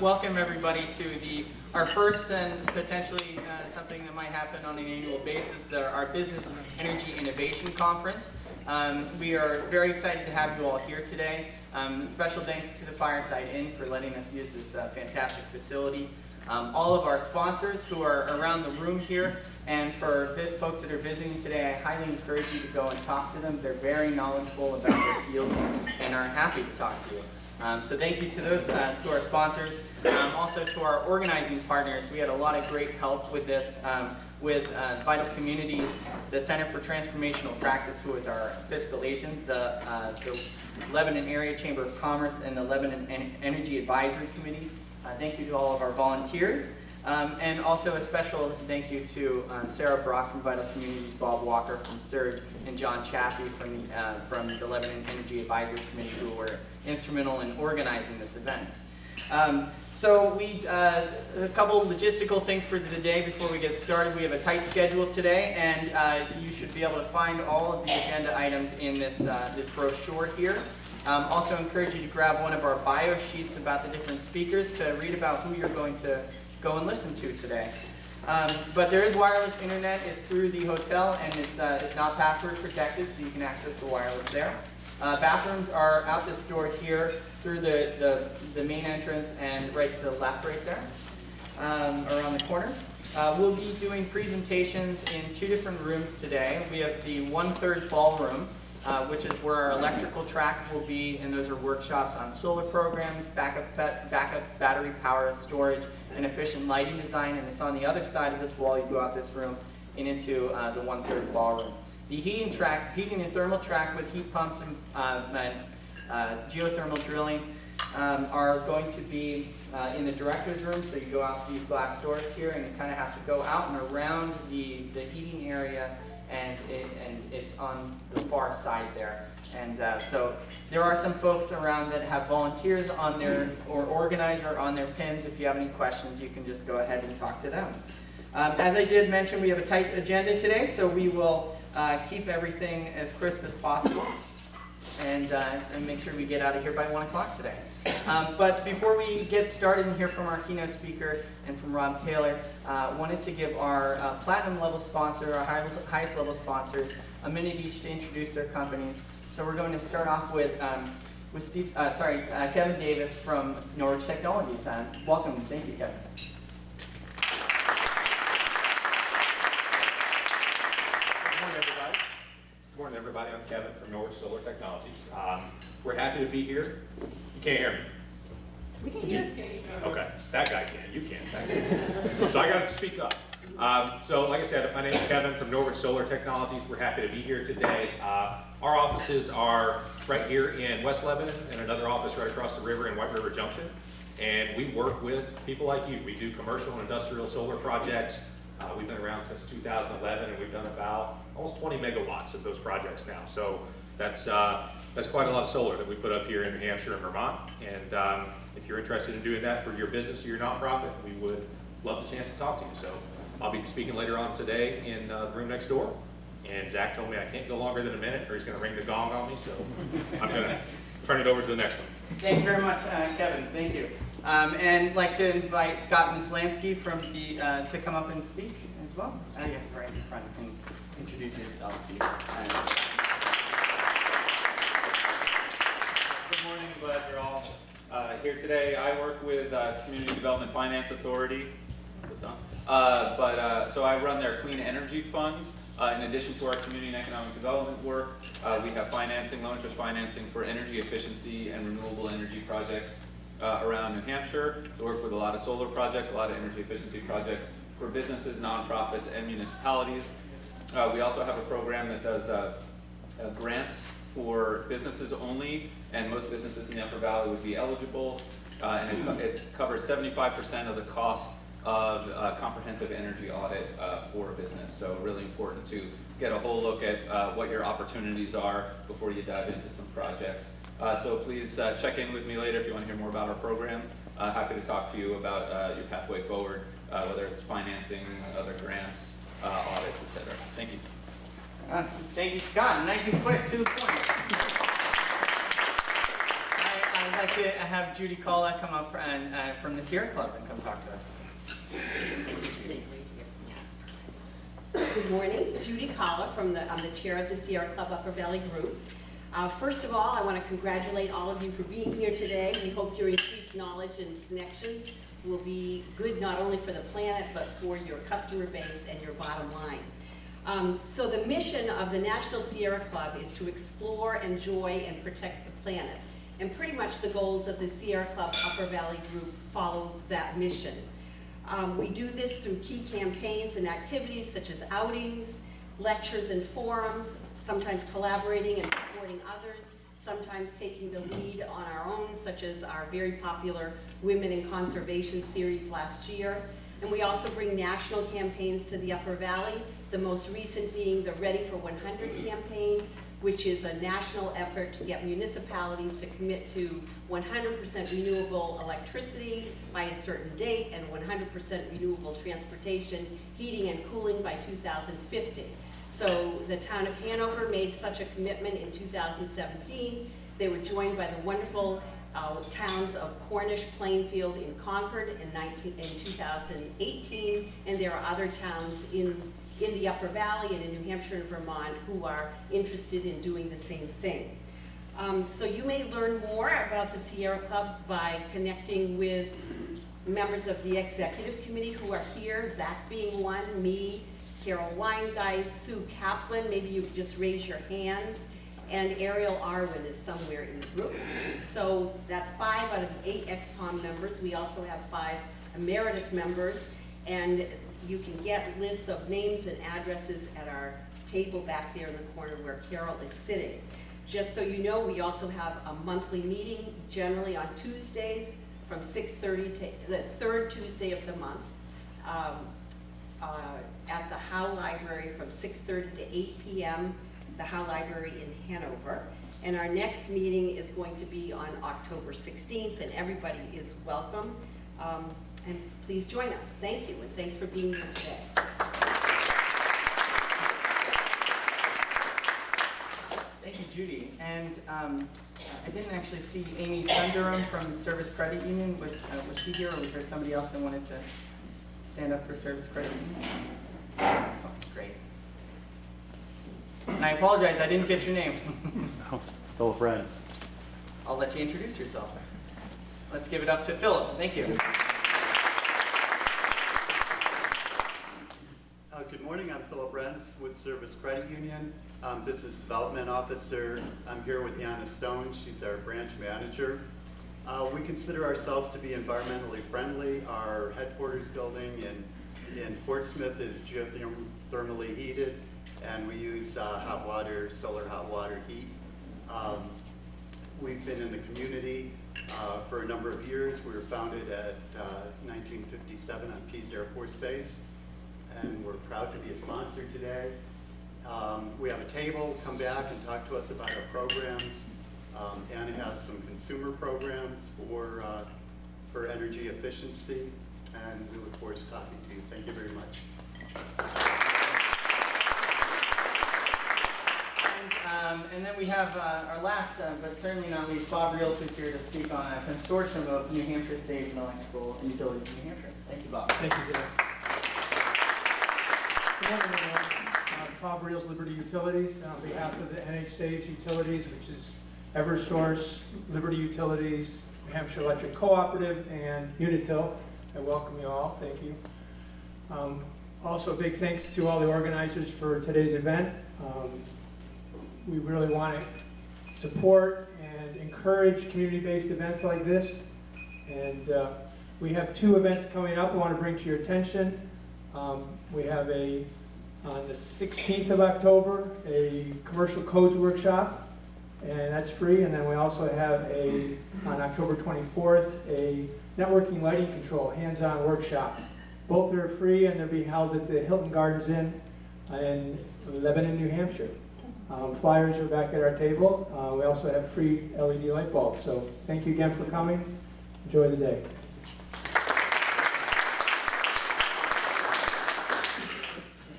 welcome everybody to our first and potentially something that might happen on an annual basis, our Business Energy Innovation Conference. We are very excited to have you all here today. Special thanks to the Fireside Inn for letting us use this fantastic facility. All of our sponsors who are around the room here, and for folks that are visiting today, I highly encourage you to go and talk to them. They're very knowledgeable about their fields and are happy to talk to you. So thank you to those, to our sponsors. Also to our organizing partners. We had a lot of great help with this, with Vital Communities, the Center for Transformational Practice, who is our fiscal agent, the Lebanon Area Chamber of Commerce, and the Lebanon Energy Advisory Committee. Thank you to all of our volunteers. And also a special thank you to Sarah Brock from Vital Communities, Bob Walker from SURGE, and John Chaffee from the Lebanon Energy Advisory Committee, who were instrumental in organizing this event. So a couple logistical things for the day before we get started. We have a tight schedule today, and you should be able to find all of the agenda items in this brochure here. Also encourage you to grab one of our bio sheets about the different speakers to read about who you're going to go and listen to today. But there is wireless internet. It's through the hotel, and it's not password protected, so you can access the wireless there. Bathrooms are out this door here through the main entrance and right to the left right there, around the corner. We'll be doing presentations in two different rooms today. We have the 1/3 ballroom, which is where our electrical track will be, and those are workshops on solar programs, backup battery power storage, and efficient lighting design. And it's on the other side of this wall. You go out this room and into the 1/3 ballroom. The heating and thermal track with heat pumps and geothermal drilling are going to be in the director's room. So you go out these glass doors here, and you kind of have to go out and around the heating area, and it's on the far side there. And so there are some folks around that have volunteers on their, or organizer on their pins. If you have any questions, you can just go ahead and talk to them. As I did mention, we have a tight agenda today, so we will keep everything as crisp as possible and make sure we get out of here by 1 o'clock today. But before we get started and hear from our keynote speaker and from Rob Taylor, wanted to give our platinum level sponsor, our highest level sponsors, a minute each to introduce their companies. So we're going to start off with Kevin Davis from Norwich Technologies. Welcome. Thank you, Kevin. Good morning, everybody. I'm Kevin from Norwich Solar Technologies. We're happy to be here. You can't hear me? We can hear you. Okay, that guy can. You can't. So I got to speak up. So like I said, my name is Kevin from Norwich Solar Technologies. We're happy to be here today. Our offices are right here in West Lebanon and another office right across the river in White River Junction. And we work with people like you. We do commercial and industrial solar projects. We've been around since 2011, and we've done about almost 20 megawatts of those projects now. So that's quite a lot of solar that we put up here in New Hampshire and Vermont. And if you're interested in doing that for your business or your nonprofit, we would love the chance to talk to you. So I'll be speaking later on today in the room next door. And Zach told me I can't go longer than a minute, or he's going to ring the gong on me. So I'm going to turn it over to the next one. Thank you very much, Kevin. Thank you. And I'd like to invite Scott Mislansky from to come up and speak as well. Yes, right in front, and introduce yourself, Steve. Good morning. Glad you're all here today. I work with Community Development Finance Authority. So I run their Clean Energy Fund. In addition to our community and economic development work, we have financing, low interest financing for energy efficiency and renewable energy projects around New Hampshire. So we work with a lot of solar projects, a lot of energy efficiency projects for businesses, nonprofits, and municipalities. We also have a program that does grants for businesses only, and most businesses in the Upper Valley would be eligible. And it covers 75% of the cost of a comprehensive energy audit for a business. So really important to get a whole look at what your opportunities are before you dive into some projects. So please check in with me later if you want to hear more about our programs. Happy to talk to you about your pathway forward, whether it's financing, other grants, audits, etc. Thank you. Thank you, Scott. Nice and quick, to the point. I like to have Judy Calla come up and, from the Sierra Club and come talk to us. Good morning, Judy Calla I'm the chair of the Sierra Club Upper Valley Group. First of all, I want to congratulate all of you for being here today. We hope your increased knowledge and connections will be good not only for the planet, but for your customer base and your bottom line. So the mission of the National Sierra Club is to explore, enjoy, and protect the planet. And pretty much the goals of the Sierra Club Upper Valley Group follow that mission. We do this through key campaigns and activities such as outings, lectures and forums, sometimes collaborating and supporting others, sometimes taking the lead on our own, such as our very popular Women in Conservation series last year. And we also bring national campaigns to the Upper Valley, the most recent being the Ready for 100 campaign, which is a national effort to get municipalities to commit to 100% renewable electricity by a certain date and 100% renewable transportation, heating and cooling by 2050. So the town of Hanover made such a commitment in 2017. They were joined by the wonderful towns of Cornish, Plainfield, and Concord in 2018, and there are other towns in the Upper Valley and in New Hampshire and Vermont who are interested in doing the same thing. So you may learn more about the Sierra Club by connecting with members of the executive committee who are here, Zach being one, me, Carol Weingeist, Sue Kaplan, maybe you could just raise your hands, and Ariel Arwin is somewhere in the group. So that's 5 out of the 8 XCOM members. We also have 5 emeritus members, and you can get lists of names and addresses at our table back there in the corner where Carol is sitting. Just so you know, we also have a monthly meeting, generally on Tuesdays from 6:30 to the 3rd Tuesday of the month. At the Howe Library from 6:30 to 8 p.m., the Howe Library in Hanover. And our next meeting is going to be on October 16th, and everybody is welcome. And please join us. Thank you, and thanks for being here today. Thank you, Judy. And I didn't actually see Amy Sundaram from Service Credit Union. Was she here, or was there somebody else that wanted to stand up for Service Credit Union? Excellent, great. And I apologize, I didn't get your name. Philip Rentz. I'll let you introduce yourself. Let's give it up to Philip. Thank you. Good morning, I'm Philip Rentz with Service Credit Union, Business Development Officer. I'm here with Yana Stone, she's our branch manager. We consider ourselves to be environmentally friendly. Our headquarters building in Portsmouth is geothermally heated, and we use hot water, solar hot water heat. We've been in the community for a number of years. We were founded at 1957 on Pease Air Force Base, and we're proud to be a sponsor today. We have a table. Come back and talk to us about our programs. Anna has some consumer programs for energy efficiency, and we look forward to talking to you. Thank you very much. And then we have our last, but certainly not least, Bob Reels, who's here to speak on a consortium of New Hampshire states and electrical utilities in New Hampshire. Thank you, Bob. Thank you, Zach. Good morning, everyone. Bob Reels, Liberty Utilities, on behalf of the NH Saves Utilities, which is Eversource, Liberty Utilities, New Hampshire Electric Cooperative, and Unitil. I welcome you all. Thank you. Also, a big thanks to all the organizers for today's event. We really want to support and encourage community-based events like this. And we have 2 events coming up I want to bring to your attention. We have on the 16th of October, a commercial codes workshop, and that's free. And then we also have on October 24th, a networking lighting control hands-on workshop. Both are free, and they'll be held at the Hilton Gardens Inn in Lebanon, New Hampshire. Flyers are back at our table. We also have free LED light bulbs. So thank you again for coming. Enjoy the day.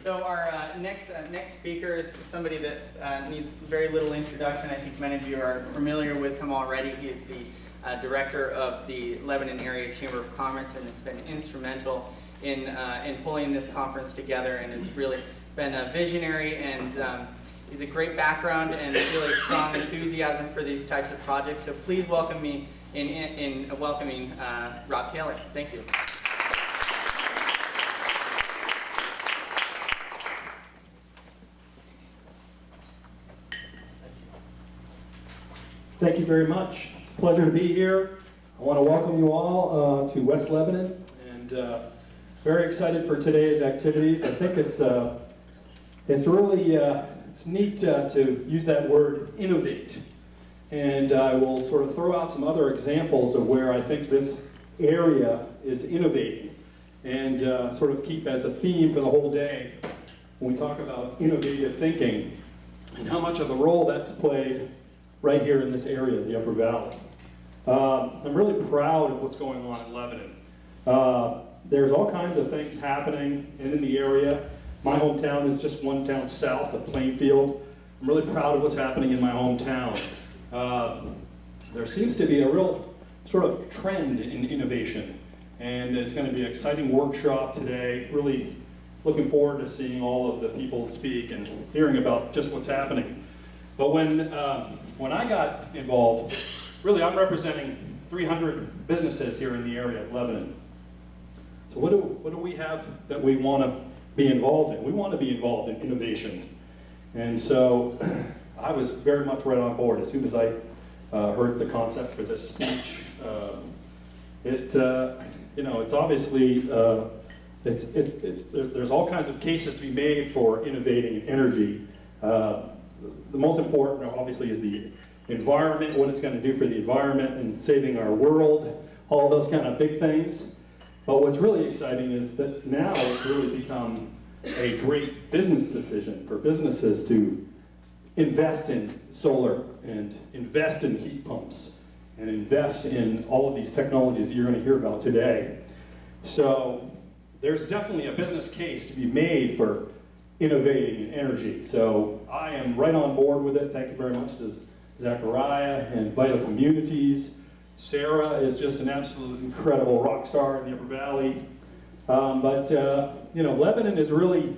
So our next speaker is somebody that needs very little introduction. I think many of you are familiar with him already. He is the director of the Lebanon Area Chamber of Commerce, and has been instrumental in pulling this conference together, and it's really been a visionary, and he's a great background and really strong enthusiasm for these types of projects. So please welcome me in welcoming Rob Taylor. Thank you. Thank you very much. It's a pleasure to be here. I want to welcome you all to West Lebanon, and very excited for today's activities. I think it's really it's neat to use that word innovate, and I will sort of throw out some other examples of where I think this area is innovating, and sort of keep as a theme for the whole day when we talk about innovative thinking and how much of a role that's played right here in this area, the Upper Valley. I'm really proud of what's going on in Lebanon. There's all kinds of things happening in the area. My hometown is just one town south of Plainfield. I'm really proud of what's happening in my hometown. There seems to be a real sort of trend in innovation, and it's going to be an exciting workshop today. Really looking forward to seeing all of the people speak and hearing about just what's happening. But when I got involved, really I'm representing 300 businesses here in the area of Lebanon. So what do we have that we want to be involved in? We want to be involved in innovation. And so I was very much right on board as soon as I heard the concept for this speech. It's obviously, there's all kinds of cases to be made for innovating in energy. The most important, obviously, is the environment, what it's going to do for the environment and saving our world, all those kind of big things. But what's really exciting is that now it's really become a great business decision for businesses to invest in solar and invest in heat pumps and invest in all of these technologies that you're going to hear about today. So there's definitely a business case to be made for innovating in energy. So I am right on board with it. Thank you very much to Zachariah and Vital Communities. Sarah is just an absolute incredible rock star in the Upper Valley. Lebanon is really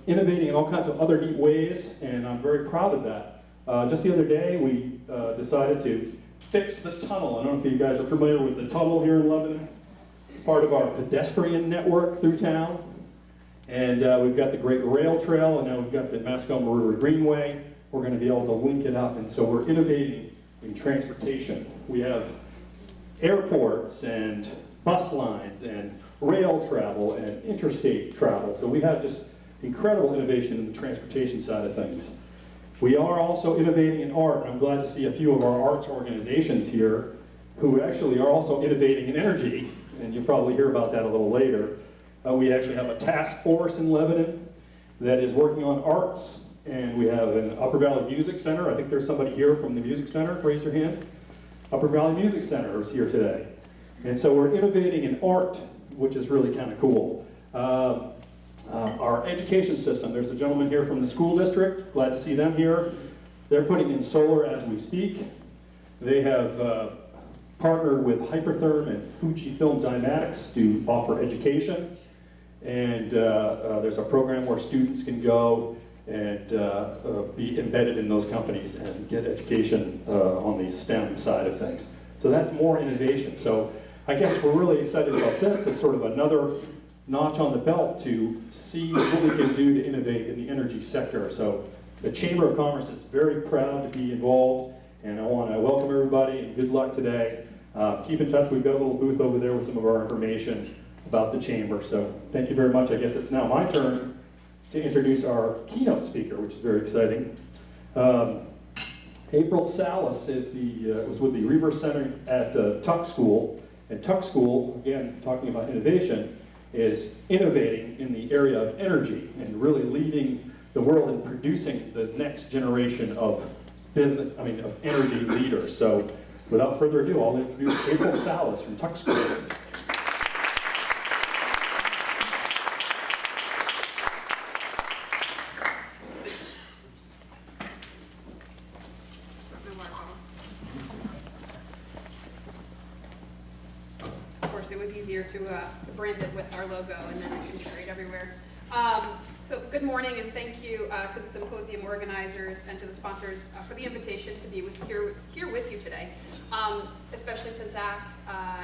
innovating in all kinds of other neat ways, and I'm very proud of that. Just the other day, we decided to fix the tunnel. I don't know if you guys are familiar with the tunnel here in Lebanon. It's part of our pedestrian network through town. And we've got the Great Rail Trail, and now we've got the Mascoma River Greenway. We're going to be able to link it up, and so we're innovating in transportation. We have airports and bus lines and rail travel and interstate travel. So we have just incredible innovation in the transportation side of things. We are also innovating in art, and I'm glad to see a few of our arts organizations here who actually are also innovating in energy, and you'll probably hear about that a little later. We actually have a task force in Lebanon that is working on arts, and we have an Upper Valley Music Center. I think there's somebody here from the Music Center. Raise your hand. Upper Valley Music Center is here today. And so we're innovating in art, which is really kind of cool. Our education system, there's a gentleman here from the school district. Glad to see them here. They're putting in solar as we speak. They have partnered with Hypertherm and Fujifilm Dynamics to offer education. And there's a program where students can go and be embedded in those companies and get education on the STEM side of things. So that's more innovation. So I guess we're really excited about this. It's sort of another notch on the belt to see what we can do to innovate in the energy sector. So the Chamber of Commerce is very proud to be involved, and I want to welcome everybody and good luck today. Keep in touch. We've got a little booth over there with some of our information about the Chamber. So thank you very much. I guess it's now my turn to introduce our keynote speaker, which is very exciting. April Salas was with the Reverse Center at Tuck School. And Tuck School, again, talking about innovation, is innovating in the area of energy and really leading the world in producing the next generation of of energy leaders. So without further ado, I'll introduce April Salas from Tuck School. course, it was easier to brand it with our logo, and then it can carry it everywhere. So good morning, and thank you to the symposium organizers and to the sponsors for the invitation to be here with you today, especially to Zach,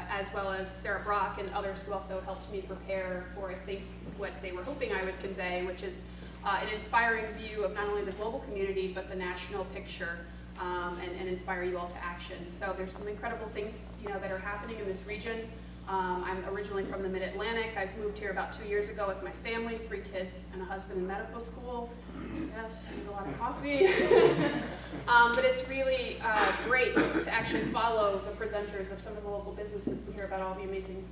as well as Sarah Brock and others who also helped me prepare for, I think, what they were hoping I would convey, which is an inspiring view of not only the global community, but the national picture, and inspire you all to action. So there's some incredible things, that are happening in this region. I'm originally from the Mid-Atlantic. I've moved here about 2 years ago with my family, 3 kids and a husband in medical school. Yes, I need a lot of coffee. But it's really great to actually follow the presenters of some of the local businesses to hear about all the amazing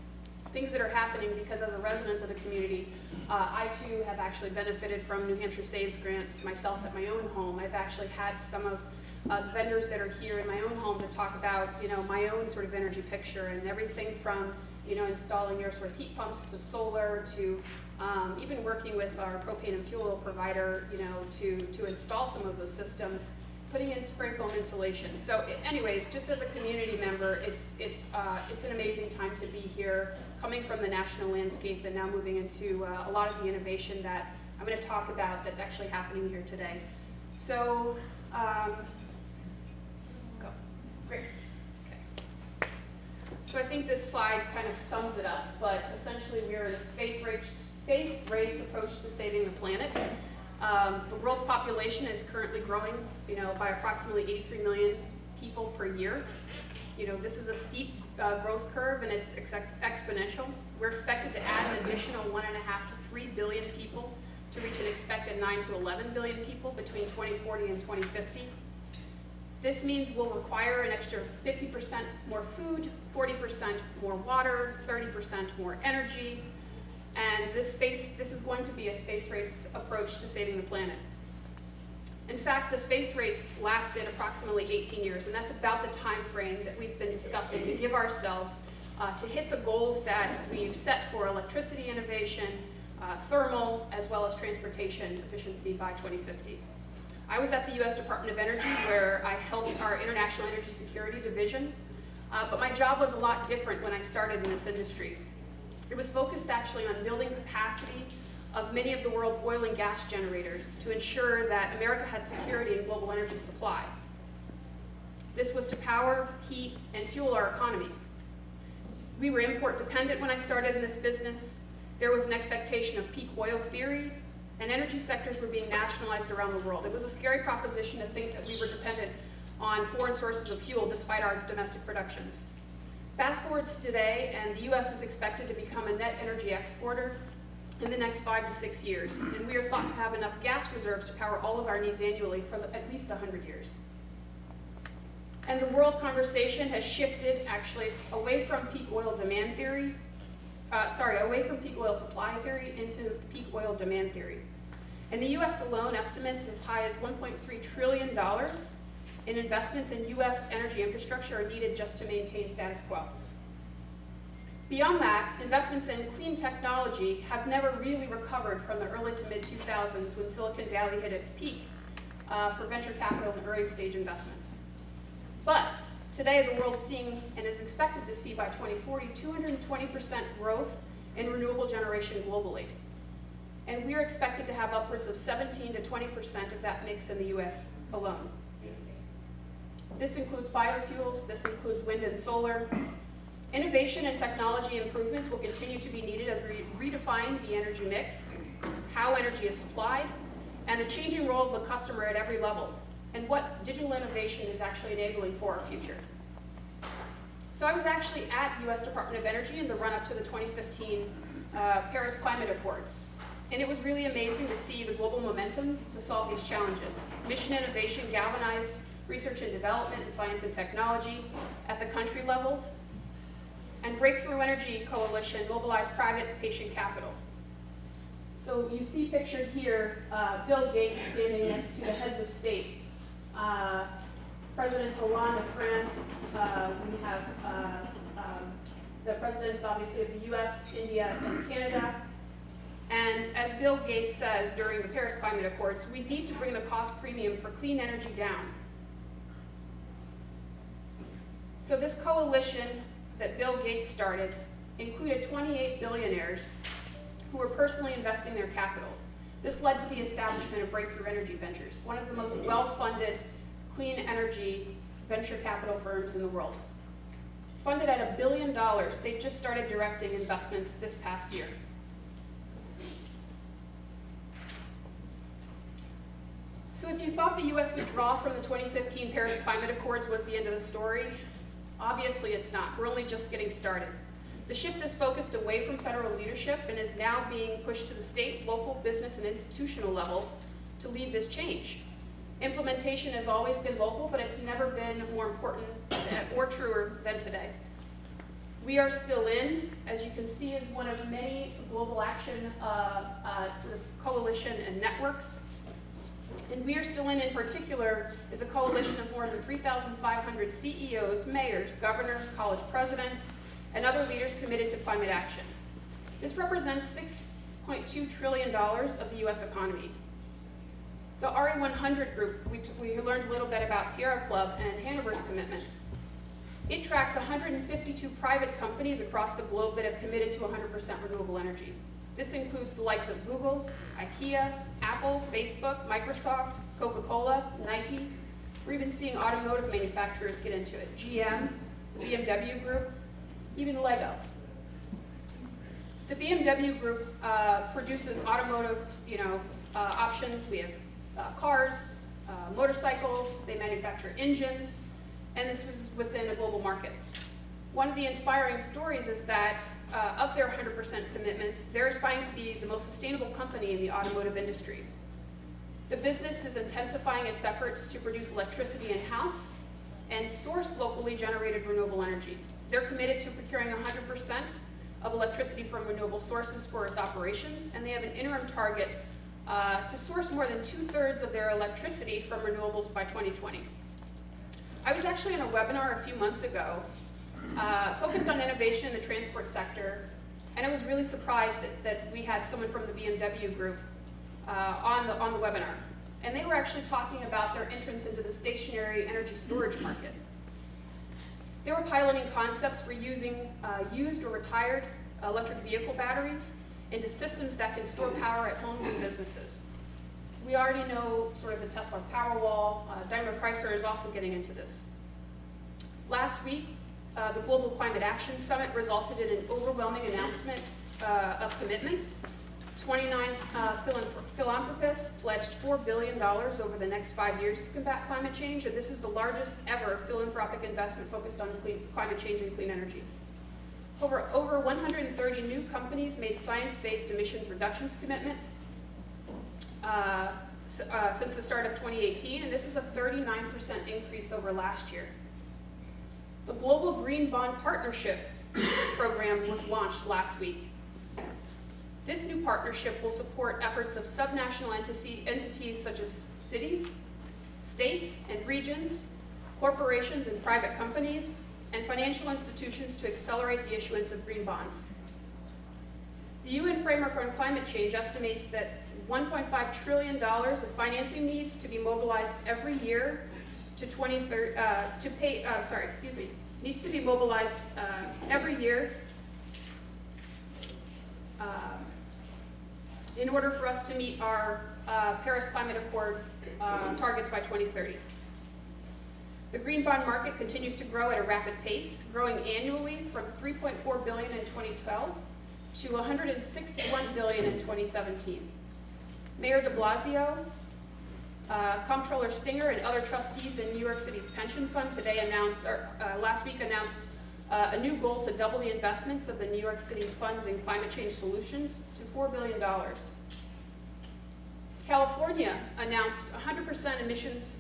things that are happening, because as a resident of the community, I too have actually benefited from New Hampshire Saves grants myself at my own home. I've actually had some of the vendors that are here in my own home to talk about, my own sort of energy picture, and everything from, installing air source heat pumps to solar to even working with our propane and fuel provider, to install some of those systems, putting in spray foam insulation. So anyways, just as a community member, it's an amazing time to be here, coming from the national landscape and now moving into a lot of the innovation that I'm going to talk about that's actually happening here today. So, go. Great. Okay. So I think this slide kind of sums it up, but essentially we are in a space race approach to saving the planet. The world's population is currently growing, by approximately 83 million people per year. This is a steep growth curve, and it's exponential. We're expected to add an additional 1.5 to 3 billion people to reach an expected 9 to 11 billion people between 2040 and 2050. This means we'll require an extra 50% more food, 40% more water, 30% more energy, and this is going to be a space race approach to saving the planet. In fact, the space race lasted approximately 18 years, and that's about the time frame that we've been discussing to give ourselves to hit the goals that we've set for electricity innovation, thermal, as well as transportation efficiency by 2050. I was at the U.S. Department of Energy, where I helped our International Energy Security Division, but my job was a lot different when I started in this industry. It was focused actually on building capacity of many of the world's oil and gas generators to ensure that America had security in global energy supply. This was to power, heat, and fuel our economy. We were import dependent when I started in this business. There was an expectation of peak oil theory, and energy sectors were being nationalized around the world. It was a scary proposition to think that we were dependent on foreign sources of fuel despite our domestic productions. Fast forward to today, and the U.S. is expected to become a net energy exporter in the next 5 to 6 years, and we are thought to have enough gas reserves to power all of our needs annually for at least 100 years. And the world conversation has shifted actually away from peak oil demand theory, away from peak oil supply theory into peak oil demand theory. And the U.S. alone estimates as high as $1.3 trillion in investments in U.S. energy infrastructure are needed just to maintain status quo. Beyond that, investments in clean technology have never really recovered from the early to mid-2000s when Silicon Valley hit its peak for venture capital and early stage investments. But today the world's seeing and is expected to see by 2040 220% growth in renewable generation globally. And we're expected to have upwards of 17 to 20% of that mix in the US alone. This includes biofuels, this includes wind and solar. Innovation and technology improvements will continue to be needed as we redefine the energy mix, how energy is supplied, and the changing role of the customer at every level, and what digital innovation is actually enabling for our future. So I was actually at US Department of Energy in the run-up to the 2015 Paris Climate Accords. And it was really amazing to see the global momentum to solve these challenges. Mission innovation galvanized research and development in science and technology at the country level, and Breakthrough Energy Coalition mobilized private patient capital. So you see pictured here Bill Gates standing next to the heads of state. President Hollande of France, we have the presidents obviously of the US, India, and Canada. And as Bill Gates said during the Paris Climate Accords, we need to bring the cost premium for clean energy down. So this coalition that Bill Gates started included 28 billionaires who were personally investing their capital. This led to the establishment of Breakthrough Energy Ventures, one of the most well-funded clean energy venture capital firms in the world. Funded at $1 billion, they just started directing investments this past year. So if you thought the US withdrawal from the 2015 Paris Climate Accords was the end of the story, obviously it's not. We're only just getting started. The shift is focused away from federal leadership and is now being pushed to the state, local, business, and institutional level to lead this change. Implementation has always been local, but it's never been more important or truer than today. We are still in, as you can see, as one of many global action sort of coalition and networks. And We Are Still In particular, is a coalition of more than 3,500 CEOs, mayors, governors, college presidents, and other leaders committed to climate action. This represents $6.2 trillion of the US economy. The RE100 group, we learned a little bit about Sierra Club and Hanover's commitment. It tracks 152 private companies across the globe that have committed to 100% renewable energy. This includes the likes of Google, IKEA, Apple, Facebook, Microsoft, Coca-Cola, Nike. We're even seeing automotive manufacturers get into it. GM, the BMW Group, even Lego. The BMW Group produces automotive, options. We have cars, motorcycles. They manufacture engines, and this was within a global market. One of the inspiring stories is that of their 100% commitment, they're aspiring to be the most sustainable company in the automotive industry. The business is intensifying its efforts to produce electricity in-house and source locally generated renewable energy. They're committed to procuring 100% of electricity from renewable sources for its operations, and they have an interim target to source more than 2/3 of their electricity from renewables by 2020. I was actually in a webinar a few months ago focused on innovation in the transport sector, and I was really surprised that we had someone from the BMW Group on the webinar. And they were actually talking about their entrance into the stationary energy storage market. They were piloting concepts for using used or retired electric vehicle batteries into systems that can store power at homes and businesses. We already know sort of the Tesla Powerwall. Daimler Chrysler is also getting into this. Last week, the Global Climate Action Summit resulted in an overwhelming announcement of commitments. 29 philanthropists pledged $4 billion over the next 5 years to combat climate change, and this is the largest ever philanthropic investment focused on climate change and clean energy. Over 130 new companies made science-based emissions reductions commitments since the start of 2018, and this is a 39% increase over last year. The Global Green Bond Partnership program was launched last week. This new partnership will support efforts of subnational entities such as cities, states and regions, corporations and private companies, and financial institutions to accelerate the issuance of green bonds. The UN Framework on Climate Change estimates that $1.5 trillion of financing needs to be mobilized every year to 2030, needs to be mobilized every year in order for us to meet our Paris Climate Accord targets by 2030. The green bond market continues to grow at a rapid pace, growing annually from $3.4 billion in 2012 to $161 billion in 2017. Mayor de Blasio, Comptroller Stinger, and other trustees in New York City's pension fund last week announced a new goal to double the investments of the New York City funds in climate change solutions to $4 billion. California announced 100% emissions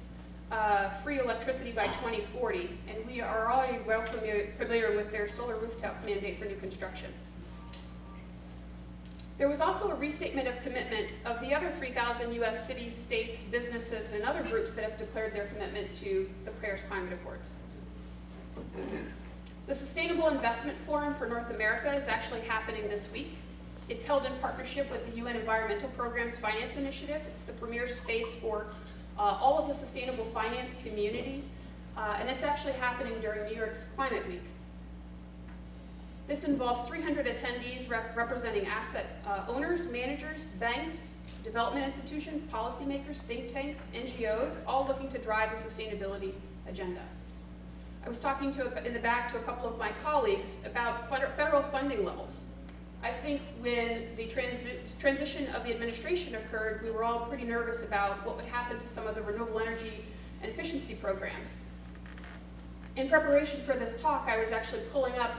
free electricity by 2040, and we are already well familiar with their solar rooftop mandate for new construction. There was also a restatement of commitment of the other 3,000 US cities, states, businesses, and other groups that have declared their commitment to the Paris Climate Accords. The Sustainable Investment Forum for North America is actually happening this week. It's held in partnership with the UN Environmental Program's Finance Initiative. It's the premier space for all of the sustainable finance community, and it's actually happening during New York's Climate Week. This involves 300 attendees representing asset owners, managers, banks, development institutions, policymakers, think tanks, NGOs, all looking to drive the sustainability agenda. I was talking in the back to a couple of my colleagues about federal funding levels. I think when the transition of the administration occurred, we were all pretty nervous about what would happen to some of the renewable energy and efficiency programs. In preparation for this talk, I was actually pulling up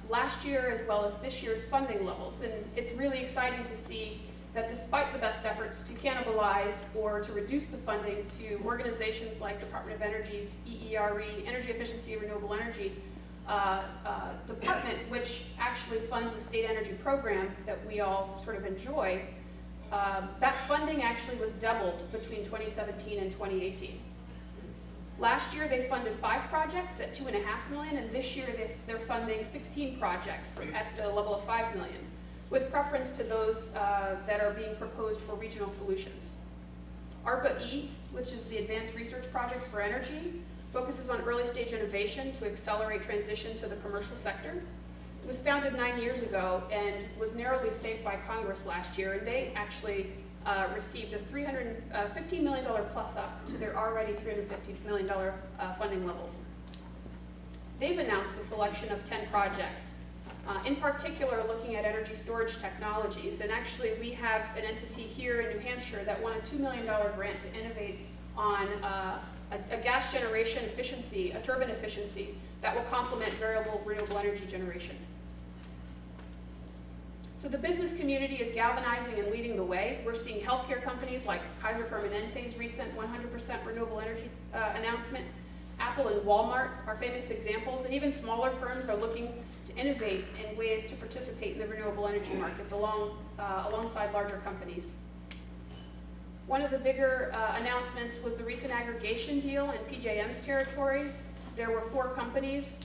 last year as well as this year's funding levels, and it's really exciting to see that despite the best efforts to cannibalize or to reduce the funding to organizations like Department of Energy's EERE, Energy Efficiency and Renewable Energy Department, which actually funds the state energy program that we all sort of enjoy, that funding actually was doubled between 2017 and 2018. Last year they funded 5 projects at $2.5 million, and this year they're funding 16 projects at the level of $5 million, with preference to those that are being proposed for regional solutions. ARPA-E, which is the Advanced Research Projects for Energy, focuses on early stage innovation to accelerate transition to the commercial sector. It was founded 9 years ago and was narrowly saved by Congress last year, and they actually received a $350 million plus up to their already $350 million funding levels. They've announced the selection of 10 projects, in particular looking at energy storage technologies. And actually we have an entity here in New Hampshire that won a $2 million grant to innovate on a gas generation efficiency, a turbine efficiency that will complement variable renewable energy generation. So the business community is galvanizing and leading the way. We're seeing healthcare companies like Kaiser Permanente's recent 100% renewable energy announcement. Apple and Walmart are famous examples, and even smaller firms are looking to innovate in ways to participate in the renewable energy markets alongside larger companies. One of the bigger announcements was the recent aggregation deal in PJM's territory. There were 4 companies.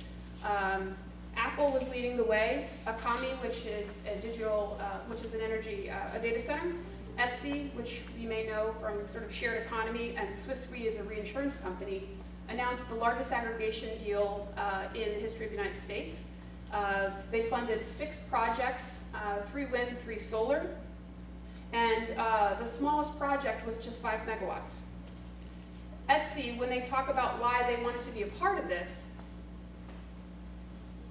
Apple was leading the way, Akami, which is an energy, a data center, Etsy, which you may know from sort of shared economy, and Swiss Re is a reinsurance company, announced the largest aggregation deal in the history of the United States. They funded 6 projects, 3 wind, 3 solar, and the smallest project was just 5 megawatts. Etsy, when they talk about why they wanted to be a part of this,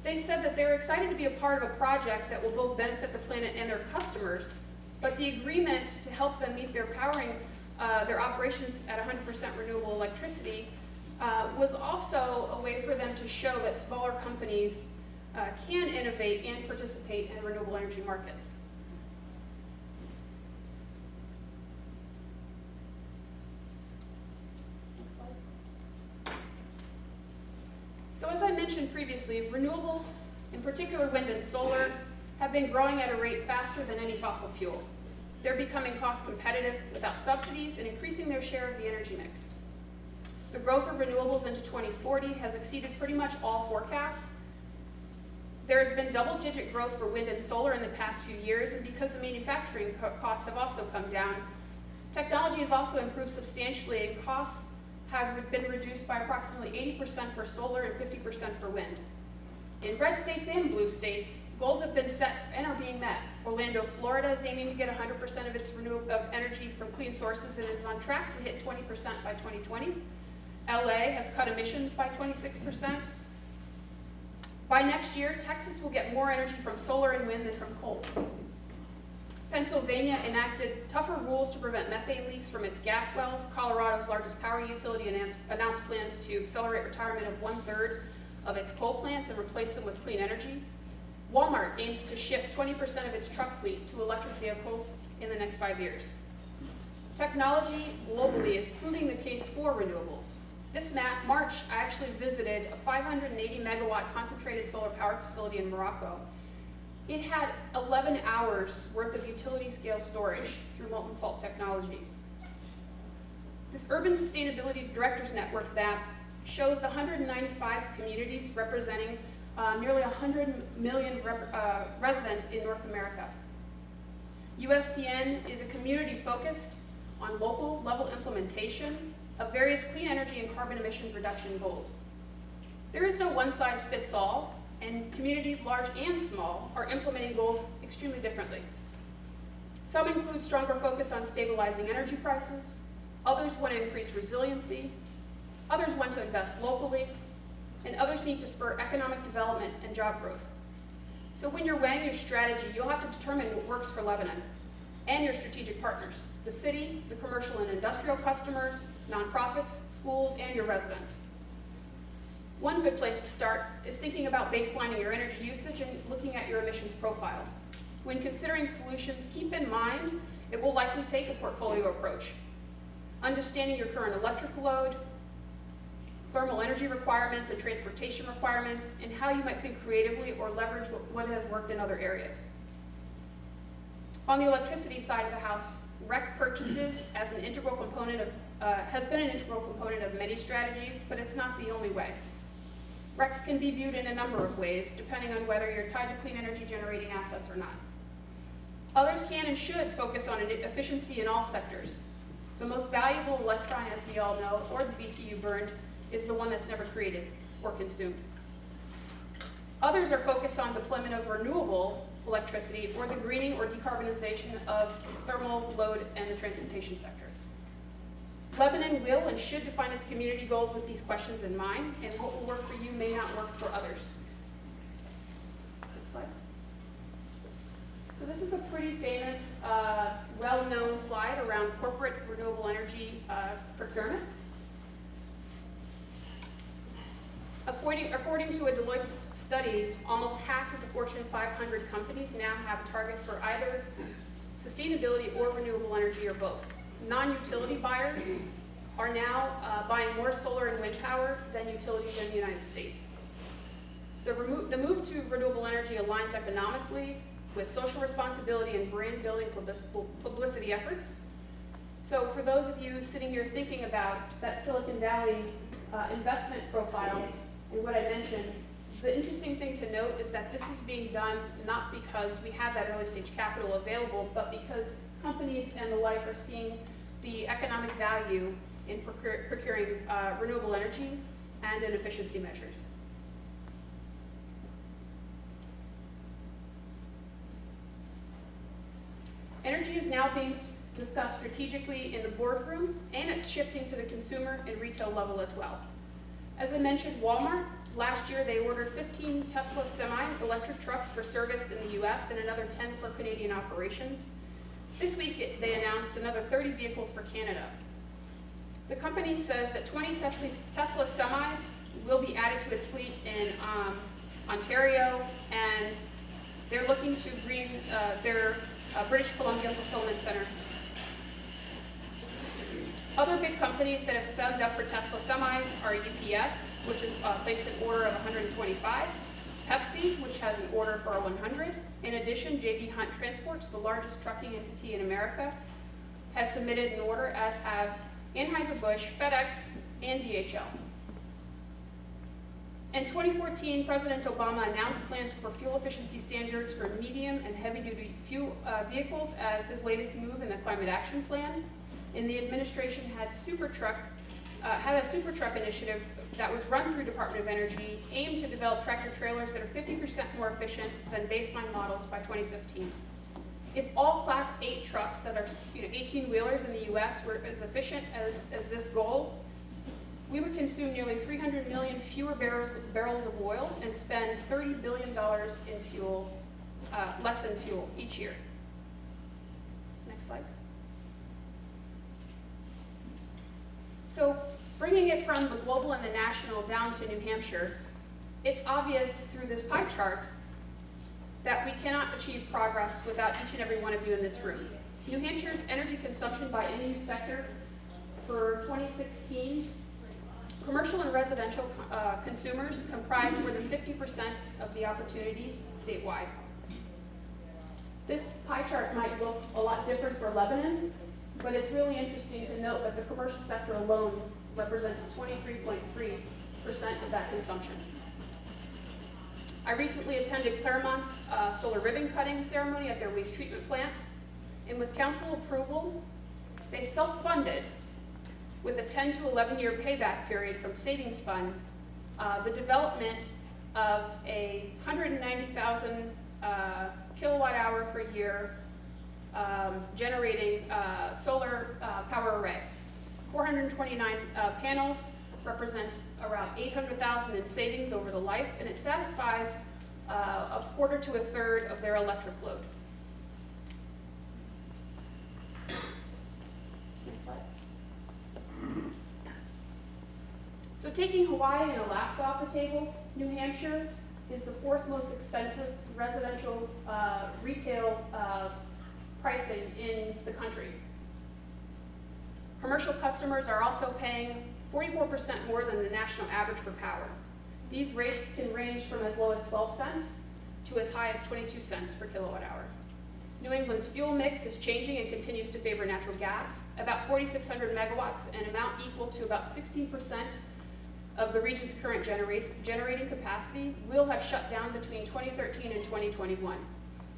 they said that they're excited to be a part of a project that will both benefit the planet and their customers, but the agreement to help them meet their powering their operations at 100% renewable electricity was also a way for them to show that smaller companies can innovate and participate in renewable energy markets. So as I mentioned previously, renewables, in particular wind and solar, have been growing at a rate faster than any fossil fuel. They're becoming cost competitive without subsidies and increasing their share of the energy mix. The growth of renewables into 2040 has exceeded pretty much all forecasts. There has been double-digit growth for wind and solar in the past few years, and because the manufacturing costs have also come down, technology has also improved substantially, and costs have been reduced by approximately 80% for solar and 50% for wind. In red states and blue states, goals have been set and are being met. Orlando, Florida is aiming to get 100% of its energy from clean sources and is on track to hit 20% by 2020. LA has cut emissions by 26%. By next year, Texas will get more energy from solar and wind than from coal. Pennsylvania enacted tougher rules to prevent methane leaks from its gas wells. Colorado's largest power utility announced plans to accelerate retirement of 1/3 of its coal plants and replace them with clean energy. Walmart aims to shift 20% of its truck fleet to electric vehicles in the next 5 years. Technology globally is proving the case for renewables. This March, I actually visited a 580 megawatt concentrated solar power facility in Morocco. It had 11 hours worth of utility scale storage through molten salt technology. This Urban Sustainability Directors Network map shows the 195 communities representing nearly 100 million residents in North America. USDN is a community focused on local level implementation of various clean energy and carbon emissions reduction goals. There is no one-size-fits-all, and communities large and small are implementing goals extremely differently. Some include stronger focus on stabilizing energy prices, others want to increase resiliency, others want to invest locally, and others need to spur economic development and job growth. So when you're weighing your strategy, you'll have to determine what works for Lebanon and your strategic partners, the city, the commercial and industrial customers, nonprofits, schools, and your residents. One good place to start is thinking about baselining your energy usage and looking at your emissions profile. When considering solutions, keep in mind it will likely take a portfolio approach. Understanding your current electrical load, thermal energy requirements and transportation requirements, and how you might think creatively or leverage what has worked in other areas. On the electricity side of the house, REC purchases as an integral component of, has been an integral component of many strategies, but it's not the only way. RECs can be viewed in a number of ways, depending on whether you're tied to clean energy generating assets or not. Others can and should focus on efficiency in all sectors. The most valuable electron, as we all know, or the BTU burned, is the one that's never created or consumed. Others are focused on deployment of renewable electricity or the greening or decarbonization of thermal load and the transportation sector. Lebanon will and should define its community goals with these questions in mind, and what will work for you may not work for others. Next slide. So this is a pretty famous, well-known slide around corporate renewable energy procurement. According to a Deloitte study, almost half of the Fortune 500 companies now have a target for either sustainability or renewable energy or both. Non-utility buyers are now buying more solar and wind power than utilities in the United States. The move to renewable energy aligns economically with social responsibility and brand building publicity efforts. So for those of you sitting here thinking about that Silicon Valley investment profile and what I mentioned, the interesting thing to note is that this is being done not because we have that early stage capital available, but because companies and the like are seeing the economic value in procuring renewable energy and in efficiency measures. Energy is now being discussed strategically in the boardroom, and it's shifting to the consumer and retail level as well. As I mentioned, Walmart, last year they ordered 15 Tesla semi-electric trucks for service in the US and another 10 for Canadian operations. This week they announced another 30 vehicles for Canada. The company says that 20 Tesla semis will be added to its fleet in Ontario, and they're looking to bring their British Columbia fulfillment center. Other big companies that have signed up for Tesla semis are UPS, which has placed an order of 125, Pepsi, which has an order for 100. In addition, J.B. Hunt Transports, the largest trucking entity in America, has submitted an order, as have Anheuser-Busch, FedEx, and DHL. In 2014, President Obama announced plans for fuel efficiency standards for medium and heavy-duty fuel vehicles as his latest move in the Climate Action Plan. And the administration had a super truck initiative that was run through Department of Energy, aimed to develop tractor trailers that are 50% more efficient than baseline models by 2015. If all Class 8 trucks that are 18-wheelers in the U.S. were as efficient as this goal, we would consume nearly 300 million fewer barrels of oil and spend $30 billion in fuel, less in fuel each year. Next slide. So bringing it from the global and the national down to New Hampshire, it's obvious through this pie chart that we cannot achieve progress without each and every one of you in this room. New Hampshire's energy consumption by end-use sector for 2016, commercial and residential consumers comprise more than 50% of the opportunities statewide. This pie chart might look a lot different for Lebanon, but it's really interesting to note that the commercial sector alone represents 23.3% of that consumption. I recently attended Claremont's solar ribbon cutting ceremony at their waste treatment plant, and with council approval, they self-funded with a 10 to 11 year payback period from savings fund, the development of a 190,000 kilowatt hour per year generating solar power array. 429 panels represents around 800,000 in savings over the life, and it satisfies a quarter to a third of their electric load. Next slide. So taking Hawaii and Alaska off the table, New Hampshire is the fourth most expensive residential retail pricing in the country. Commercial customers are also paying 44% more than the national average for power. These rates can range from as low as 12 cents to as high as 22 cents per kilowatt hour. New England's fuel mix is changing and continues to favor natural gas. About 4,600 megawatts, an amount equal to about 16% of the region's current generating capacity, will have shut down between 2013 and 2021.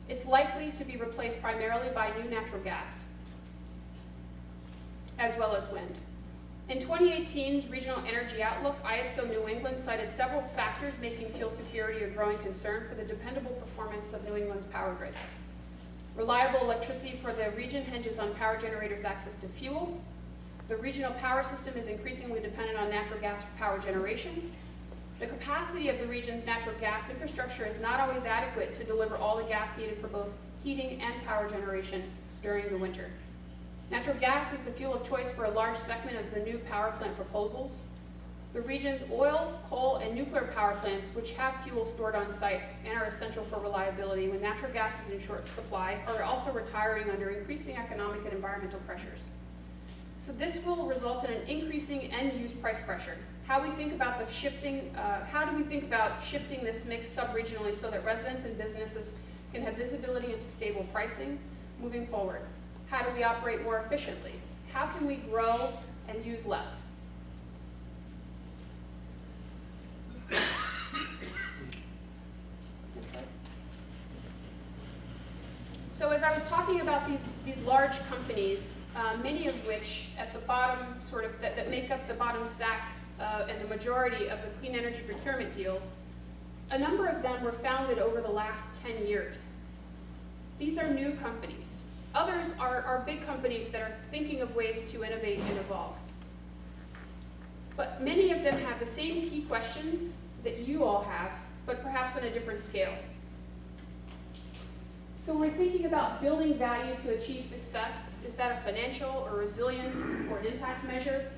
It's likely to be replaced primarily by new natural gas, as well as wind. In 2018's Regional Energy Outlook, ISO New England cited several factors making fuel security a growing concern for the dependable performance of New England's power grid. Reliable electricity for the region hinges on power generators' access to fuel. The regional power system is increasingly dependent on natural gas for power generation. The capacity of the region's natural gas infrastructure is not always adequate to deliver all the gas needed for both heating and power generation during the winter. Natural gas is the fuel of choice for a large segment of the new power plant proposals. The region's oil, coal, and nuclear power plants, which have fuel stored on site and are essential for reliability when natural gas is in short supply, are also retiring under increasing economic and environmental pressures. So this will result in an increasing end-use price pressure. How do we think about shifting this mix sub-regionally so that residents and businesses can have visibility into stable pricing moving forward? How do we operate more efficiently? How can we grow and use less? So as I was talking about these large companies, many of which at the bottom that make up the bottom stack and the majority of the clean energy procurement deals, a number of them were founded over the last 10 years. These are new companies. Others are big companies that are thinking of ways to innovate and evolve. But many of them have the same key questions that you all have, but perhaps on a different scale. So when we're thinking about building value to achieve success, is that a financial or resilience or an impact measure?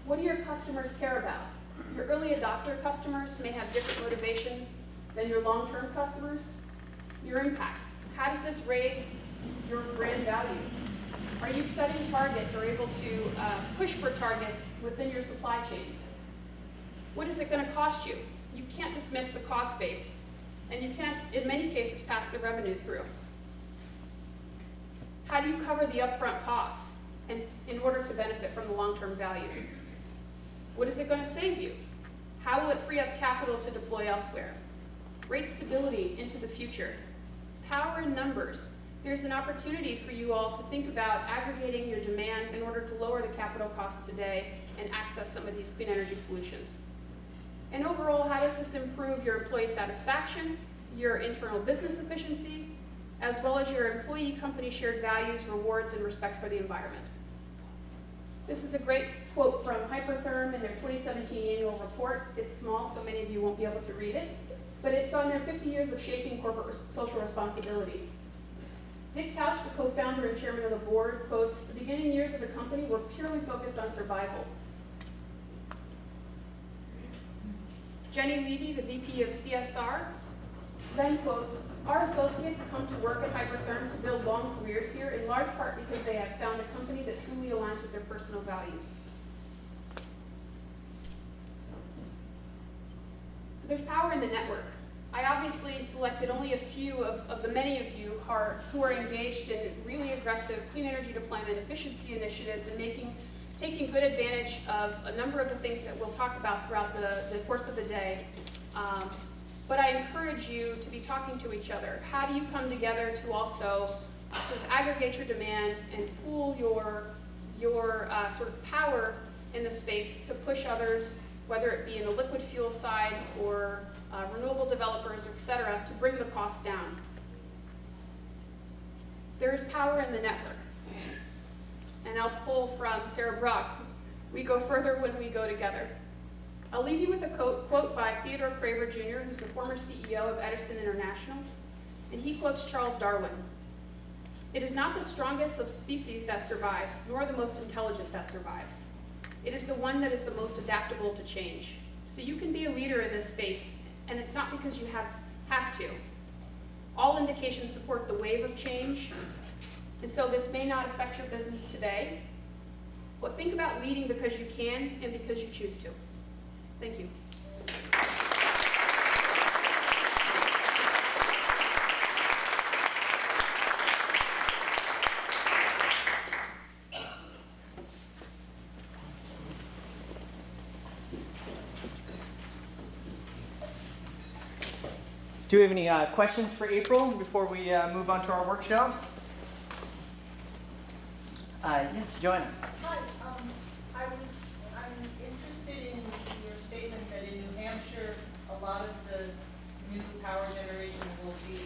What do your customers care about? Your early adopter customers may have different motivations than your long-term customers. Your impact. How does this raise your brand value? Are you setting targets or able to push for targets within your supply chains? What is it going to cost you? You can't dismiss the cost base, and you can't, in many cases, pass the revenue through. How do you cover the upfront costs in order to benefit from the long-term value? What is it going to save you? How will it free up capital to deploy elsewhere? Rate stability into the future. Power in numbers. There's an opportunity for you all to think about aggregating your demand in order to lower the capital costs today and access some of these clean energy solutions. And overall, how does this improve your employee satisfaction, your internal business efficiency, as well as your employee company shared values, rewards, and respect for the environment? This is a great quote from Hypertherm in their 2017 annual report. It's small, so many of you won't be able to read it, but it's on their 50 years of shaping corporate social responsibility. Dick Couch, the co-founder and chairman of the board, quotes, "The beginning years of the company were purely focused on survival." Jenny Levy, the VP of CSR, then quotes, "Our associates come to work at Hypertherm to build long careers here, in large part because they have found a company that truly aligns with their personal values." So there's power in the network. I obviously selected only a few of the many of you who are engaged in really aggressive clean energy deployment efficiency initiatives and taking good advantage of a number of the things that we'll talk about throughout the course of the day. But I encourage you to be talking to each other. How do you come together to also sort of aggregate your demand and pool your sort of power in the space to push others, whether it be in the liquid fuel side or renewable developers, et cetera, to bring the costs down. There is power in the network. And I'll pull from Sarah Brock, we go further when we go together. I'll leave you with a quote by Theodore Craver Jr., who's the former CEO of Edison International, and he quotes Charles Darwin. "It is not the strongest of species that survives, nor the most intelligent that survives. It is the one that is the most adaptable to change." So you can be a leader in this space, and it's not because you have to. All indications support the wave of change, and so this may not affect your business today, but think about leading because you can and because you choose to. Thank you. Do we have any questions for April before we move on to our workshops? Yeah, Joanna. Hi, I'm interested in your statement that in New Hampshire, a lot of the new power generation will be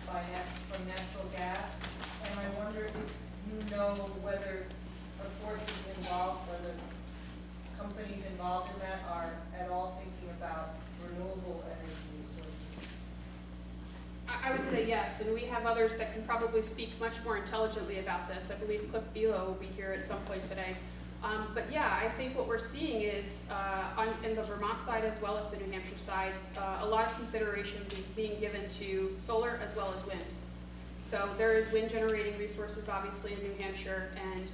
from natural gas. And I wonder if you know whether the forces involved or the companies involved in that are at all thinking about renewable energy sources. I would say yes, and we have others that can probably speak much more intelligently about this. I believe Cliff Bilo will be here at some point today. But yeah, I think what we're seeing is, in the Vermont side as well as the New Hampshire side, a lot of consideration being given to solar as well as wind. So there is wind generating resources obviously in New Hampshire, and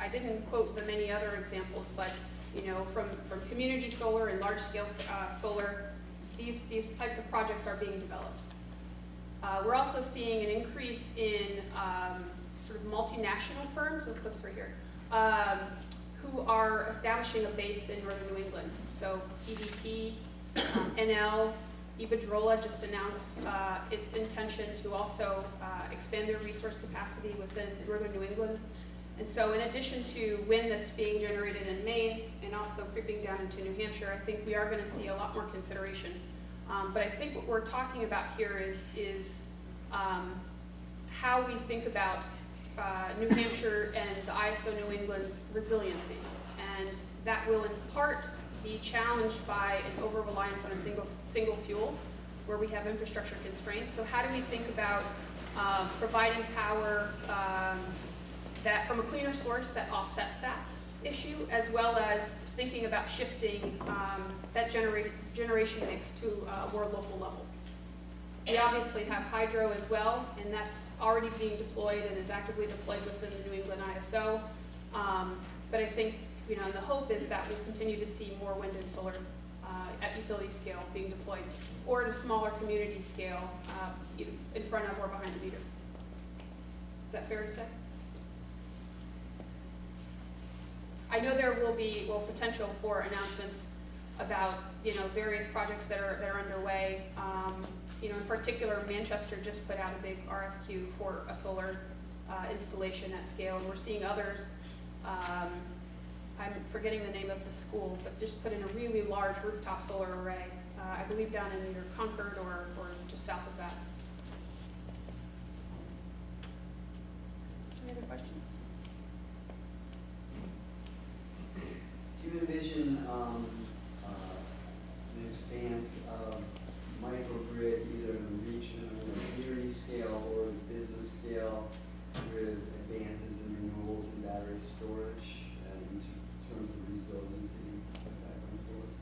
I didn't quote the many other examples, but from community solar and large scale solar, these types of projects are being developed. We're also seeing an increase in sort of multinational firms, so Cliff's right here, who are establishing a base in northern New England. So EDP, NL, Iberdrola just announced its intention to also expand their resource capacity within northern New England. And so in addition to wind that's being generated in Maine and also creeping down into New Hampshire, I think we are going to see a lot more consideration. But I think what we're talking about here is how we think about New Hampshire and the ISO New England's resiliency. And that will in part be challenged by an over-reliance on a single fuel where we have infrastructure constraints. So how do we think about providing power that from a cleaner source that offsets that issue, as well as thinking about shifting that generation mix to a more local level. We obviously have hydro as well, and that's already being deployed and is actively deployed within the New England ISO. But I think, the hope is that we'll continue to see more wind and solar at utility scale being deployed, or at a smaller community scale, in front of or behind the meter. Is that fair to say? I know there will be potential for announcements about various projects that are underway. In particular, Manchester just put out a big RFQ for a solar installation at scale, and we're seeing others. I'm forgetting the name of the school, but just put in a really large rooftop solar array. I believe down in either Concord or just south of that. Any other questions? Do you envision an expanse of microgrid, either on the regional or community scale or the business scale, with advances in renewables and battery storage in terms of resiliency going forward?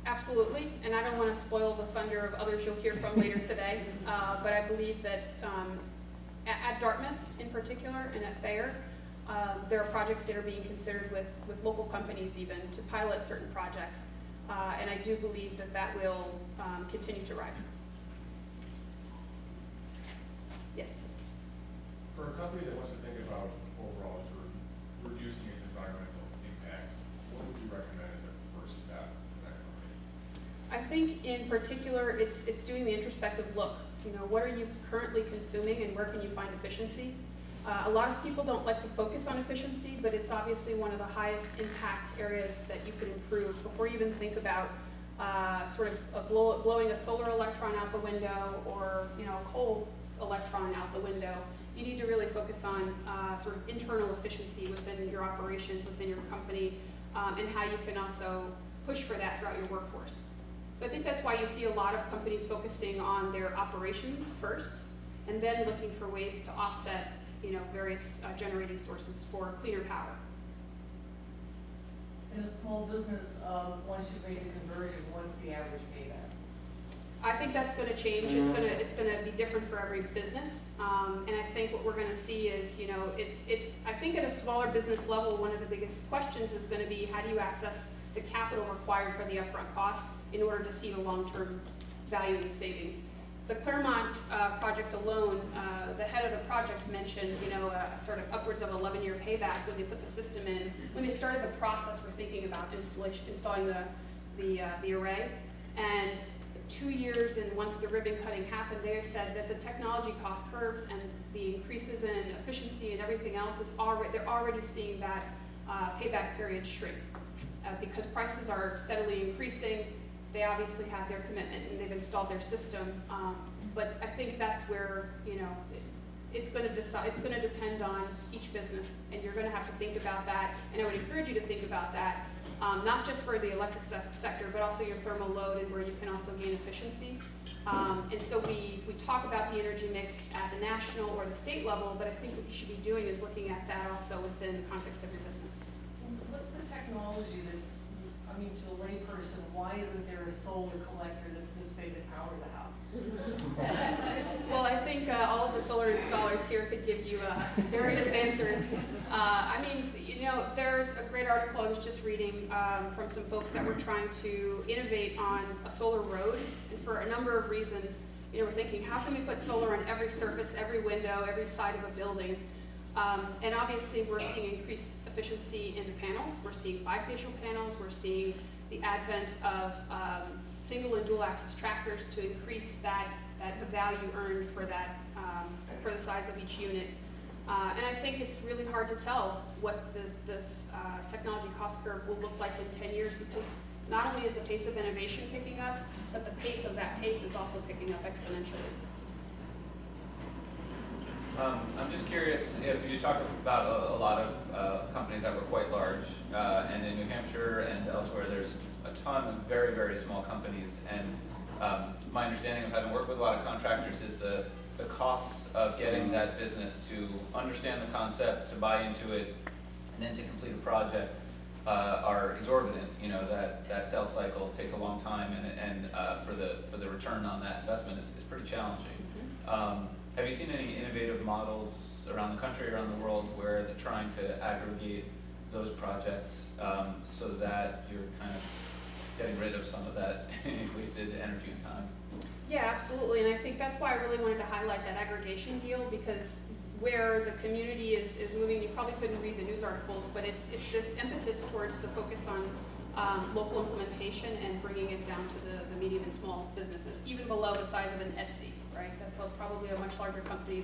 Absolutely, and I don't want to spoil the thunder of others you'll hear from later today, but I believe that at Dartmouth in particular and at Thayer, there are projects that are being considered with local companies even to pilot certain projects, and I do believe that will continue to rise. Yes? For a company that wants to think about overall sort of reducing its environmental impact, what would you recommend as a first step for that company? I think in particular, it's doing the introspective look. What are you currently consuming and where can you find efficiency? A lot of people don't like to focus on efficiency, but it's obviously one of the highest impact areas that you could improve before you even think about sort of blowing a solar electron out the window or, you know, a coal electron out the window. You need to really focus on sort of internal efficiency within your operations, within your company, and how you can also push for that throughout your workforce. So I think that's why you see a lot of companies focusing on their operations first, and then looking for ways to offset, you know, various generating sources for cleaner power. In a small business, once you've made the conversion, what's the average payback? I think that's going to change. It's going to be different for every business, and I think what we're going to see is, you know, it's. I think at a smaller business level, one of the biggest questions is going to be how do you access the capital required for the upfront cost in order to see the long-term value and savings. The Claremont project alone, the head of the project mentioned, you know, a sort of upwards of 11-year payback when they put the system in. When they started the process, we're thinking about installing the array, and 2 years and once the ribbon cutting happened, they said that the technology cost curves and the increases in efficiency and everything else is they're already seeing that payback period shrink because prices are steadily increasing. They obviously have their commitment and they've installed their system, but I think that's where, you know, it's going to depend on each business, and you're going to have to think about that. And I would encourage you to think about that. Not just for the electric sector, but also your thermal load and where you can also gain efficiency. And so we talk about the energy mix at the national or the state level, but I think what you should be doing is looking at that also within the context of your business. What's the technology that's, I mean, to a layperson, why isn't there a solar collector that's this big that powers a house? Well, I think all of the solar installers here could give you various answers. I mean, you know, there's a great article I was just reading from some folks that were trying to innovate on a solar road, and for a number of reasons, you know, we're thinking, how can we put solar on every surface, every window, every side of a building? And obviously, we're seeing increased efficiency in the panels. We're seeing bifacial panels. We're seeing the advent of single and dual axis trackers to increase the value earned for that for the size of each unit. And I think it's really hard to tell what this technology cost curve will look like in 10 years, because not only is the pace of innovation picking up, but the pace of that pace is also picking up exponentially. I'm just curious if you talked about a lot of companies that were quite large, and in New Hampshire and elsewhere, there's a ton of very, very small companies. And my understanding of having worked with a lot of contractors is the costs of getting that business to understand the concept, to buy into it, and then to complete a project are exorbitant. You know, that sales cycle takes a long time, and for the return on that investment is pretty challenging. Have you seen any innovative models around the country, around the world, where they're trying to aggregate those projects so that you're kind of getting rid of some of that wasted energy and time? Yeah, absolutely, and I think that's why I really wanted to highlight that aggregation deal, because where the community is moving, you probably couldn't read the news articles, but it's this impetus towards the focus on local implementation and bringing it down to the medium and small businesses, even below the size of an Etsy, right? That's probably a much larger company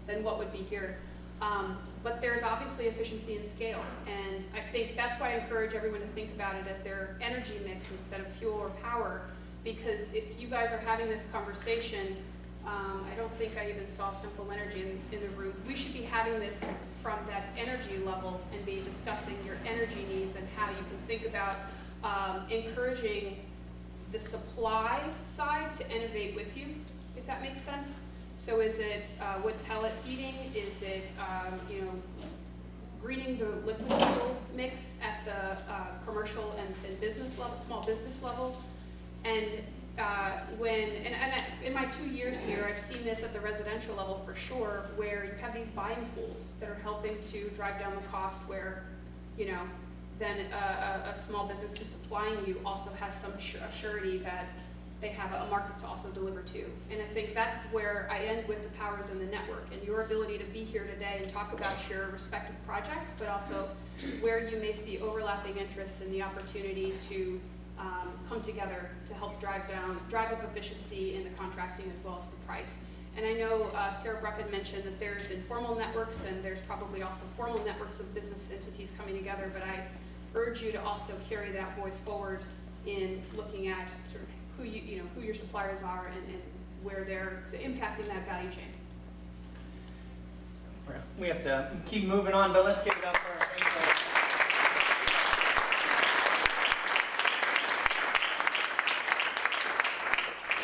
than what would be here. But there's obviously efficiency and scale, and I think that's why I encourage everyone to think about it as their energy mix instead of fuel or power, because if you guys are having this conversation, I don't think I even saw Simple Energy in the room. We should be having this from that energy level and be discussing your energy needs and how you can think about encouraging the supply side to innovate with you, if that makes sense. So is it wood pellet heating? Is it greening the liquid fuel mix at the commercial and business level, small business level? And in my 2 years here, I've seen this at the residential level for sure, where you have these buying pools that are helping to drive down the cost, where, you know, then a small business who's supplying you also has some surety that they have a market to also deliver to. And I think that's where I end with the powers in the network and your ability to be here today and talk about your respective projects, but also where you may see overlapping interests and the opportunity to come together to help drive up efficiency in the contracting as well as the price. And I know Sarah Bruck had mentioned that there's informal networks and there's probably also formal networks of business entities coming together, but I urge you to also carry that voice forward in looking at sort of who who your suppliers are and where they're impacting that value chain. We have to keep moving on, but let's give it up for our great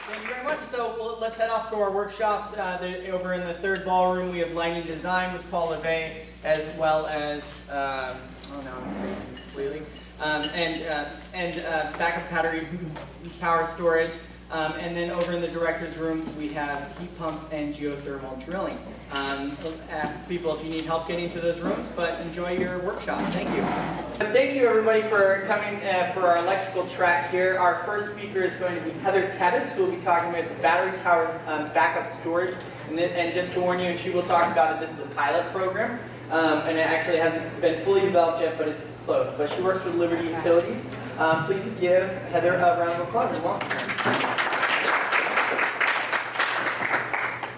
Thank you very much. So let's head off to our workshops. Over in the third ballroom, we have lighting design with Paul LeVay, as well as, oh no, I'm spacing completely, and backup battery power storage. And then over in the director's room, we have heat pumps and geothermal drilling. We'll ask people if you need help getting to those rooms, but enjoy your workshop. Thank you. Thank you, everybody, for coming for our electrical track here. Our first speaker is going to be Heather Kevitz, who will be talking about battery-powered backup storage. And just to warn you, she will talk about it. This is a pilot program, and it actually hasn't been fully developed yet, but it's close. But she works with Liberty Utilities. Please give Heather a round of applause as well.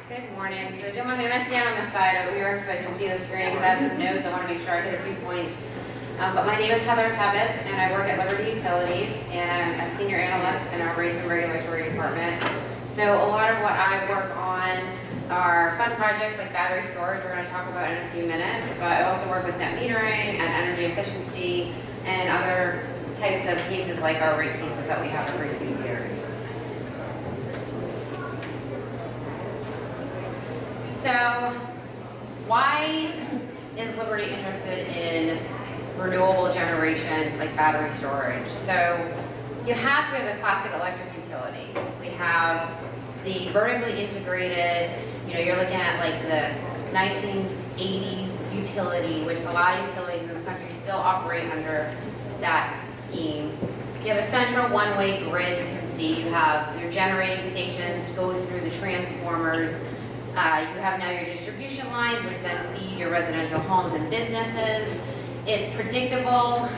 Good morning. So don't mind me, I'm going to stand on the side over here because I can see the screen. I have some notes. I want to make sure I hit a few points. But my name is Heather Kevitz, and I work at Liberty Utilities, and I'm a senior analyst in our rates and regulatory department. So a lot of what I work on are fun projects like battery storage, we're going to talk about in a few minutes, but I also work with net metering and energy efficiency and other types of cases like our rate cases that we have every few years. So why is Liberty interested in renewable generation like battery storage? So you have here the classic electric utility. We have the vertically integrated, you're looking at like the 1980s utility, which a lot of utilities in this country still operate under that scheme. You have a central one-way grid. You can see you have your generating stations, goes through the transformers. You have now your distribution lines, which then feed your residential homes and businesses. It's predictable.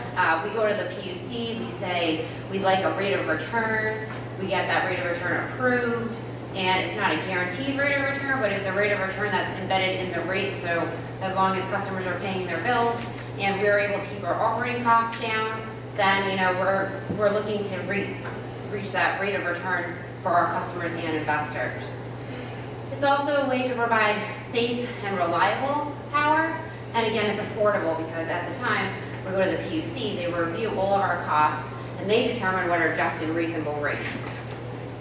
We go to the PUC, we say we'd like a rate of return. We get that rate of return approved. And it's not a guaranteed rate of return, but it's a rate of return that's embedded in the rate. So as long as customers are paying their bills and we're able to keep our operating costs down, then we're looking to reach that rate of return for our customers and investors. It's also a way to provide safe and reliable power. And again, it's affordable because at the time we go to the PUC, they review all of our costs and they determine what are just and reasonable rates.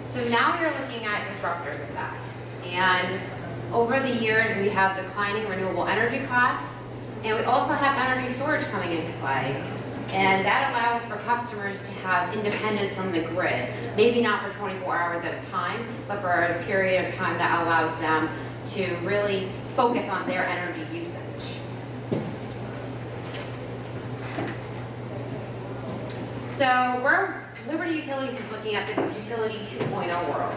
So now you're looking at disruptors of that. And over the years, we have declining renewable energy costs, and we also have energy storage coming into play. And that allows for customers to have independence from the grid, maybe not for 24 hours at a time, but for a period of time that allows them to really focus on their energy usage. So Liberty Utilities is looking at the Utility 2.0 world.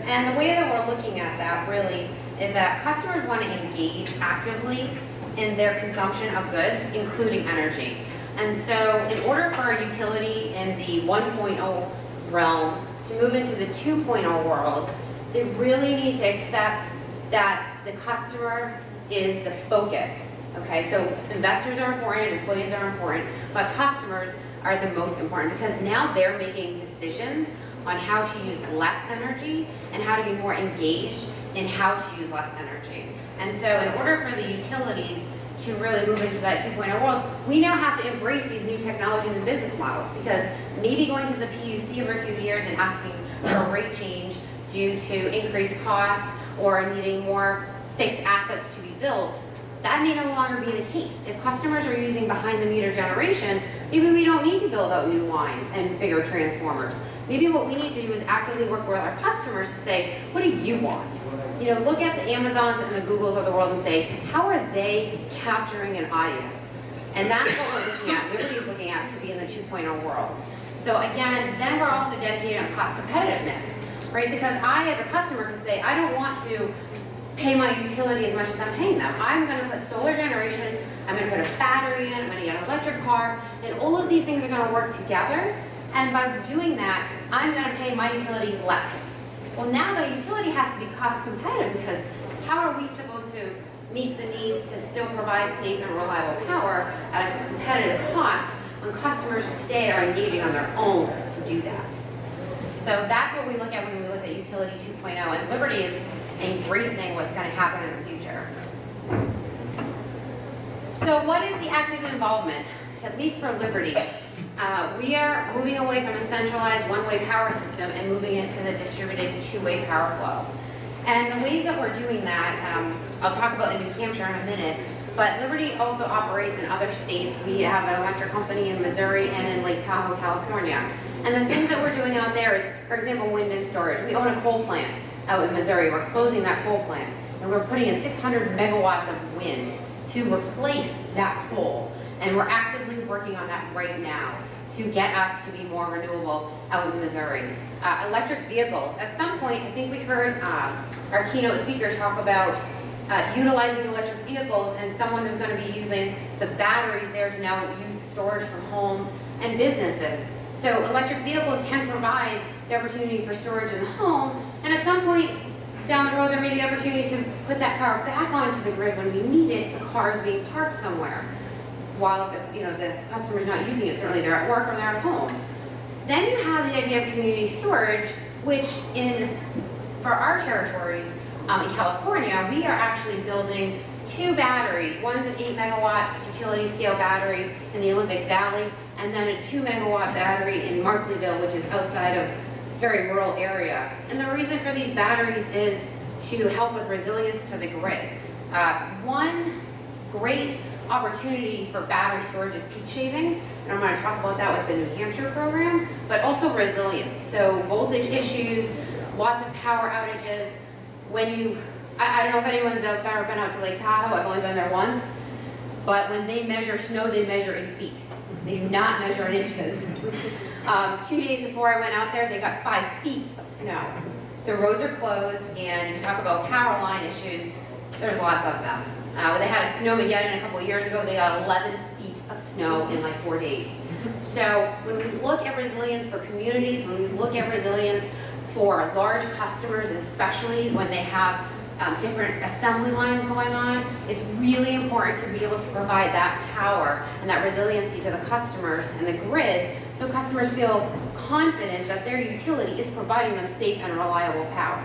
And the way that we're looking at that really is that customers want to engage actively in their consumption of goods, including energy. And so in order for a utility in the 1.0 realm to move into the 2.0 world, they really need to accept that the customer is the focus. Okay, so investors are important, employees are important, but customers are the most important because now they're making decisions on how to use less energy and how to be more engaged in how to use less energy. And so in order for the utilities to really move into that 2.0 world, we now have to embrace these new technologies and business models because maybe going to the PUC every few years and asking for a rate change due to increased costs or needing more fixed assets to be built, that may no longer be the case. If customers are using behind-the-meter generation, maybe we don't need to build out new lines and bigger transformers. Maybe what we need to do is actively work with our customers to say, what do you want? Look at the Amazons and the Googles of the world and say, how are they capturing an audience? And that's what we're looking at, Liberty's looking at to be in the 2.0 world. So again, then we're also dedicated on cost competitiveness, right? Because I, as a customer, could say, I don't want to pay my utility as much as I'm paying them. I'm going to put solar generation, I'm going to put a battery in, I'm going to get an electric car, and all of these things are going to work together. And by doing that, I'm going to pay my utility less. Well, now the utility has to be cost competitive because how are we supposed to meet the needs to still provide safe and reliable power at a competitive cost when customers today are engaging on their own to do that. So that's what we look at when we look at Utility 2.0, and Liberty is embracing what's going to happen in the future. So what is the active involvement, at least for Liberty? We are moving away from a centralized one-way power system and moving into the distributed two-way power flow. And the ways that we're doing that, I'll talk about in New Hampshire in a minute, but Liberty also operates in other states. We have an electric company in Missouri and in Lake Tahoe, California. And the things that we're doing out there is, for example, wind and storage. We own a coal plant out in Missouri. We're closing that coal plant, and we're putting in 600 megawatts of wind to replace that coal. And we're actively working on that right now to get us to be more renewable out in Missouri. Electric vehicles. At some point, I think we heard our keynote speaker talk about utilizing electric vehicles, and someone was going to be using the batteries there to now use storage from home and businesses. So electric vehicles can provide the opportunity for storage in the home, and at some point down the road there may be opportunity to put that power back onto the grid when we need it, the car is being parked somewhere while the customer's not using it. Certainly they're at work or they're at home. Then you have the idea of community storage, which for our territories in California, we are actually building 2 batteries. One's an 8 megawatts utility scale battery in the Olympic Valley, and then a 2 megawatt battery in Markleyville, which is outside of a very rural area. And the reason for these batteries is to help with resilience to the grid. One great opportunity for battery storage is peak shaving, and I'm going to talk about that with the New Hampshire program, but also resilience. So voltage issues, lots of power outages. I don't know if anyone's ever been out to Lake Tahoe. I've only been there once, but when they measure snow, they measure in feet. They do not measure in inches. 2 days before I went out there, they got 5 feet of snow. So roads are closed, and you talk about power line issues, there's lots of them. They had a snowmageddon a couple of years ago. They got 11 feet of snow in like 4 days. So when we look at resilience for communities, when we look at resilience for large customers, especially when they have different assembly lines going on, it's really important to be able to provide that power and that resiliency to the customers and the grid, so customers feel confident that their utility is providing them safe and reliable power.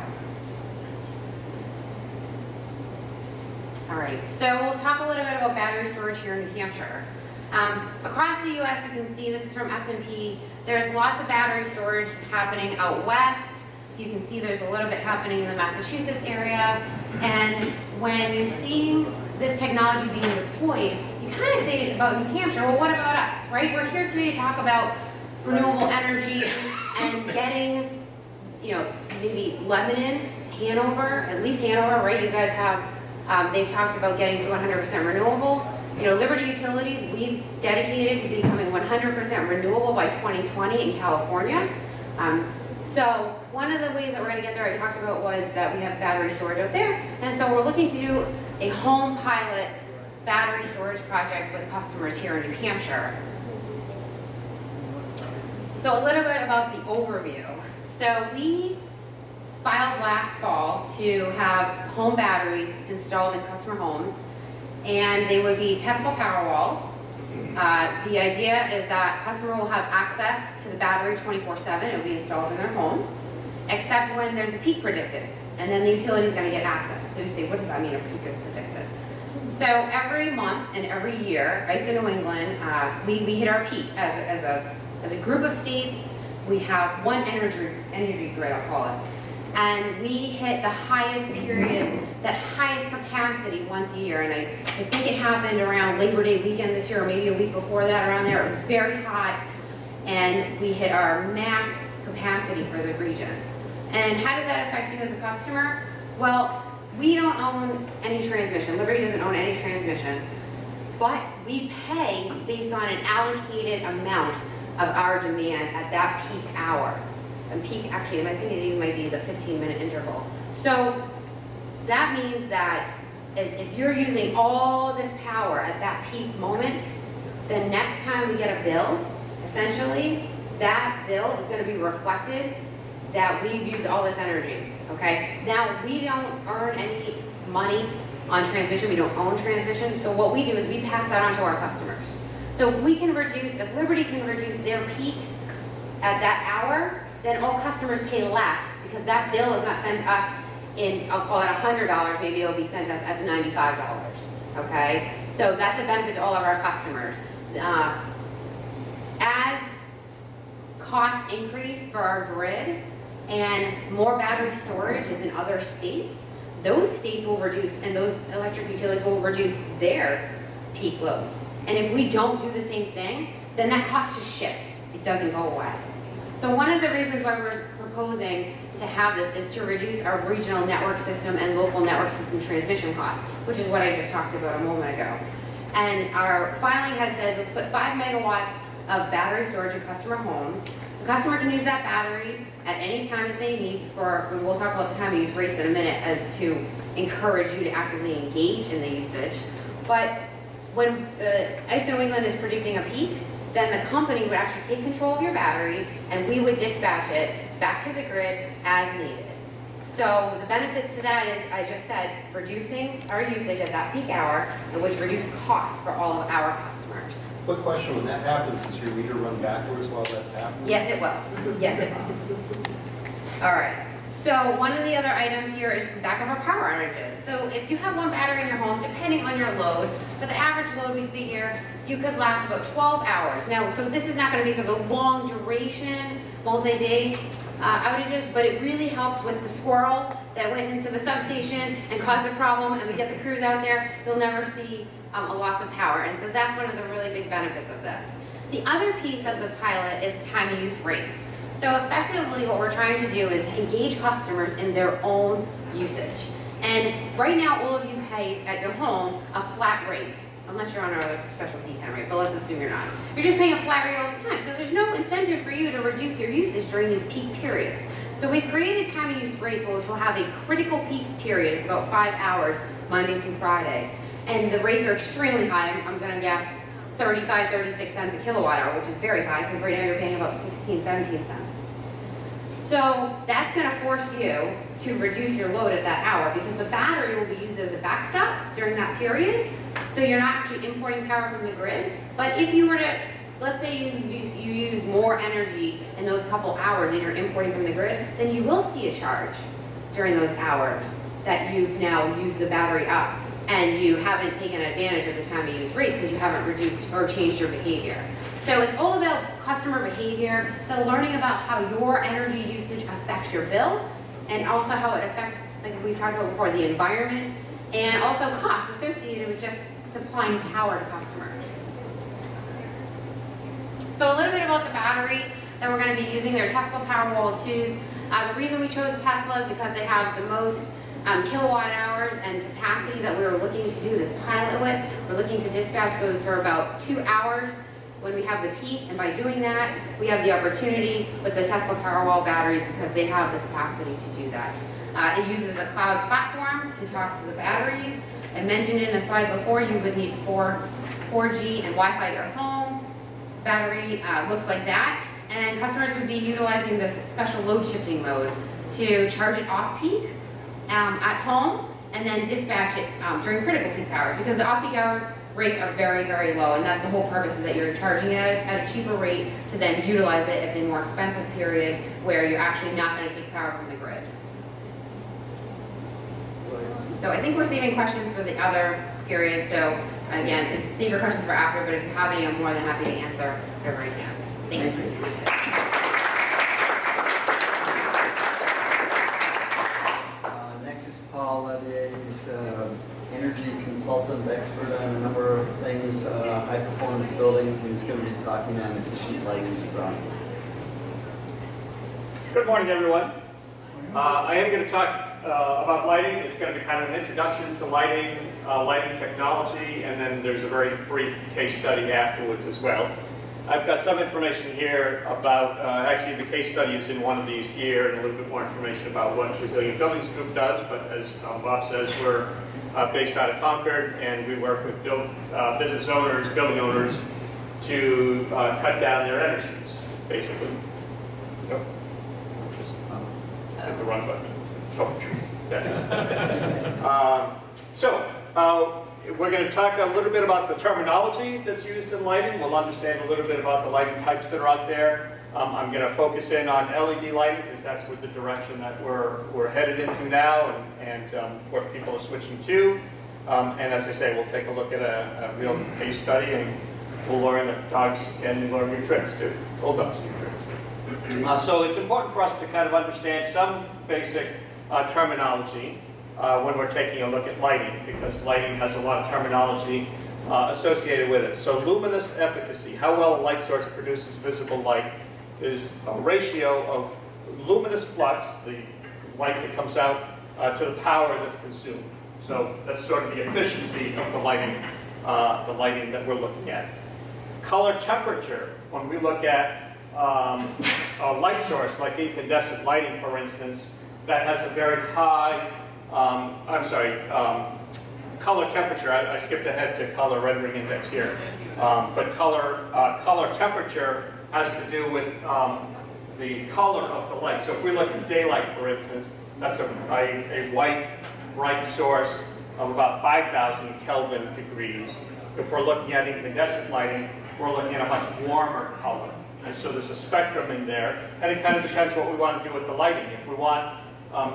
All right, so we'll talk a little bit about battery storage here in New Hampshire. Across the U.S., you can see, this is from S&P, there's lots of battery storage happening out west. You can see there's a little bit happening in the Massachusetts area. And when you're seeing this technology being deployed, you kind of say about New Hampshire, well, what about us, right? We're here today to talk about renewable energy and getting, maybe Lebanon, Hanover, at least Hanover, right? You guys have, they've talked about getting to 100% renewable. Liberty Utilities, we've dedicated to becoming 100% renewable by 2020 in California. So one of the ways that we're going to get there, I talked about, was that we have battery storage out there. And so we're looking to do a home pilot battery storage project with customers here in New Hampshire. So a little bit about the overview. So we filed last fall to have home batteries installed in customer homes, and they would be Tesla Powerwalls. The idea is that customer will have access to the battery 24/7. It will be installed in their home, except when there's a peak predicted, and then the utility is going to get access. So you say, what does that mean, a peak is predicted? So every month and every year, ISO New England, we hit our peak as a group of states. We have one energy grid, I'll call it. And we hit the highest period, that highest capacity once a year. And I think it happened around Labor Day weekend this year, or maybe a week before that, around there. It was very hot, and we hit our max capacity for the region. And how does that affect you as a customer? Well, we don't own any transmission. Liberty doesn't own any transmission. But we pay based on an allocated amount of our demand at that peak hour. And peak, actually, I think it even might be the 15-minute interval. So that means that if you're using all this power at that peak moment, the next time we get a bill, essentially, that bill is going to be reflected that we've used all this energy, okay? Now, we don't earn any money on transmission. We don't own transmission. So what we do is we pass that on to our customers. So if we can reduce, if Liberty can reduce their peak at that hour, then all customers pay less because that bill is not sent to us in, I'll call it $100, maybe it'll be sent to us at $95, okay? So that's a benefit to all of our customers. As costs increase for our grid and more battery storage is in other states, those states will reduce, and those electric utilities will reduce their peak loads. And if we don't do the same thing, then that cost just shifts. It doesn't go away. So one of the reasons why we're proposing to have this is to reduce our regional network system and local network system transmission costs, which is what I just talked about a moment ago. And our filing had said, let's put 5 megawatts of battery storage in customer homes. The customer can use that battery at any time that they need for, and we'll talk about the time of use rates in a minute as to encourage you to actively engage in the usage. But when ISO New England is predicting a peak, then the company would actually take control of your battery and we would dispatch it back to the grid as needed. So the benefits to that is, I just said, reducing our usage at that peak hour, and which reduce costs for all of our customers. Quick question, when that happens, does your meter run backwards while that's happening? Yes, it will. Yes, it will. All right. So one of the other items here is backup of power outages. So if you have one battery in your home, depending on your load, but the average load we figure you could last about 12 hours. Now, so this is not going to be for the long duration, multi-day outages, but it really helps with the squirrel that went into the substation and caused a problem, and we get the crews out there, you'll never see a loss of power. And so that's one of the really big benefits of this. The other piece of the pilot is time of use rates. So effectively what we're trying to do is engage customers in their own usage. And right now all of you pay at your home a flat rate, unless you're on our special T10 rate, but let's assume you're not. You're just paying a flat rate all the time. So there's no incentive for you to reduce your usage during these peak periods. So we've created time of use rates which will have a critical peak period. It's about 5 hours, Monday through Friday. And the rates are extremely high. I'm gonna guess 35, 36 cents a kilowatt hour, which is very high because right now you're paying about 16, 17 cents. So that's going to force you to reduce your load at that hour because the battery will be used as a backstop during that period. So you're not actually importing power from the grid. But if you were to, let's say you use more energy in those couple hours and you're importing from the grid, then you will see a charge during those hours that you've now used the battery up and you haven't taken advantage of the time of use rates because you haven't reduced or changed your behavior. So it's all about customer behavior, so learning about how your energy usage affects your bill, and also how it affects, like we talked about before, the environment, and also costs associated with just supplying power to customers. So a little bit about the battery that we're going to be using. They're Tesla Powerwall 2s. The reason we chose Tesla is because they have the most kilowatt hours and capacity that we were looking to do this pilot with. We're looking to dispatch those for about 2 hours when we have the peak, and by doing that, we have the opportunity with the Tesla Powerwall batteries because they have the capacity to do that. It uses a cloud platform to talk to the batteries. I mentioned in a slide before, you would need 4G and Wi-Fi at your home. Battery looks like that, and customers would be utilizing this special load shifting mode to charge it off-peak at home, and then dispatch it during critical peak hours, because the off-peak hour rates are very, very low, and that's the whole purpose, is that you're charging it at a cheaper rate to then utilize it at the more expensive period where you're actually not going to take power from the grid. So I think we're saving questions for the other period, so again, save your questions for after, but if you have any, I'm more than happy to answer whatever I can. Thanks. Next is Paul Levier, who's energy consultant, expert on a number of things, high performance buildings, and he's going to be talking on efficient lighting design. Good morning, everyone. I am going to talk about lighting. It's going to be kind of an introduction to lighting, lighting technology, and then there's a very brief case study afterwards as well. I've got some information here about, actually the case study is in one of these here, and a little bit more information about what Resilient Buildings Group does, but as Bob says, we're based out of Concord, and we work with business owners, building owners, to cut down their energy use, basically. Nope. Just hit the wrong button. Oh, yeah. We're going to talk a little bit about the terminology that's used in lighting. We'll understand a little bit about the lighting types that are out there. I'm going to focus in on LED lighting because that's what the direction that we're headed into now and what people are switching to. And as I say, we'll take a look at a real case study and we'll learn that dogs can learn new tricks too. Old dogs do tricks. So it's important for us to kind of understand some basic terminology when we're taking a look at lighting, because lighting has a lot of terminology associated with it. So luminous efficacy, how well a light source produces visible light, is a ratio of luminous flux, the light that comes out, to the power that's consumed. So that's sort of the efficiency of the lighting that we're looking at. Color temperature, when we look at a light source like incandescent lighting, for instance, that has a very high, color temperature. I skipped ahead to color rendering index here. But color temperature has to do with the color of the light. So if we look at daylight, for instance, that's a white, bright source of about 5,000 Kelvin degrees. If we're looking at incandescent lighting, we're looking at a much warmer color. And so there's a spectrum in there, and it kind of depends what we want to do with the lighting. If we want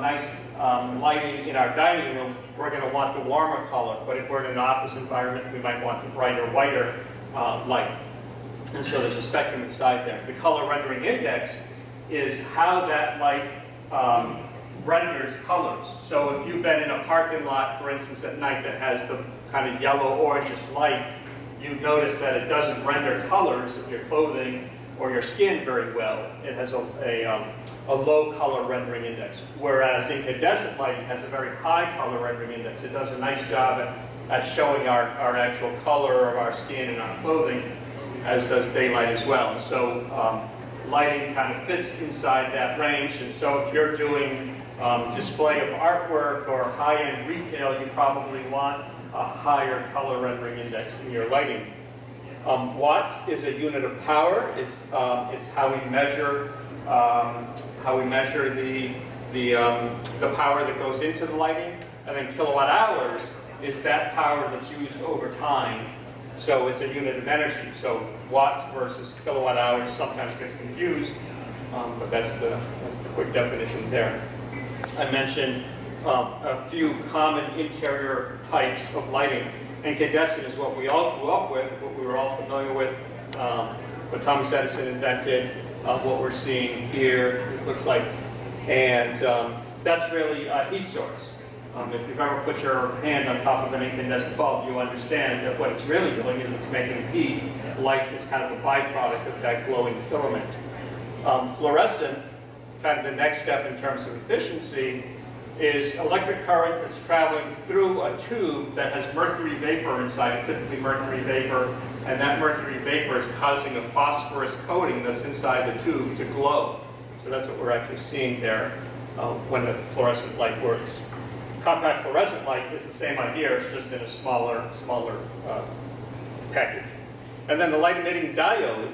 nice lighting in our dining room, we're going to want the warmer color. But if we're in an office environment, we might want the brighter, whiter light. And so there's a spectrum inside there. The color rendering index is how that light renders colors. So if you've been in a parking lot, for instance, at night that has the kind of yellow orangish light, you notice that it doesn't render colors of your clothing or your skin very well. It has a low color rendering index, whereas incandescent lighting has a very high color rendering index. It does a nice job at showing our actual color of our skin and our clothing, as does daylight as well. So lighting kind of fits inside that range, and so if you're doing display of artwork or high-end retail, you probably want a higher color rendering index in your lighting. Watts is a unit of power. It's how we measure the power that goes into the lighting, and then kilowatt hours is that power that's used over time. So it's a unit of energy. So watts versus kilowatt hours sometimes gets confused, but that's the quick definition there. I mentioned a few common interior types of lighting. Incandescent is what we all grew up with, what we were all familiar with, what Thomas Edison invented, what we're seeing here, it looks like. And that's really a heat source. If you've ever put your hand on top of an incandescent bulb, you understand that what it's really doing is it's making heat. Light is kind of a byproduct of that glowing filament. Fluorescent, kind of the next step in terms of efficiency, is electric current that's traveling through a tube that has mercury vapor inside it, typically mercury vapor, and that mercury vapor is causing a phosphorus coating that's inside the tube to glow. So that's what we're actually seeing there when the fluorescent light works. Compact fluorescent light is the same idea, it's just in a smaller package. And then the light emitting diode,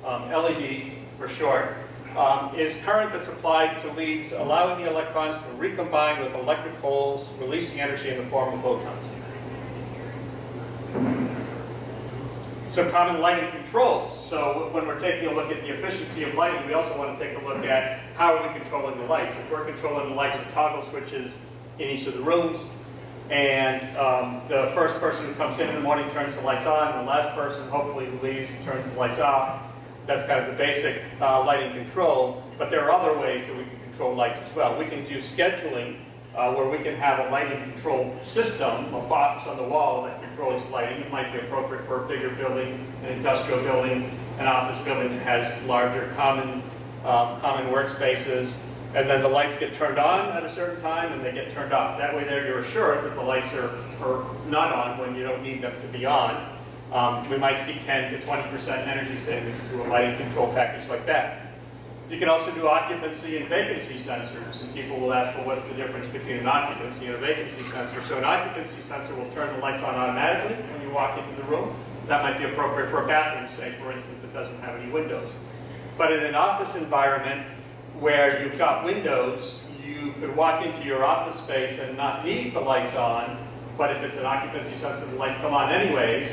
LED for short, is current that's applied to leads, allowing the electrons to recombine with electric holes, releasing energy in the form of photons. Some common lighting controls. So when we're taking a look at the efficiency of lighting, we also want to take a look at how are we controlling the lights. If we're controlling the lights with toggle switches in each of the rooms, and the first person who comes in the morning turns the lights on, and the last person, hopefully who leaves, turns the lights off. That's kind of the basic lighting control, but there are other ways that we can control lights as well. We can do scheduling, where we can have a lighting control system, a box on the wall that controls lighting. It might be appropriate for a bigger building, an industrial building, an office building that has larger common workspaces. And then the lights get turned on at a certain time and they get turned off. That way there you're assured that the lights are not on when you don't need them to be on. We might see 10 to 20% energy savings through a lighting control package like that. You can also do occupancy and vacancy sensors, and people will ask, well, what's the difference between an occupancy and a vacancy sensor? So an occupancy sensor will turn the lights on automatically when you walk into the room. That might be appropriate for a bathroom, say, for instance, that doesn't have any windows. But in an office environment where you've got windows, you could walk into your office space and not need the lights on, but if it's an occupancy sensor, the lights come on anyways,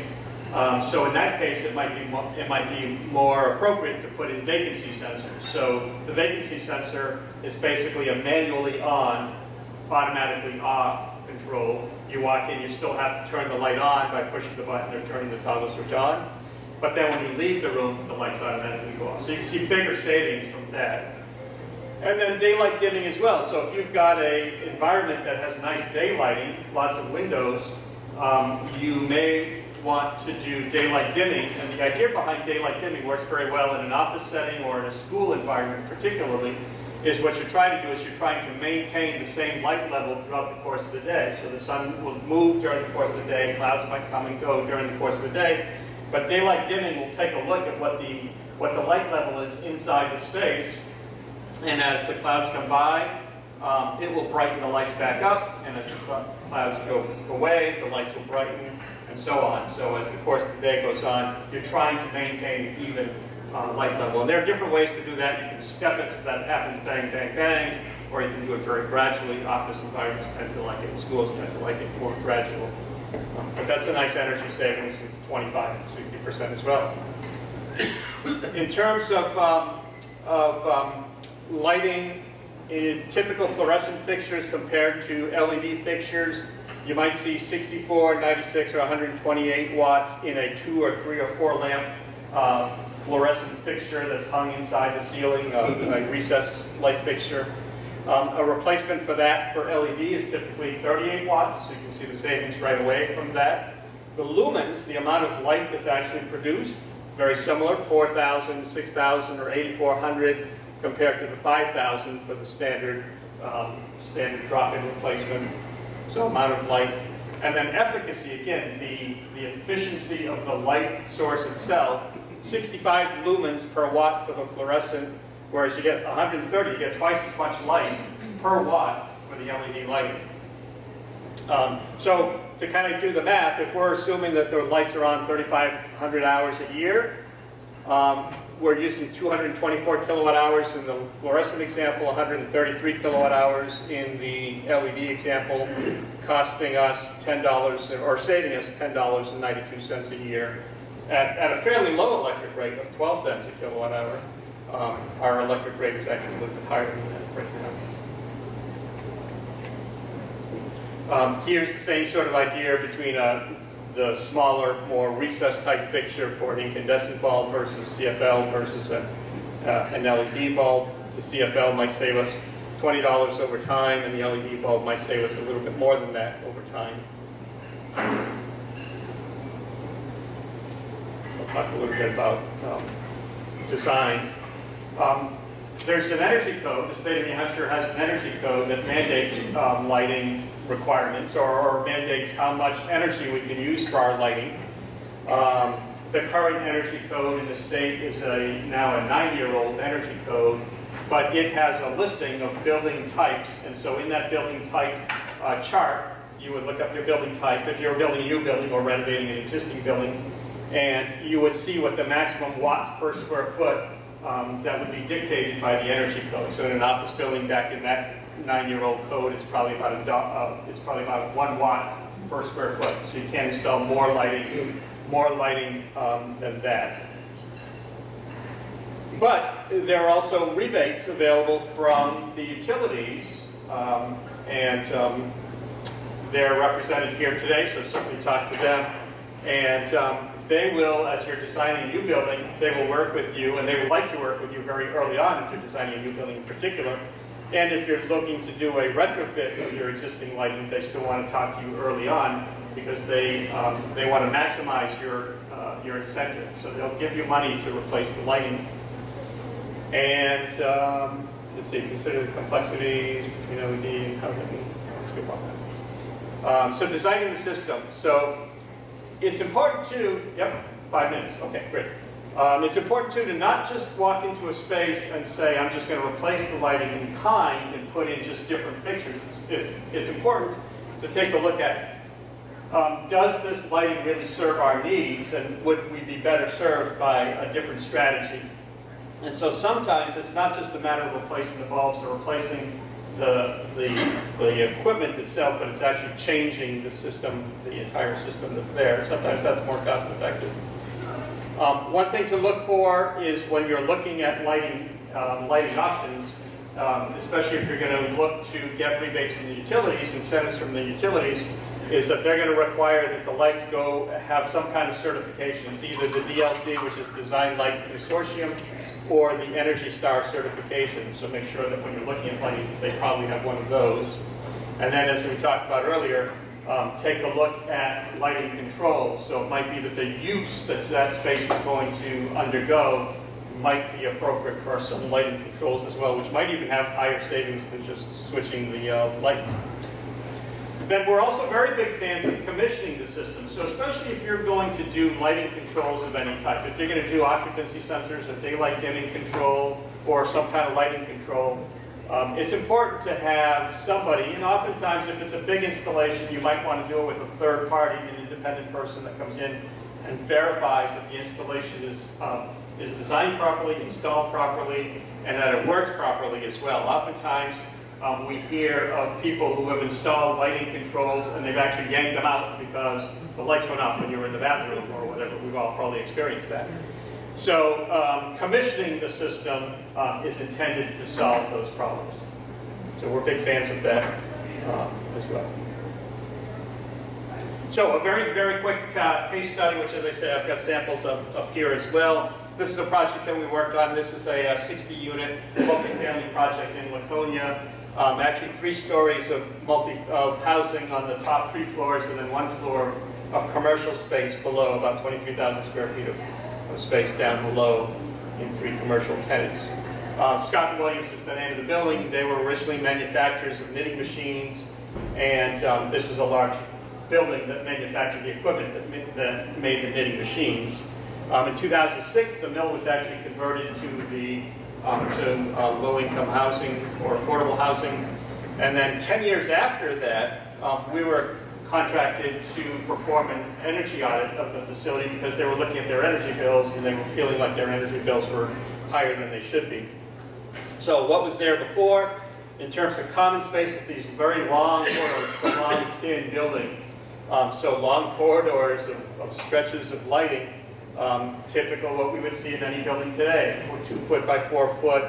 So in that case, it might be more appropriate to put in vacancy sensors. So the vacancy sensor is basically a manually on, automatically off control. You walk in, you still have to turn the light on by pushing the button or turning the toggle switch on. But then when you leave the room, the lights automatically go off. So you can see bigger savings from that. And then daylight dimming as well. So if you've got an environment that has nice daylighting, lots of windows, you may want to do daylight dimming. And the idea behind daylight dimming works very well in an office setting or in a school environment particularly, is what you're trying to do is you're trying to maintain the same light level throughout the course of the day. So the sun will move during the course of the day, clouds might come and go during the course of the day, but daylight dimming will take a look at what the light level is inside the space, and as the clouds come by, it will brighten the lights back up, and as the clouds go away, the lights will brighten, and so on. So as the course of the day goes on, you're trying to maintain an even light level. And there are different ways to do that. You can step it so that it happens bang, bang, bang, or you can do it very gradually. Office environments tend to like it, and schools tend to like it more gradual. But that's a nice energy savings of 25 to 60% as well. In terms of lighting, in typical fluorescent fixtures compared to LED fixtures, you might see 64, 96, or 128 watts in a 2 or 3 or 4 lamp fluorescent fixture that's hung inside the ceiling, a recessed light fixture. A replacement for that for LED is typically 38 watts, so you can see the savings right away from that. The lumens, the amount of light that's actually produced, very similar, 4,000, 6,000, or 8,400 compared to the 5,000 for the standard drop-in replacement. So amount of light. And then efficacy, again, the efficiency of the light source itself, 65 lumens per watt for the fluorescent, whereas you get 130, you get twice as much light per watt for the LED lighting. So to kind of do the math, if we're assuming that the lights are on 3,500 hours a year, we're using 224 kilowatt hours in the fluorescent example, 133 kilowatt hours in the LED example, costing us $10, or saving us $10.92 a year at a fairly low electric rate of 12 cents a kilowatt hour. Our electric rate is actually a little bit higher than that right now. Here's the same sort of idea between the smaller, more recessed type fixture for an incandescent bulb versus CFL versus an LED bulb. The CFL might save us $20 over time, and the LED bulb might save us a little bit more than that over time. I'll talk a little bit about design. There's an energy code. The state of New Hampshire has an energy code that mandates lighting requirements or mandates how much energy we can use for our lighting. The current energy code in the state is now a 9-year-old energy code, but it has a listing of building types. And so in that building type chart, you would look up your building type if you're building a new building or renovating an existing building, and you would see what the maximum watts per square foot that would be dictated by the energy code. So in an office building back in that 9-year-old code, it's probably about 1 watt per square foot. So you can't install more lighting than that. But there are also rebates available from the utilities, and they're represented here today, so certainly talk to them. And they will, as you're designing a new building, they will work with you, and they would like to work with you very early on if you're designing a new building in particular. And if you're looking to do a retrofit of your existing lighting, they still want to talk to you early on because they want to maximize your incentive. So they'll give you money to replace the lighting. And let's see, consider the complexities between LED and let's skip on that. So designing the system. So it's important to, 5 minutes, okay, great. It's important too to not just walk into a space and say, I'm just going to replace the lighting in kind and put in just different fixtures. It's important to take a look at, does this lighting really serve our needs, and would we be better served by a different strategy? And so sometimes it's not just a matter of replacing the bulbs or replacing the equipment itself, but it's actually changing the system, the entire system that's there. Sometimes that's more cost effective. One thing to look for is when you're looking at lighting options, especially if you're going to look to get rebates from the utilities, incentives from the utilities, is that they're going to require that the lights have some kind of certification. It's either the DLC, which is Design Light Consortium, or the Energy Star certification. So make sure that when you're looking at lighting, they probably have one of those. And then, as we talked about earlier, take a look at lighting control. So it might be that the use that that space is going to undergo might be appropriate for some lighting controls as well, which might even have higher savings than just switching the lights. Then we're also very big fans of commissioning the system. So especially if you're going to do lighting controls of any type, if you're going to do occupancy sensors or daylight dimming control or some kind of lighting control, it's important to have somebody, and oftentimes if it's a big installation, you might want to do it with a third party, an independent person that comes in and verifies that the installation is designed properly, installed properly, and that it works properly as well. Oftentimes, we hear of people who have installed lighting controls and they've actually yanked them out because the lights went off when you were in the bathroom or whatever. We've all probably experienced that. So commissioning the system is intended to solve those problems. So we're big fans of that as well. So a very, very quick case study, which, as I said, I've got samples up here as well. This is a project that we worked on. This is a 60-unit multifamily project in Laconia. Actually 3 stories of housing on the top 3 floors and then 1 floor of commercial space below, about 23,000 square feet of space down below in 3 commercial tenants. Scott & Williams is the name of the building. They were originally manufacturers of knitting machines, and this was a large building that manufactured the equipment that made the knitting machines. In 2006, the mill was actually converted to low-income housing or affordable housing. And then 10 years after that, we were contracted to perform an energy audit of the facility because they were looking at their energy bills and they were feeling like their energy bills were higher than they should be. So what was there before? In terms of common spaces, these very long corridors, the long, thin building. So long corridors of stretches of lighting. Typical what we would see in any building today, 2 foot by 4 foot,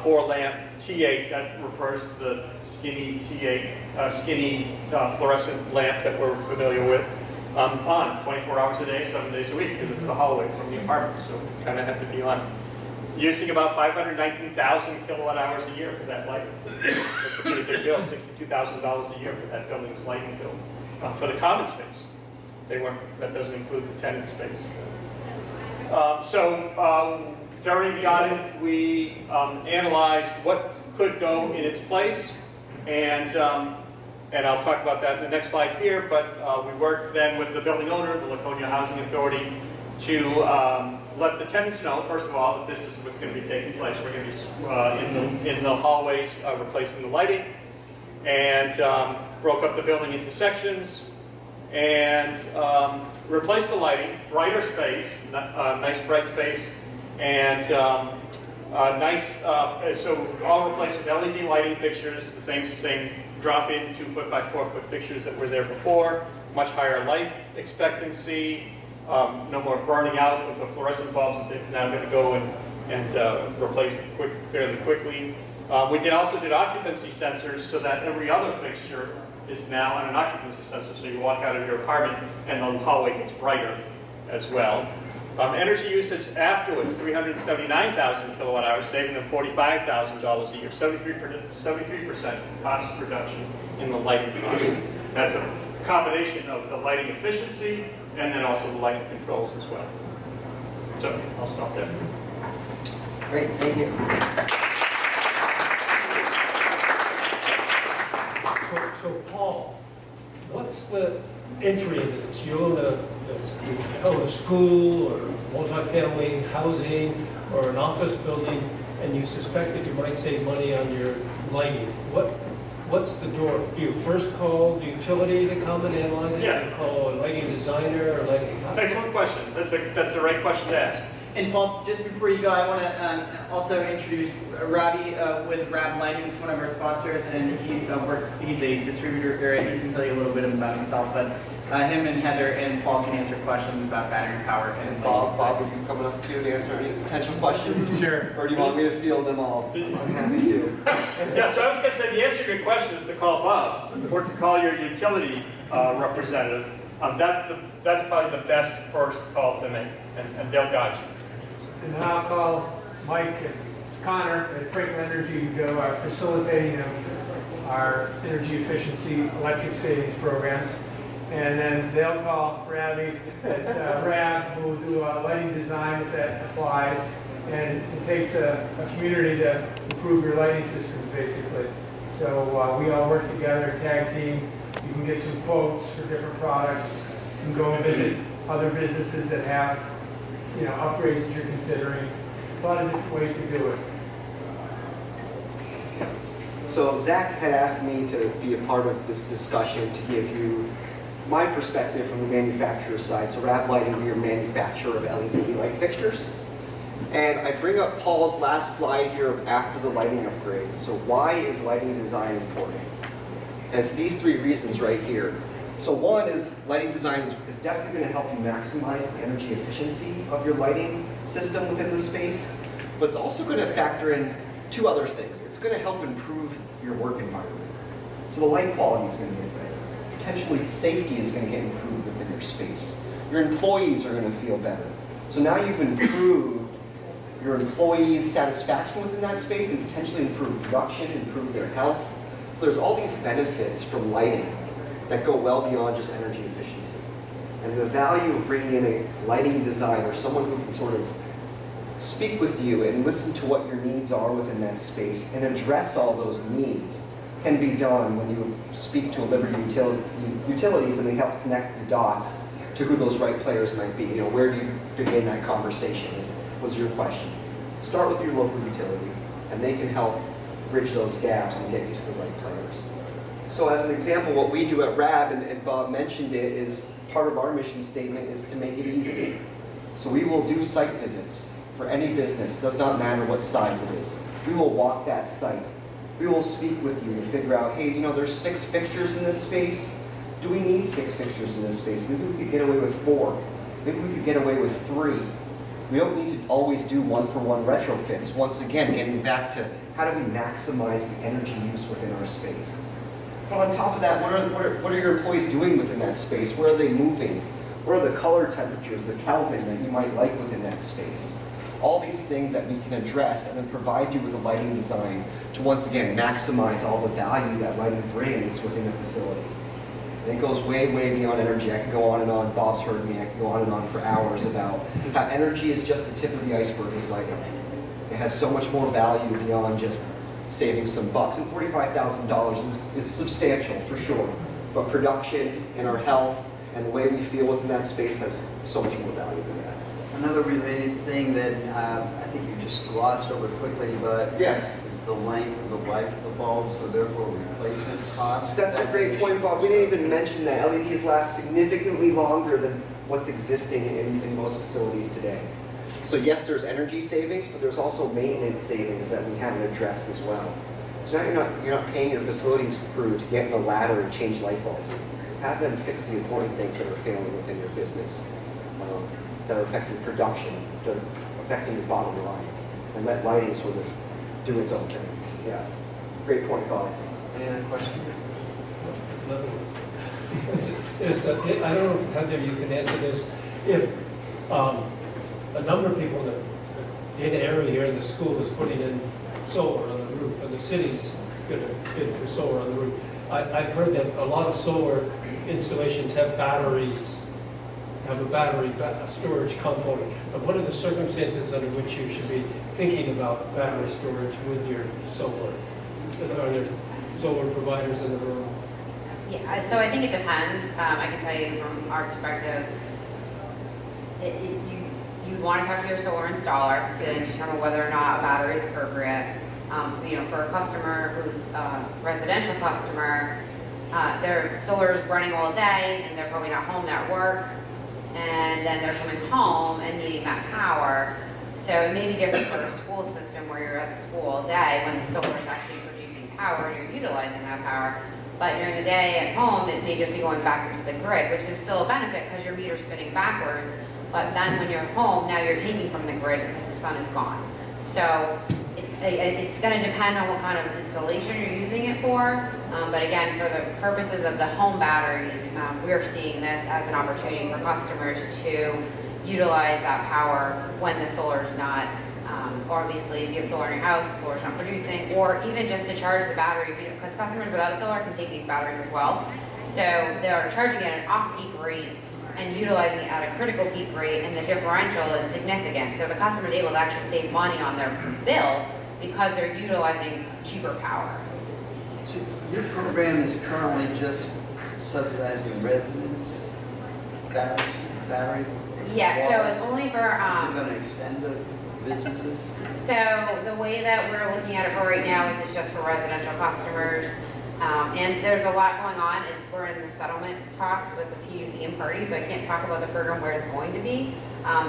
4 lamp T8, that refers to the skinny T8, skinny fluorescent lamp that we're familiar with, on 24 hours a day, 7 days a week, because it's the hallway from the apartment, so we kind of have to be on. Using about 519,000 kilowatt hours a year for that lighting. That's a pretty big bill, $62,000 a year for that building's lighting bill. For the common space, that doesn't include the tenant space. During the audit, we analyzed what could go in its place, and I'll talk about that in the next slide here, but we worked then with the building owner, the Laconia Housing Authority, to let the tenants know, first of all, that this is what's going to be taking place. We're going to be in the hallways replacing the lighting, and broke up the building into sections, and replace the lighting, brighter space, nice bright space, and so all replaced with LED lighting fixtures, the same drop-in 2 foot by 4 foot fixtures that were there before, much higher life expectancy, no more burning out of the fluorescent bulbs that they're now going to go and replace fairly quickly. We also did occupancy sensors so that every other fixture is now on an occupancy sensor, so you walk out of your apartment and the hallway gets brighter as well. Energy usage afterwards, 379,000 kilowatt hours, saving them $45,000 a year, 73% cost reduction in the lighting cost. That's a combination of the lighting efficiency and then also the lighting controls as well. So I'll stop there. Great, thank you. So Paul, what's the entry into this? You own a school or multifamily housing or an office building, and you suspect that you might save money on your lighting. What's the door? Do you first call the utility to come and analyze it? Yeah. Do you call a lighting designer or lighting? Excellent question. That's the right question to ask. And Paul, just before you go, I want to also introduce Ravi with Rab Lighting, who's one of our sponsors, and he's a distributor here, and he can tell you a little bit about himself, but him and Heather and Paul can answer questions about battery power. And Bob, are you coming up too to answer any potential questions? Sure. Or do you want me to field them all? I'm happy to. Yeah, so I was going to say, the answer to your question is to call Bob or to call your utility representative. That's probably the best first call to make, and they'll guide you. And then I'll call Mike and Connor at Franklin Energy, who are facilitating our energy efficiency electric savings programs. And then they'll call Ravi at Rab, who will do lighting design if that applies. And it takes a community to improve your lighting system, basically. So we all work together, tag team. You can get some quotes for different products. You can go and visit other businesses that have, upgrades that you're considering. A lot of different ways to do it. So Zach had asked me to be a part of this discussion to give you my perspective from the manufacturer side. So Rab Lighting, we are a manufacturer of LED light fixtures. And I bring up Paul's last slide here after the lighting upgrade. So why is lighting design important? And it's these three reasons right here. So one is lighting design is definitely going to help you maximize the energy efficiency of your lighting system within the space, but it's also going to factor in two other things. It's going to help improve your work environment. So the light quality is going to get better. Potentially safety is going to get improved within your space. Your employees are going to feel better. So now you've improved your employees' satisfaction within that space and potentially improve production, improve their health. So there's all these benefits from lighting that go well beyond just energy efficiency. And the value of bringing in a lighting designer, someone who can sort of speak with you and listen to what your needs are within that space and address all those needs, can be done when you speak to a Liberty Utilities and they help connect the dots to who those right players might be. Where do you begin that conversation was your question. Start with your local utility and they can help bridge those gaps and get you to the right players. So as an example, what we do at Rab, and Bob mentioned it, is part of our mission statement is to make it easy. So we will do site visits for any business, does not matter what size it is. We will walk that site. We will speak with you and figure out, hey, there's 6 fixtures in this space. Do we need 6 fixtures in this space? Maybe we could get away with 4. Maybe we could get away with 3. We don't need to always do one-for-one retrofits. Once again, getting back to how do we maximize the energy use within our space. But on top of that, what are your employees doing within that space? Where are they moving? What are the color temperatures, the Kelvin that you might like within that space? All these things that we can address and then provide you with a lighting design to once again maximize all the value that lighting brings within a facility. And it goes way, way beyond energy. I could go on and on. Bob's heard me. I could go on and on for hours about how energy is just the tip of the iceberg of lighting. It has so much more value beyond just saving some bucks. And $45,000 is substantial for sure. But production and our health and the way we feel within that space has so much more value than that. Another related thing that I think you just glossed over quickly, but yes, is the length of the life of the bulb, so therefore replacement cost. That's a great point, Bob. We didn't even mention that LEDs last significantly longer than what's existing in most facilities today. So yes, there's energy savings, but there's also maintenance savings that we haven't addressed as well. So now you're not paying your facilities crew to get in a ladder and change light bulbs. Have them fix the important things that are failing within your business, that are affecting production, that are affecting your bottom line, and let lighting sort of do its own thing. Yeah, great point, Bob. Any other questions? I don't know, Heather, you can answer this. If a number of people in the area here in the school is putting in solar on the roof, and the city's going to bid for solar on the roof, I've heard that a lot of solar installations have batteries, have a battery storage component. But what are the circumstances under which you should be thinking about battery storage with your solar? Are there solar providers in the room? Yeah, so I think it depends. I can tell you from our perspective, you want to talk to your solar installer to determine whether or not a battery is appropriate. For a customer who's a residential customer, their solar is running all day and they're probably not home at work. and then they're coming home and needing that power. So it may be different for a school system where you're at the school all day when the solar is actually producing power and you're utilizing that power. But during the day at home, it may just be going back into the grid, which is still a benefit because your meter's spinning backwards. But then when you're home, now you're taking from the grid because the sun is gone. So it's going to depend on what kind of installation you're using it for. But again, for the purposes of the home batteries, we're seeing this as an opportunity for customers to utilize that power when the solar is not, or obviously if you have solar in your house, the solar is not producing, or even just to charge the battery, because customers without solar can take these batteries as well. So they're charging it at an off-peak rate and utilizing it at a critical peak rate, and the differential is significant. So the customer is able to actually save money on their bill because they're utilizing cheaper power. So your program is currently just subsidizing residents' battery? Yeah, so it's only for, Is it going to extend to businesses? so the way that we're looking at it for right now is it's just for residential customers. And there's a lot going on, and we're in the settlement talks with the PUC and party, so I can't talk about the program where it's going to be.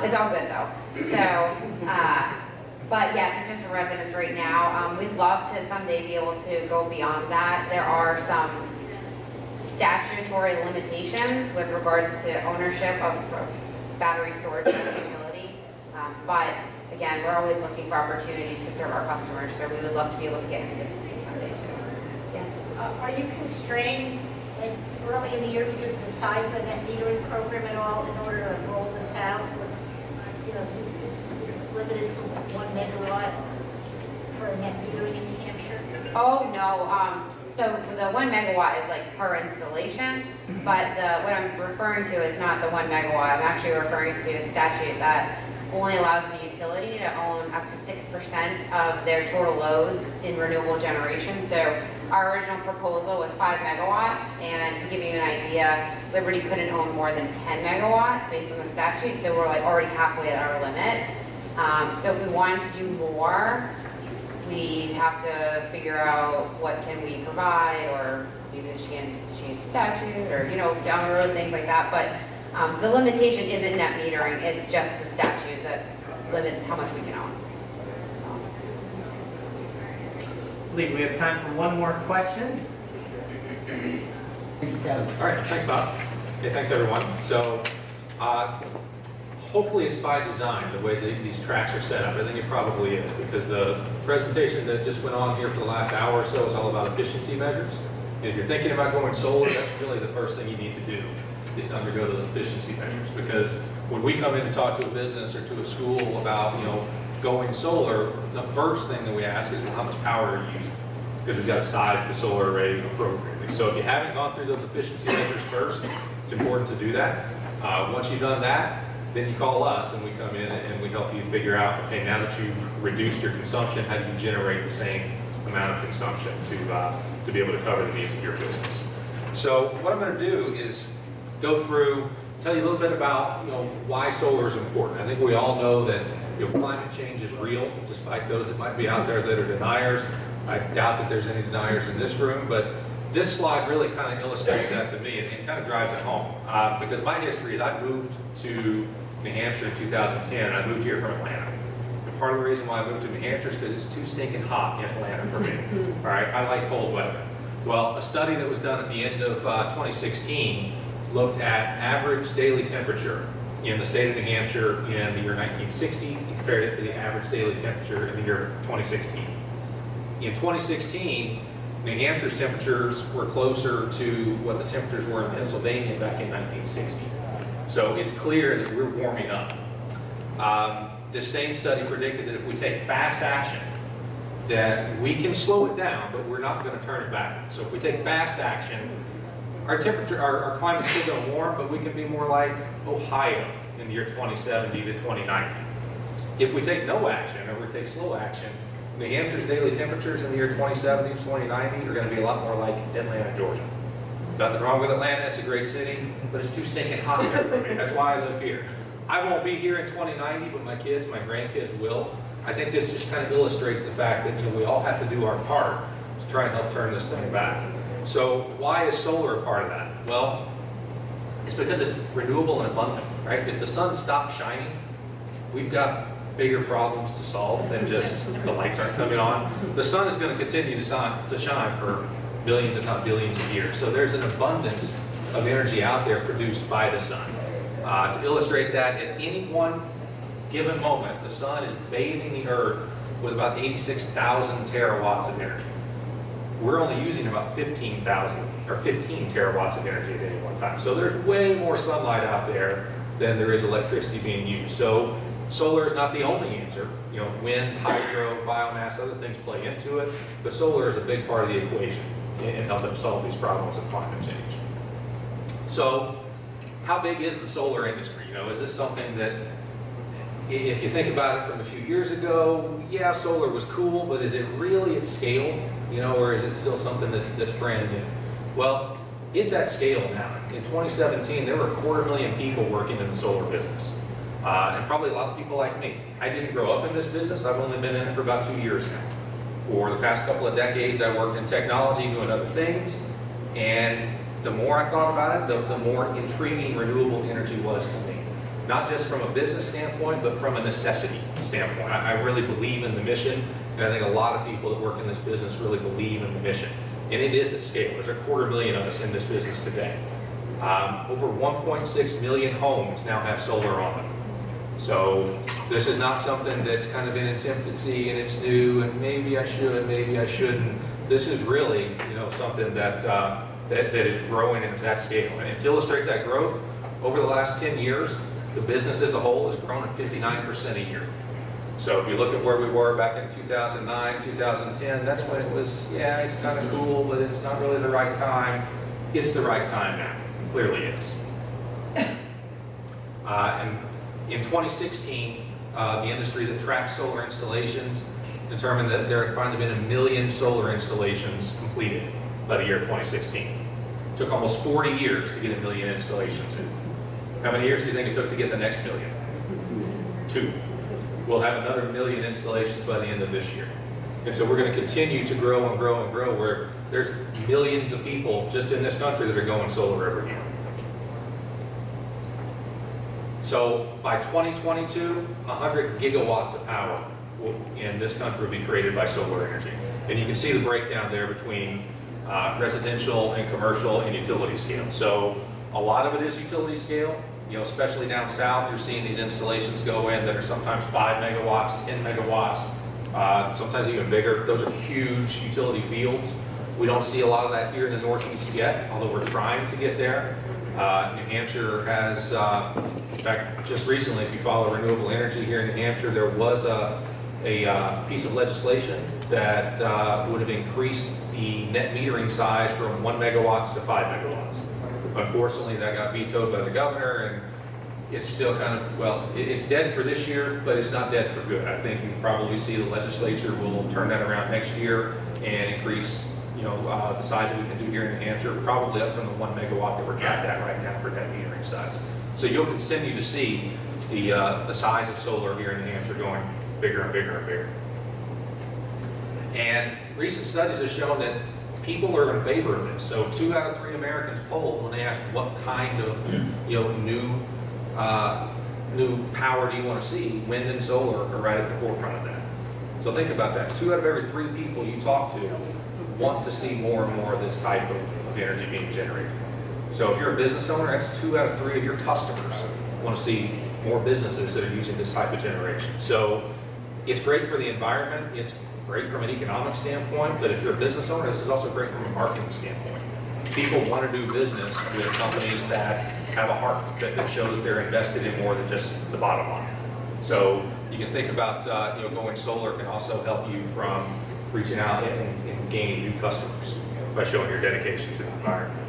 It's all good though. So, but yes, it's just for residents right now. We'd love to someday be able to go beyond that. There are some statutory limitations with regards to ownership of battery storage in the facility. But again, we're always looking for opportunities to serve our customers, so we would love to be able to get into business someday too. Yes. Are you constrained like early in the year because of the size of the net metering program at all in order to roll this out? You know, since it's limited to 1 megawatt for net metering in New Hampshire? Oh, no. So the 1 megawatt is like per installation, but what I'm referring to is not the 1 megawatt. I'm actually referring to a statute that only allows the utility to own up to 6% of their total load in renewable generation. So our original proposal was 5 megawatts, and to give you an idea, Liberty couldn't own more than 10 megawatts based on the statute, so we're like already halfway at our limit. So if we wanted to do more, we have to figure out what can we provide, or maybe this change statute, or down the road, things like that. But the limitation isn't net metering, it's just the statute that limits how much we can own. I believe we have time for one more question. All right, thanks, Bob. Okay, thanks, everyone. So, hopefully it's by design, the way these tracks are set up. I think it probably is, because the presentation that just went on here for the last hour or so is all about efficiency measures. If you're thinking about going solar, that's really the first thing you need to do, is to undergo those efficiency measures. Because when we come in and talk to a business or to a school about, going solar, the first thing that we ask is, well, how much power are you using? Because we've got to size the solar array appropriately. So if you haven't gone through those efficiency measures first, it's important to do that. Once you've done that, then you call us and we come in and we help you figure out, okay, now that you've reduced your consumption, how do you generate the same amount of consumption to be able to cover the needs of your business? So what I'm going to do is go through, tell you a little bit about why solar is important. I think we all know that climate change is real, despite those that might be out there that are deniers. I doubt that there's any deniers in this room, but this slide really kind of illustrates that to me and kind of drives it home. Because my history is I moved to New Hampshire in 2010, and I moved here from Atlanta. And part of the reason why I moved to New Hampshire is because it's too stinking hot in Atlanta for me. All right, I like cold weather. Well, a study that was done at the end of 2016 looked at average daily temperature in the state of New Hampshire in the year 1960 and compared it to the average daily temperature in the year 2016. In 2016, New Hampshire's temperatures were closer to what the temperatures were in Pennsylvania back in 1960. So it's clear that we're warming up. This same study predicted that if we take fast action, that we can slow it down, but we're not going to turn it back. So if we take fast action, our climate's still going to warm, but we can be more like Ohio in the year 2070 to 2090. If we take no action, or we take slow action, New Hampshire's daily temperatures in the year 2070 to 2090 are going to be a lot more like Atlanta, Georgia. Nothing wrong with Atlanta, it's a great city, but it's too stinking hot here for me. That's why I live here. I won't be here in 2090, but my kids, my grandkids will. I think this just kind of illustrates the fact that we all have to do our part to try and help turn this thing back. So why is solar a part of that? Well, It's because it's renewable and abundant, right? If the sun stops shining, we've got bigger problems to solve than just the lights aren't coming on. The sun is going to continue to shine for billions, if not billions of years. So there's an abundance of energy out there produced by the sun. To illustrate that, at any one given moment, the sun is bathing the earth with about 86,000 terawatts of energy. We're only using about 15 terawatts of energy at any one time. So there's way more sunlight out there than there is electricity being used. So solar is not the only answer. You know, wind, hydro, biomass, other things play into it, but solar is a big part of the equation in helping solve these problems of climate change. So how big is the solar industry? You know, is this something that, if you think about it from a few years ago, yeah, solar was cool, but is it really at scale? You know, or is it still something that's brand new? Well, it's at scale now. In 2017, there were 250,000 people working in the solar business. And probably a lot of people like me. I didn't grow up in this business. I've only been in it for about 2 years now. For the past couple of decades, I worked in technology doing other things. And the more I thought about it, the more intriguing renewable energy was to me. Not just from a business standpoint, but from a necessity standpoint. I really believe in the mission, and I think a lot of people that work in this business really believe in the mission. And it is at scale. There's 250,000 of us in this business today. Over 1.6 million homes now have solar on them. So this is not something that's kind of in its infancy and it's new and maybe I should, maybe I shouldn't. This is really, you know, something that that is growing and is at scale. And to illustrate that growth, over the last 10 years, the business as a whole has grown at 59% a year. So if you look at where we were back in 2009, 2010, that's when it was, yeah, it's kind of cool, but it's not really the right time. It's the right time now. It clearly is. And in 2016, the industry that tracks solar installations determined that there had finally been 1 million solar installations completed by the year 2016. It took almost 40 years to get 1 million installations in. How many years do you think it took to get the next million? 2. We'll have another 1 million installations by the end of this year. And so we're going to continue to grow and grow and grow, where there's millions of people just in this country that are going solar every year. So by 2022, 100 gigawatts of power in this country will be created by solar energy. And you can see the breakdown there between residential and commercial and utility scale. So a lot of it is utility scale. You know, especially down south, you're seeing these installations go in that are sometimes 5 megawatts, 10 megawatts, sometimes even bigger. Those are huge utility fields. We don't see a lot of that here in the Northeast yet, although we're trying to get there. New Hampshire has, in fact, just recently, if you follow renewable energy here in New Hampshire, there was a piece of legislation that would have increased the net metering size from 1 megawatts to 5 megawatts. Unfortunately, that got vetoed by the governor, and it's still kind of, well, it's dead for this year, but it's not dead for good. I think you probably see the legislature will turn that around next year and increase, you know, the size that we can do here in New Hampshire, probably up from the 1 megawatt that we're capped at right now for net metering size. So you'll continue to see the size of solar here in New Hampshire going bigger and bigger and bigger. And recent studies have shown that people are in favor of this. So 2 out of 3 Americans polled, when they asked what kind of, you know, new power do you want to see, wind and solar are right at the forefront of that. So think about that. 2 out of every 3 people you talk to want to see more and more of this type of energy being generated. So if you're a business owner, that's 2 out of 3 of your customers want to see more businesses that are using this type of generation. So it's great for the environment. It's great from an economic standpoint, but if you're a business owner, this is also great from a marketing standpoint. People want to do business with companies that have a heart, that show that they're invested in more than just the bottom line. So you can think about, you know, going solar can also help you from reaching out and gaining new customers by showing your dedication to the environment.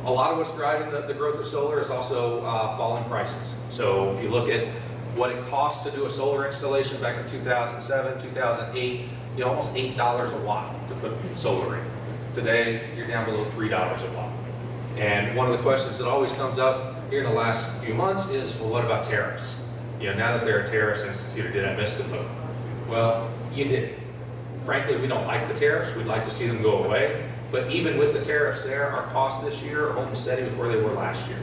A lot of what's driving the growth of solar is also falling prices. So if you look at what it costs to do a solar installation back in 2007, 2008, you know, almost $8 a watt to put solar in. Today, you're down below $3 a watt. And one of the questions that always comes up here in the last few months is, well, what about tariffs? You know, now that there are tariffs instituted, did I miss the boat? Well, you did. Frankly, we don't like the tariffs. We'd like to see them go away. But even with the tariffs there, our costs this year are holding steady with where they were last year.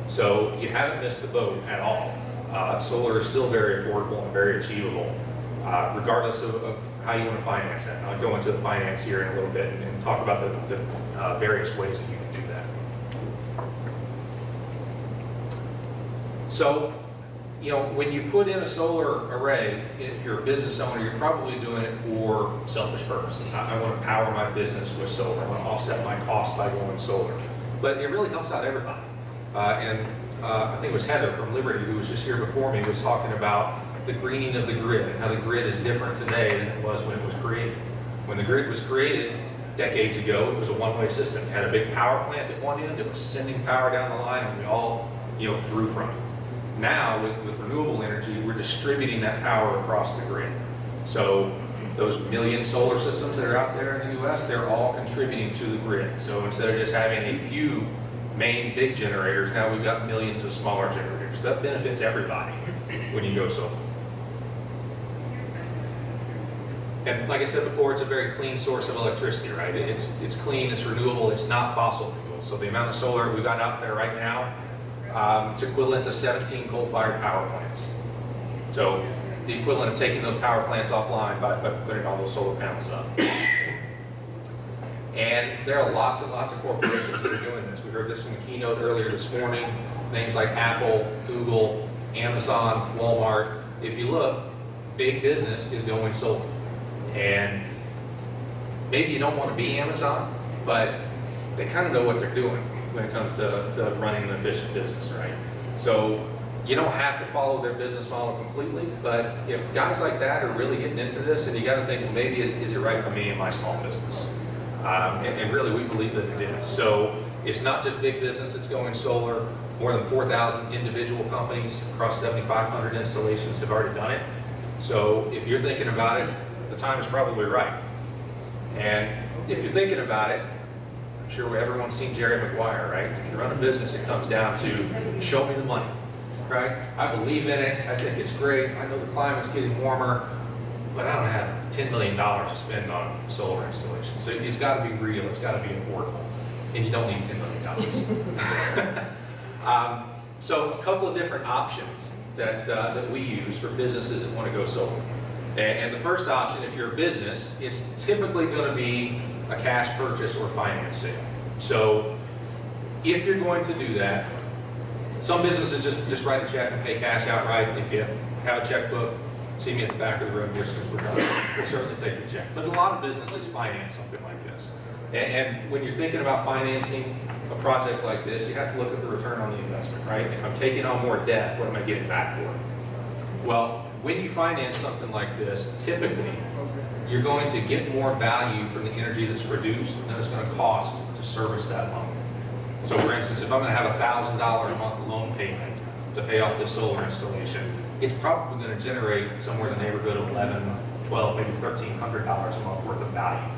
So you haven't missed the boat at all. Solar is still very affordable and very achievable, regardless of how you want to finance it. I'll go into the finance here in a little bit and talk about the various ways that you can do that. So, you know, when you put in a solar array, if you're a business owner, you're probably doing it for selfish purposes. I want to power my business with solar. I want to offset my costs by going solar. But it really helps out everybody. I think it was Heather from Liberty, who was just here before me, was talking about the greening of the grid and how the grid is different today than it was when it was created. When the grid was created decades ago, it was a one-way system. It had a big power plant at one end, it was sending power down the line, and we all, you know, drew from it. Now, with renewable energy, we're distributing that power across the grid. So those million solar systems that are out there in the U.S., they're all contributing to the grid. So instead of just having a few main big generators, now we've got millions of smaller generators. That benefits everybody when you go solar. And like I said before, it's a very clean source of electricity, right? It's clean, it's renewable, it's not fossil fuel. So the amount of solar we've got out there right now, it's equivalent to 17 coal-fired power plants. So the equivalent of taking those power plants offline by putting all those solar panels up. And there are lots and lots of corporations that are doing this. We heard this from the keynote earlier this morning. Names like Apple, Google, Amazon, Walmart. If you look, big business is going solar. And maybe you don't want to be Amazon, but they kind of know what they're doing when it comes to running an efficient business, right? So you don't have to follow their business model completely, but if guys like that are really getting into this, and you got to think, well, maybe is it right for me and my small business? And really, we believe that it is. So it's not just big business that's going solar. More than 4,000 individual companies across 7,500 installations have already done it. So if you're thinking about it, the time is probably right. And if you're thinking about it, I'm sure everyone's seen Jerry Maguire, right? If you run a business, it comes down to show me the money, right? I believe in it. I think it's great. I know the climate's getting warmer, but I don't have $10 million to spend on solar installation. So it's got to be real. It's got to be affordable. And you don't need $10 million. So a couple of different options that we use for businesses that want to go solar. And the first option, if you're a business, it's typically going to be a cash purchase or finance sale. So if you're going to do that, some businesses just write a check and pay cash outright. If you have a checkbook, see me at the back of the room here, since we'll certainly take the check. But a lot of businesses finance something like this. And when you're thinking about financing a project like this, you have to look at the return on the investment, right? If I'm taking on more debt, what am I getting back for it? Well, when you finance something like this, typically, you're going to get more value from the energy that's produced than it's going to cost to service that loan. So for instance, if I'm going to have a $1,000 a month loan payment to pay off this solar installation, it's probably going to generate somewhere in the neighborhood of $1,100, $1,200, maybe $1,300 a month worth of value.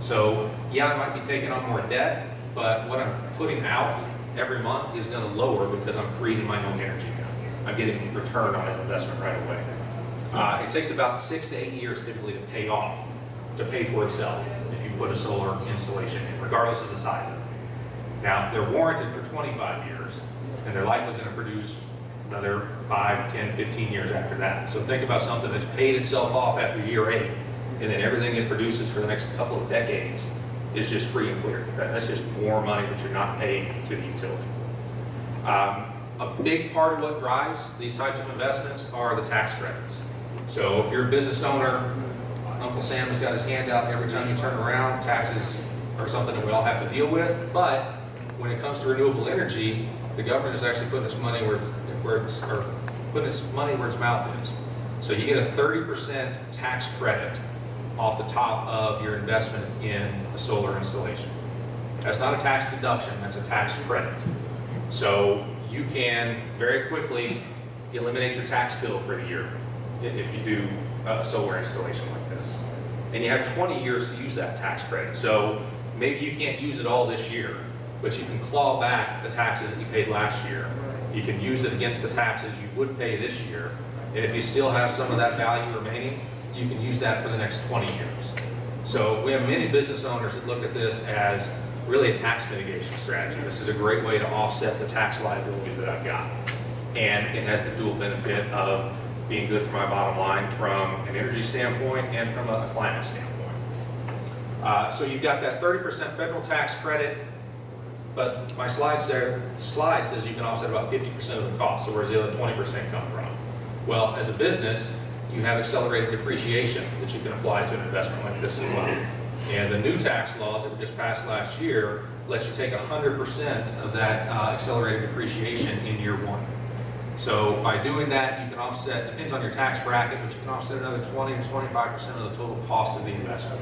So yeah, I might be taking on more debt, but what I'm putting out every month is going to lower because I'm creating my own energy now. I'm getting return on an investment right away. It takes about 6 to 8 years typically to pay for itself if you put a solar installation in, regardless of the size of it. Now, they're warranted for 25 years, and they're likely going to produce another 5, 10, 15 years after that. So think about something that's paid itself off after year 8, and then everything it produces for the next couple of decades is just free and clear. That's just more money that you're not paying to the utility. A big part of what drives these types of investments are the tax credits. So if you're a business owner, Uncle Sam has got his hand out every time you turn around. Taxes are something that we all have to deal with, but when it comes to renewable energy, the government is actually putting its money where its mouth is. So you get a 30% tax credit off the top of your investment in a solar installation. That's not a tax deduction, that's a tax credit. So you can very quickly eliminate your tax bill for the year if you do a solar installation like this. And you have 20 years to use that tax credit. So maybe you can't use it all this year, but you can claw back the taxes that you paid last year. You can use it against the taxes you would pay this year. And if you still have some of that value remaining, you can use that for the next 20 years. So we have many business owners that look at this as really a tax mitigation strategy. This is a great way to offset the tax liability that I've got. And it has the dual benefit of being good for my bottom line from an energy standpoint and from a climate standpoint. So you've got that 30% federal tax credit, but my slide says you can offset about 50% of the cost. So where's the other 20% come from? Well, as a business, you have accelerated depreciation that you can apply to an investment like this as well. And the new tax laws that were just passed last year let you take 100% of that accelerated depreciation in year one. So by doing that, you can offset, depends on your tax bracket, but you can offset another 20 to 25% of the total cost of the investment.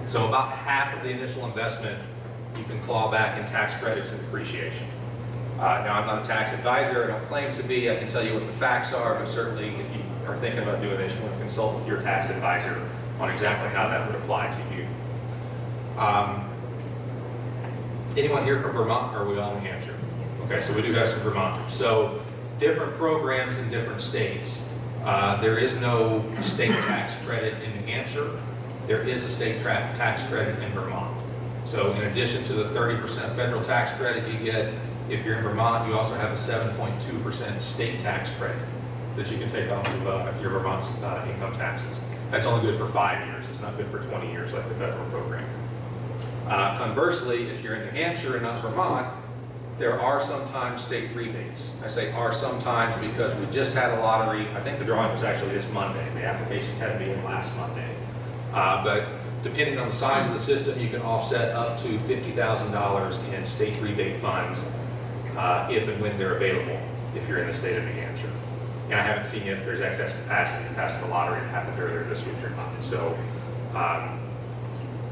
So about half of the initial investment you can claw back in tax credits and depreciation. Now, I'm not a tax advisor, I don't claim to be, I can tell you what the facts are, but certainly if you are thinking about doing this, you want to consult with your tax advisor on exactly how that would apply to you. Anyone here from Vermont, or are we all in New Hampshire? Okay, so we do have some Vermonters. So different programs in different states. There is no state tax credit in New Hampshire. There is a state tax credit in Vermont. So in addition to the 30% federal tax credit you get, if you're in Vermont, you also have a 7.2% state tax credit that you can take off of your Vermont income taxes. That's only good for 5 years. It's not good for 20 years like the federal program. Conversely, if you're in New Hampshire and not Vermont, there are sometimes state rebates. I say are sometimes because we just had a lottery. I think the drawing was actually this Monday. The applications had to be in last Monday. But depending on the size of the system, you can offset up to $50,000 in state rebate funds if and when they're available if you're in the state of New Hampshire. And I haven't seen yet if there's excess capacity to pass the lottery that happened earlier this week or not. So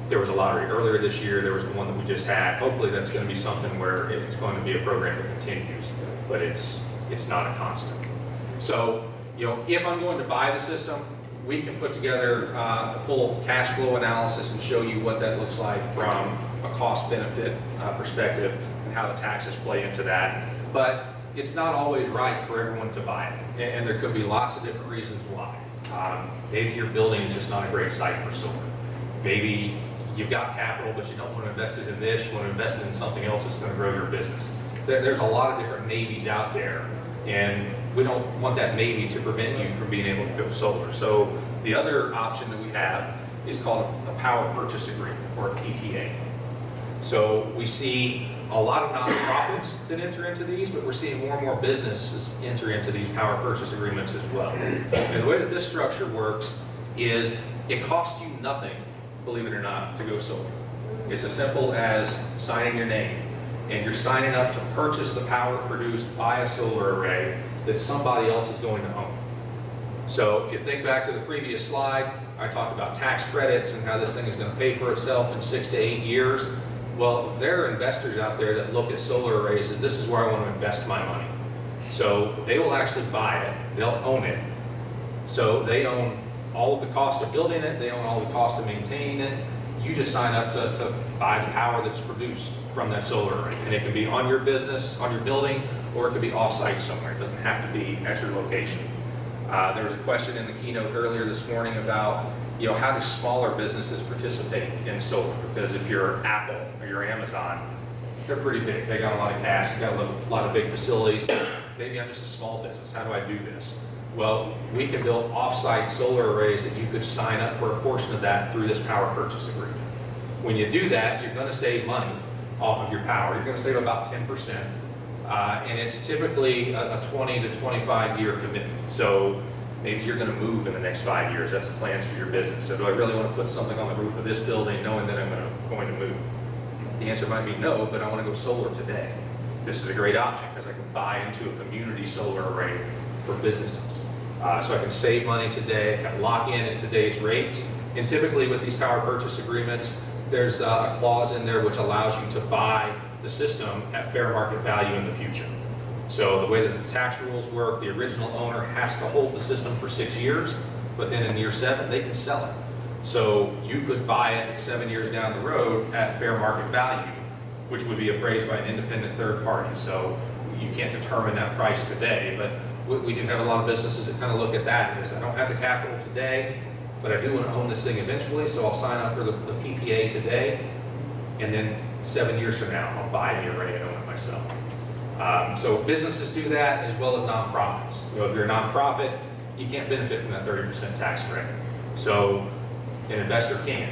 there was a lottery earlier this year. There was the one that we just had. Hopefully that's going to be something where it's going to be a program that continues, but it's not a constant. So, you know, if I'm going to buy the system, we can put together a full cash flow analysis and show you what that looks like from a cost-benefit perspective and how the taxes play into that. But it's not always right for everyone to buy it, and there could be lots of different reasons why. Maybe your building is just not a great site for solar. Maybe you've got capital, but you don't want to invest it in this, you want to invest it in something else that's going to grow your business. There's a lot of different maybes out there, and we don't want that maybe to prevent you from being able to go solar. So the other option that we have is called a power purchase agreement, or a PPA. So we see a lot of nonprofits that enter into these, but we're seeing more and more businesses enter into these power purchase agreements as well. And the way that this structure works is it costs you nothing, believe it or not, to go solar. It's as simple as signing your name, and you're signing up to purchase the power produced by a solar array that somebody else is going to own. So if you think back to the previous slide, I talked about tax credits and how this thing is going to pay for itself in 6 to 8 years. Well, there are investors out there that look at solar arrays as this is where I want to invest my money. So they will actually buy it, they'll own it. So they own all of the cost of building it, they own all the cost of maintaining it. You just sign up to buy the power that's produced from that solar array. And it can be on your business, on your building, or it could be off-site somewhere. It doesn't have to be at your location. There was a question in the keynote earlier this morning about, you know, how do smaller businesses participate in solar? Because if you're Apple or you're Amazon, they're pretty big. They got a lot of cash, they got a lot of big facilities. Maybe I'm just a small business. How do I do this? Well, we can build off-site solar arrays that you could sign up for a portion of that through this power purchase agreement. When you do that, you're going to save money off of your power. You're going to save about 10%. And it's typically a 20 to 25 year commitment. So maybe you're going to move in the next 5 years. That's the plans for your business. So do I really want to put something on the roof of this building knowing that I'm going to move? The answer might be no, but I want to go solar today. This is a great option because I can buy into a community solar array for businesses. So I can save money today, I can lock in at today's rates. And typically with these power purchase agreements, there's a clause in there which allows you to buy the system at fair market value in the future. So the way that the tax rules work, the original owner has to hold the system for 6 years, but then in year 7, they can sell it. So you could buy it 7 years down the road at fair market value, which would be appraised by an independent third party. So you can't determine that price today, but we do have a lot of businesses that kind of look at that as I don't have the capital today, but I do want to own this thing eventually, so I'll sign up for the PPA today, and then 7 years from now, I'll buy the array and own it myself. So businesses do that as well as nonprofits. You know, if you're a nonprofit, you can't benefit from that 30% tax credit. So an investor can.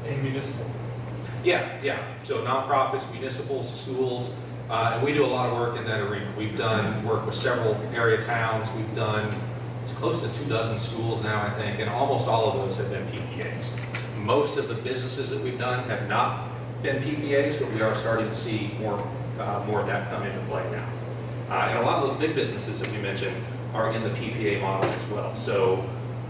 And municipal. Yeah. So nonprofits, municipals, schools, and we do a lot of work in that arena. We've done work with several area towns. We've done, it's close to 24 schools now, I think, and almost all of those have been PPAs. Most of the businesses that we've done have not been PPAs, but we are starting to see more of that come into play now. And a lot of those big businesses that we mentioned are in the PPA model as well. So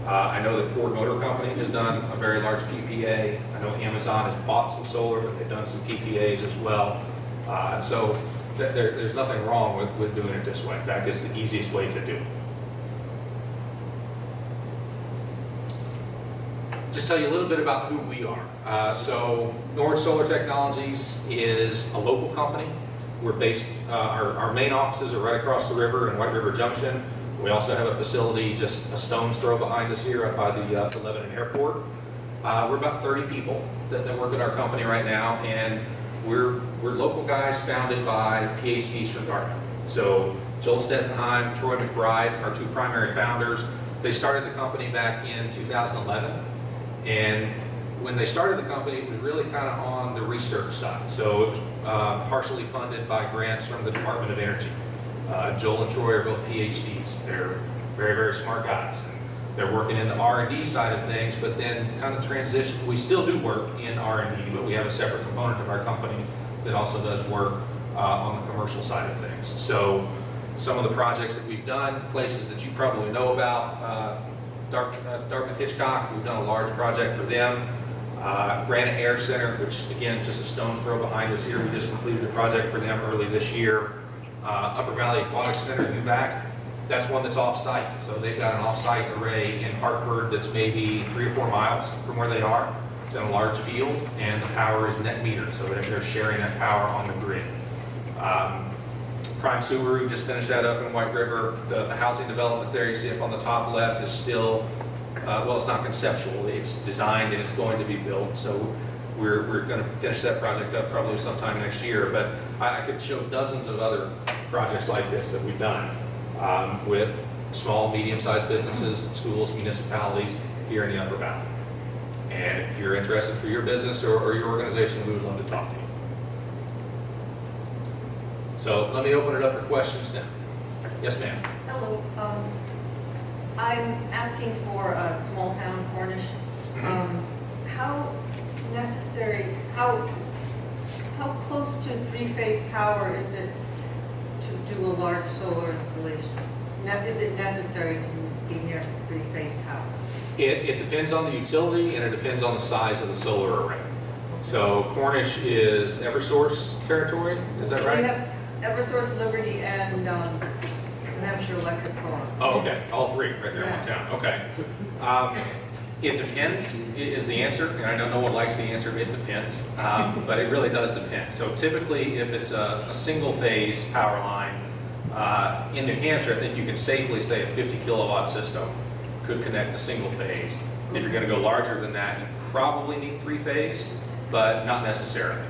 I know that Ford Motor Company has done a very large PPA. I know Amazon has bought some solar, but they've done some PPAs as well. So there's nothing wrong with doing it this way. In fact, it's the easiest way to do it. Just tell you a little bit about who we are. So Norwich Solar Technologies is a local company. We're based, our main offices are right across the river in White River Junction. We also have a facility just a stone's throw behind us here up by the Lebanon Airport. We're about 30 people that work at our company right now, and we're local guys founded by PhDs from Dartmouth. So Joel Stettenheim, Troy McBride, our two primary founders. They started the company back in 2011, and when they started the company, it was really kind of on the research side. So it was partially funded by grants from the Department of Energy. Joel and Troy are both PhDs. They're very, very smart guys. And they're working in the R&D side of things, but then kind of transition. We still do work in R&D, but we have a separate component of our company that also does work on the commercial side of things. So some of the projects that we've done, places that you probably know about, Dartmouth Hitchcock, we've done a large project for them. Granite Air Center, which again, just a stone's throw behind us here. We just completed a project for them early this year. Upper Valley Aquatic Center in Newback, that's one that's off-site. So they've got an off-site array in Hartford that's maybe 3 or 4 miles from where they are. It's in a large field, and the power is net metered, so they're sharing that power on the grid. Prime Subaru just finished that up in White River. The housing development there, you see up on the top left, is still, well, it's not conceptual. It's designed and it's going to be built. So we're going to finish that project up probably sometime next year. But I could show dozens of other projects like this that we've done with small, medium-sized businesses, schools, municipalities here in the Upper Valley. And if you're interested for your business or your organization, we would love to talk to you. So let me open it up for questions now. Yes, ma'am. Hello. I'm asking for a small town Cornish. How necessary, how close to three-phase power is it to do a large solar installation? Is it necessary to be near three-phase power? It depends on the utility, and it depends on the size of the solar array. So Cornish is Eversource territory, is that right? We have Eversource, Liberty, and New Hampshire Electric Co-op. Oh, okay, all three right there in one town, okay. It depends is the answer, and I don't know what likes the answer, it depends, but it really does depend. So typically, if it's a single phase power line, in New Hampshire, I think you can safely say a 50 kilowatt system could connect to single phase. If you're gonna go larger than that, you probably need 3-phase, but not necessarily.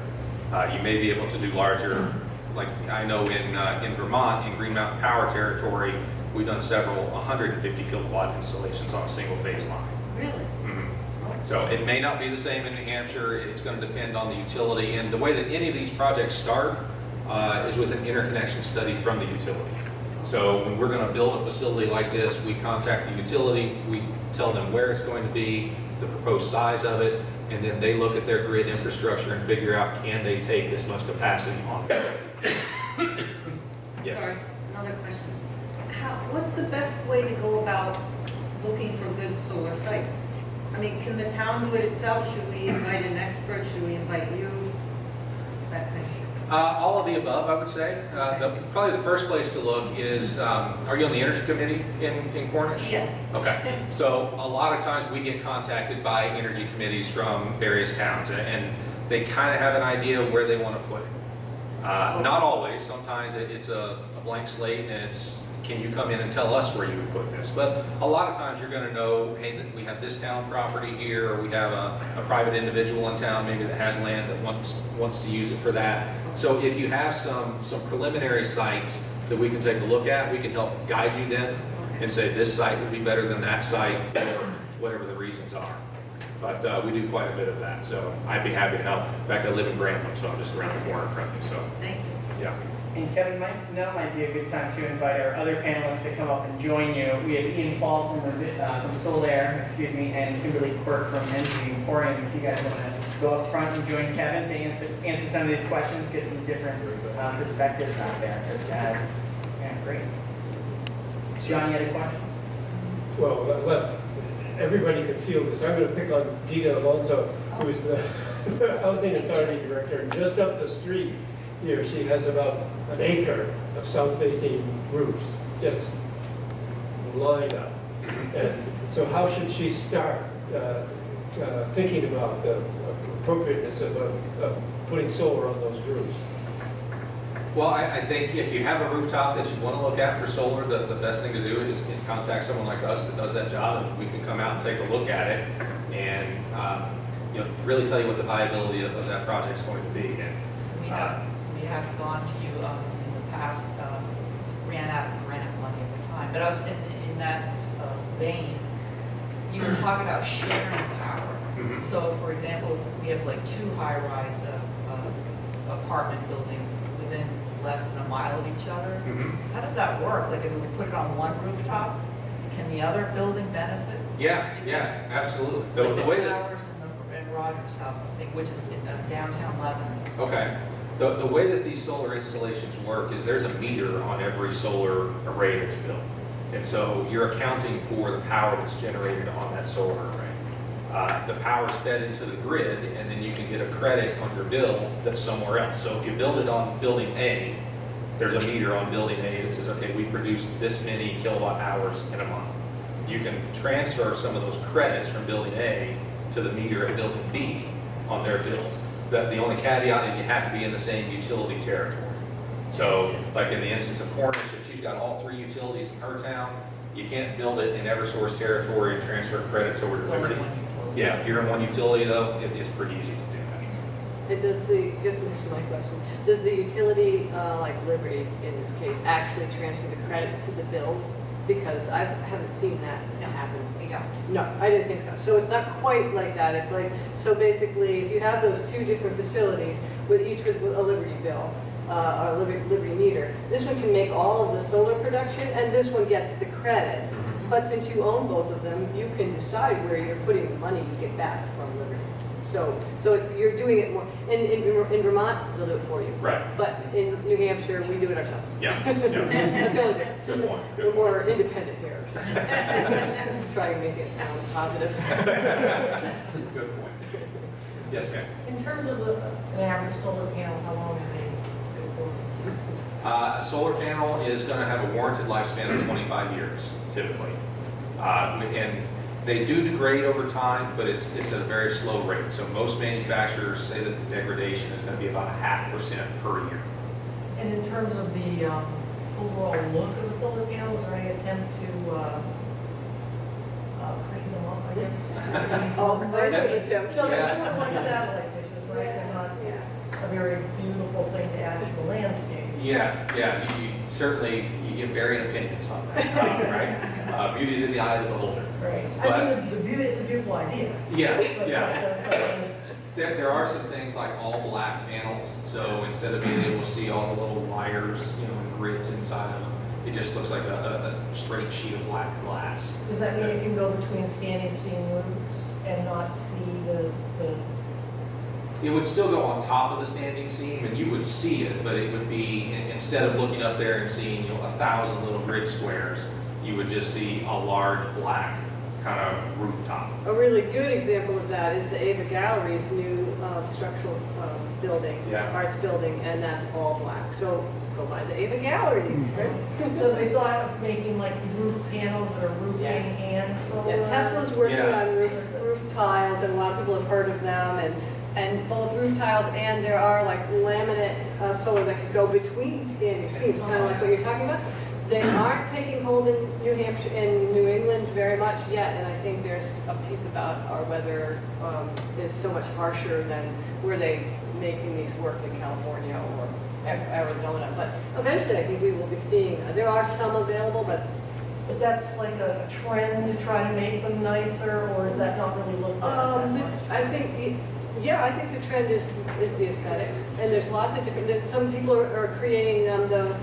You may be able to do larger, like I know in Vermont, in Green Mountain Power territory, we've done several 150 kilowatt installations on a single phase line. Really? Mm-hmm. So it may not be the same in New Hampshire. It's going to depend on the utility. And the way that any of these projects start is with an interconnection study from the utility. So when we're going to build a facility like this, we contact the utility, we tell them where it's going to be, the proposed size of it, and then they look at their grid infrastructure and figure out, can they take this much capacity on it. Yes. Sorry, another question. What's the best way to go about looking for good solar sites? I mean, can the town do it itself? Should we invite an expert? Should we invite you? That kind of thing. All of the above, I would say. Probably the first place to look is, are you on the Energy Committee in Cornish? Yes. Okay. So a lot of times we get contacted by energy committees from various towns, and they kind of have an idea of where they want to put it. Not always. Sometimes it's a blank slate and it's can you come in and tell us where you would put this? But a lot of times you're gonna know, hey, that we have this town property here, or we have a private individual in town maybe that has land that wants to use it for that. So if you have some preliminary sites that we can take a look at, we can help guide you then and say this site would be better than that site, or whatever the reasons are. But we do quite a bit of that, so I'd be happy to help. In fact, I live in Grambling, so I'm just around the corner from you, so. Thank you. Yeah. And Kevin, now might be a good time to invite our other panelists to come up and join you. We have Ian Paul from Solaire, and Kimberly Quirk from Energy Emporium. If you guys want to go up front and join Kevin to answer some of these questions, get some different perspectives out there. Yeah, great. John, you had a question? Well, let everybody could feel, because I'm going to pick on Dina Alonso, who is the Housing Authority Director, and just up the street here, she has about an acre of south-facing roofs, just lined up. And so how should she start thinking about the appropriateness of putting solar on those roofs? Well, I think if you have a rooftop that you want to look at for solar, the best thing to do is contact someone like us that does that job, and we can come out and take a look at it and really tell you what the viability of that project is going to be. And, we have gone to you in the past, ran out of grant money at the time, but I was in that vein. You were talking about sharing power. Mm-hmm. So, for example, if we have like 2 high-rise apartment buildings within less than a mile of each other. Mm-hmm. How does that work? Like if we put it on one rooftop, can the other building benefit? Yeah, absolutely. Like The the way that, towers and Rogers House, I think, which is in downtown Lebanon. okay. The way that these solar installations work is there's a meter on every solar array that's built. And so you're accounting for the power that's generated on that solar array. The power is fed into the grid, and then you can get a credit on your bill that's somewhere else. So if you build it on building A, there's a meter on building A that says, okay, we produced this many kilowatt hours in a month. You can transfer some of those credits from building A to the meter at building B on their bills. The only caveat is you have to be in the same utility territory. So like in the instance of Cornish, if she's got all 3 utilities in her town, you can't build it in Eversource territory and transfer credits over to Liberty. Yeah, if you're in one utility though, it's pretty easy to do that. It does this is my question, does the utility, like Liberty in this case, actually transfer the credits to the bills? Because I haven't seen that happen. We don't. No, I didn't think so. So it's not quite like that. It's like, so basically, if you have those 2 different facilities, with each with a Liberty bill, or Liberty meter, this one can make all of the solar production, and this one gets the credits. But since you own both of them, you can decide where you're putting the money you get back from Liberty. So you're doing it more, in Vermont, they'll do it for you. Right. But in New Hampshire, we do it ourselves. Yeah. That's the only difference. Good point. We're more independent here. Try and make it sound positive. Good point. Yes, ma'am. In terms of an average solar panel, how long are they good for? A solar panel is going to have a warranted lifespan of 25 years, typically. And they do degrade over time, but it's at a very slow rate. So most manufacturers say that the degradation is going to be about 0.5% per year. And in terms of the overall look of the solar panels, or any attempt to clean them up, I guess? All kinds of attempts. So they're Yeah. sort of like satellite dishes, right? They're not a very beautiful thing to add to the landscape. Yeah. You certainly get varying opinions on that, right? Beauty is in the eye of the beholder. Right. But- I mean, the beauty, it's a beautiful idea. Yeah. There are some things like all black panels, so instead of being able to see all the little wires, and grids inside of them, it just looks like a straight sheet of black glass. Does that mean it can go between standing seam roofs and not see the It would still go on top of the standing seam, and you would see it, but it would be, instead of looking up there and seeing 1,000 little grid squares, you would just see a large black kind of rooftop. A really good example of that is the Ava Gallery's new structural building, arts building, and that's all black. So go by the Ava Gallery. Right? So they thought of making like roof panels or roofing and solar? Yeah, Tesla's working on roof tiles, and a lot of people have heard of them, and both roof tiles and there are like laminate solar that could go between standing seams, kind of like what you're talking about. They aren't taking hold in New Hampshire, in New England very much yet, and I think there's a piece about our weather is so much harsher than were they making these work in California or Arizona. But eventually, I think we will be seeing, there are some available, but that's like a trend to try to make them nicer, or is that not really looked at that much? I think, yeah, I think the trend is the aesthetics, and there's lots of different, some people are creating the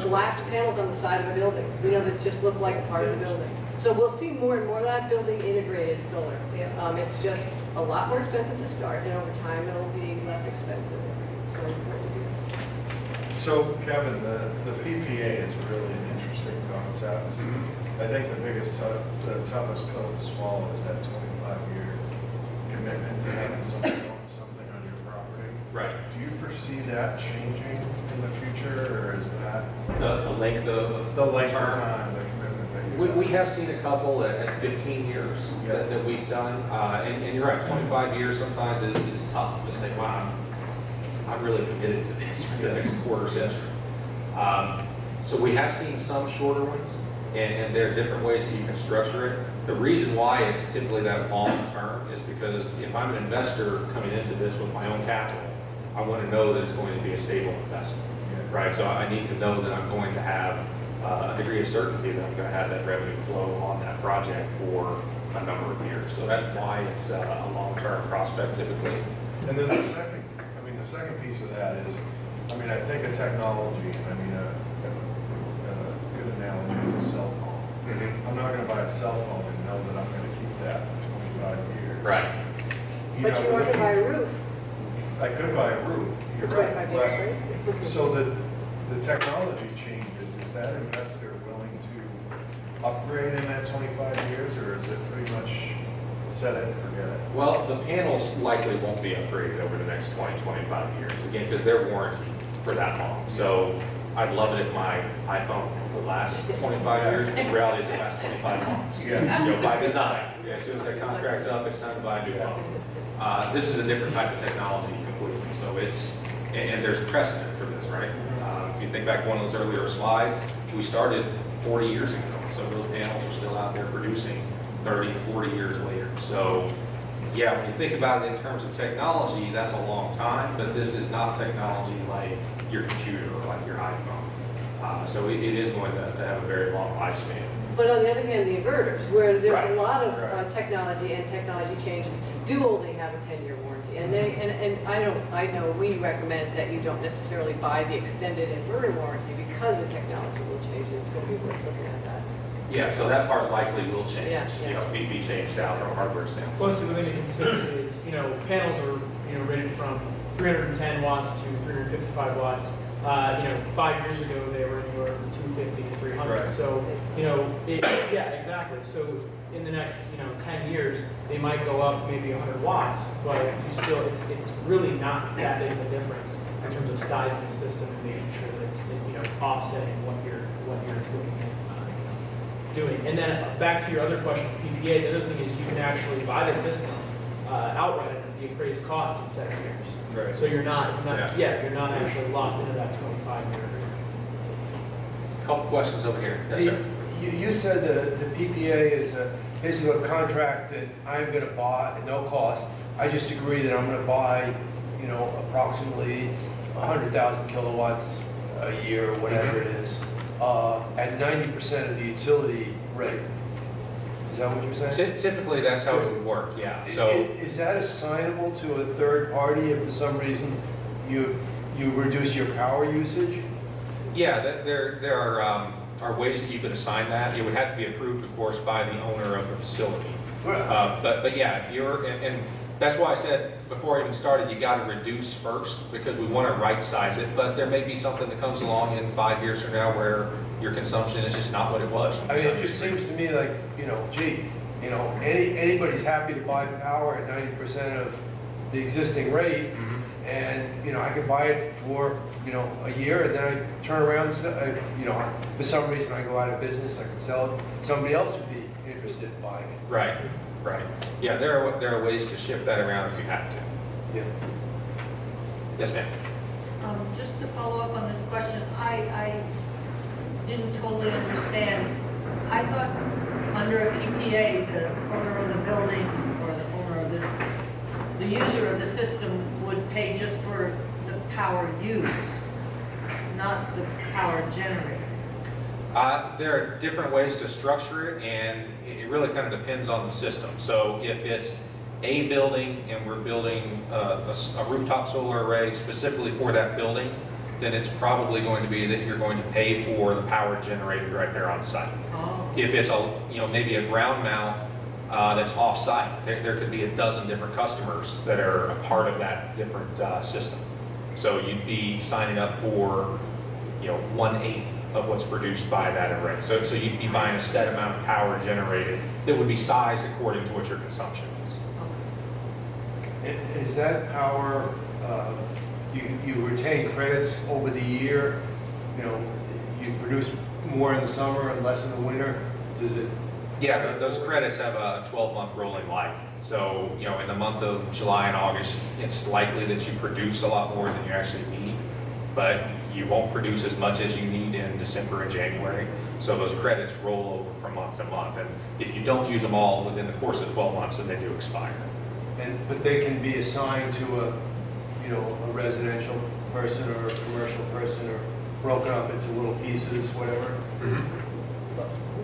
glass panels on the side of a building, that just look like a part of the building. So we'll see more and more of that building integrated solar. It's just a lot more expensive to start, and over time it'll be less expensive. So Kevin, the PPA is really an interesting concept. I think the the toughest pill to swallow is that 25-year commitment to having something on your property. Right. Do you foresee that changing in the future, or is that The length of the length term? of time, the commitment that you We have seen a couple at 15 years that we've done, and you're right, 25 years sometimes is tough to say, wow, I'm really committed to this for the next quarter century. So we have seen some shorter ones, and there are different ways that you can structure it. The reason why it's typically that long term is because if I'm an investor coming into this with my own capital, I want to know that it's going to be a stable investment, right? So I need to know that I'm going to have a degree of certainty that I'm going to have that revenue flow on that project for a number of years. So that's why it's a long-term prospect typically. And then the second piece of that is, I think of technology, a good analogy is a cell phone. I'm not going to buy a cell phone and know that I'm going to keep that for 25 years. Right. But you want to buy a roof. I could buy a roof, you're For 25 years, right? So the technology changes, is that investor willing to upgrade in that 25 years, or is it pretty much set it and forget it? Well, the panels likely won't be upgraded over the next 20, 25 years, again, because they're warranted for that long. So I'd love it if my iPhone would last 25 years, but the reality is it lasts 25 months. By design. As soon as that contract's up, it's time to buy a new phone. This is a different type of technology completely. So and there's precedent for this, right? If you think back to one of those earlier slides, we started 40 years ago. So those panels are still out there producing 30, 40 years later. So yeah, when you think about it in terms of technology, that's a long time, but this is not technology like your computer or like your iPhone. So it is going to have a very long lifespan. But on the other hand, the inverters, where there's Right. a lot of technology and technology changes, do only have a 10-year warranty. And I know we recommend that you don't necessarily buy the extended inverter warranty because the technology will change. It's going to be worth looking at that. Yeah, so that part likely will change. Yeah. Be changed out from a hardware standpoint. Plus, the thing to consider is, panels are, rated from 310 watts to 355 watts. 5 years ago, they were anywhere from 250 to 300. Right. So, yeah, exactly. So in the next, 10 years, they might go up maybe 100 watts, but it's really not that big of a difference in terms of sizing the system and making sure that it's, offsetting what you're looking at doing. And then back to your other question, PPA, the other thing is you can actually buy the system outright at the appraised cost in 7 years. Right. So you're not actually locked into that 25-year agreement. Couple questions over here. Yes, sir. You said the PPA is basically a contract that I'm going to buy at no cost. I just agree that I'm going to buy, approximately 100,000 kilowatts a year, or whatever it is, at 90% of the utility rate. Is that what you're saying? Typically, that's how it would work, yeah. So Is that assignable to a third party if for some reason you reduce your power usage? yeah, there are ways that you can assign that. It would have to be approved, of course, by the owner of the facility. But yeah, if you're, and that's why I said before I even started, you got to reduce first because we want to right size it. But there may be something that comes along in 5 years from now where your consumption is just not what it was. I mean, it just seems to me like, anybody's happy to buy power at 90% of the existing rate. And, I can buy it for, a year and then I turn around and say, for some reason I go out of business, I can sell it. Somebody else would be interested in buying it. Right. Yeah, there are ways to shift that around if you have to. Yeah. Yes, ma'am. Just to follow up on this question, I didn't totally understand. I thought under a PPA, the owner of the building or the owner of this, the user of the system would pay just for the power used, not the power generated. There are different ways to structure it, and it really kind of depends on the system. So if it's a building and we're building a rooftop solar array specifically for that building, then it's probably going to be that you're going to pay for the power generated right there on site. Oh. If it's maybe a ground mount that's off-site, there could be a dozen different customers that are a part of that different system. So you'd be signing up for 1/8 of what's produced by that array. So you'd be buying a set amount of power generated that would be sized according to what your consumption is. Is that power, you retain credits over the year? You produce more in the summer and less in the winter? Does it? Yeah, those credits have a 12-month rolling life. So, in the month of July and August, it's likely that you produce a lot more than you actually need, but you won't produce as much as you need in December and January. So those credits roll over from month to month. And if you don't use them all within the course of 12 months, then they do expire. But they can be assigned to a residential person or a commercial person, or broken up into little pieces, whatever?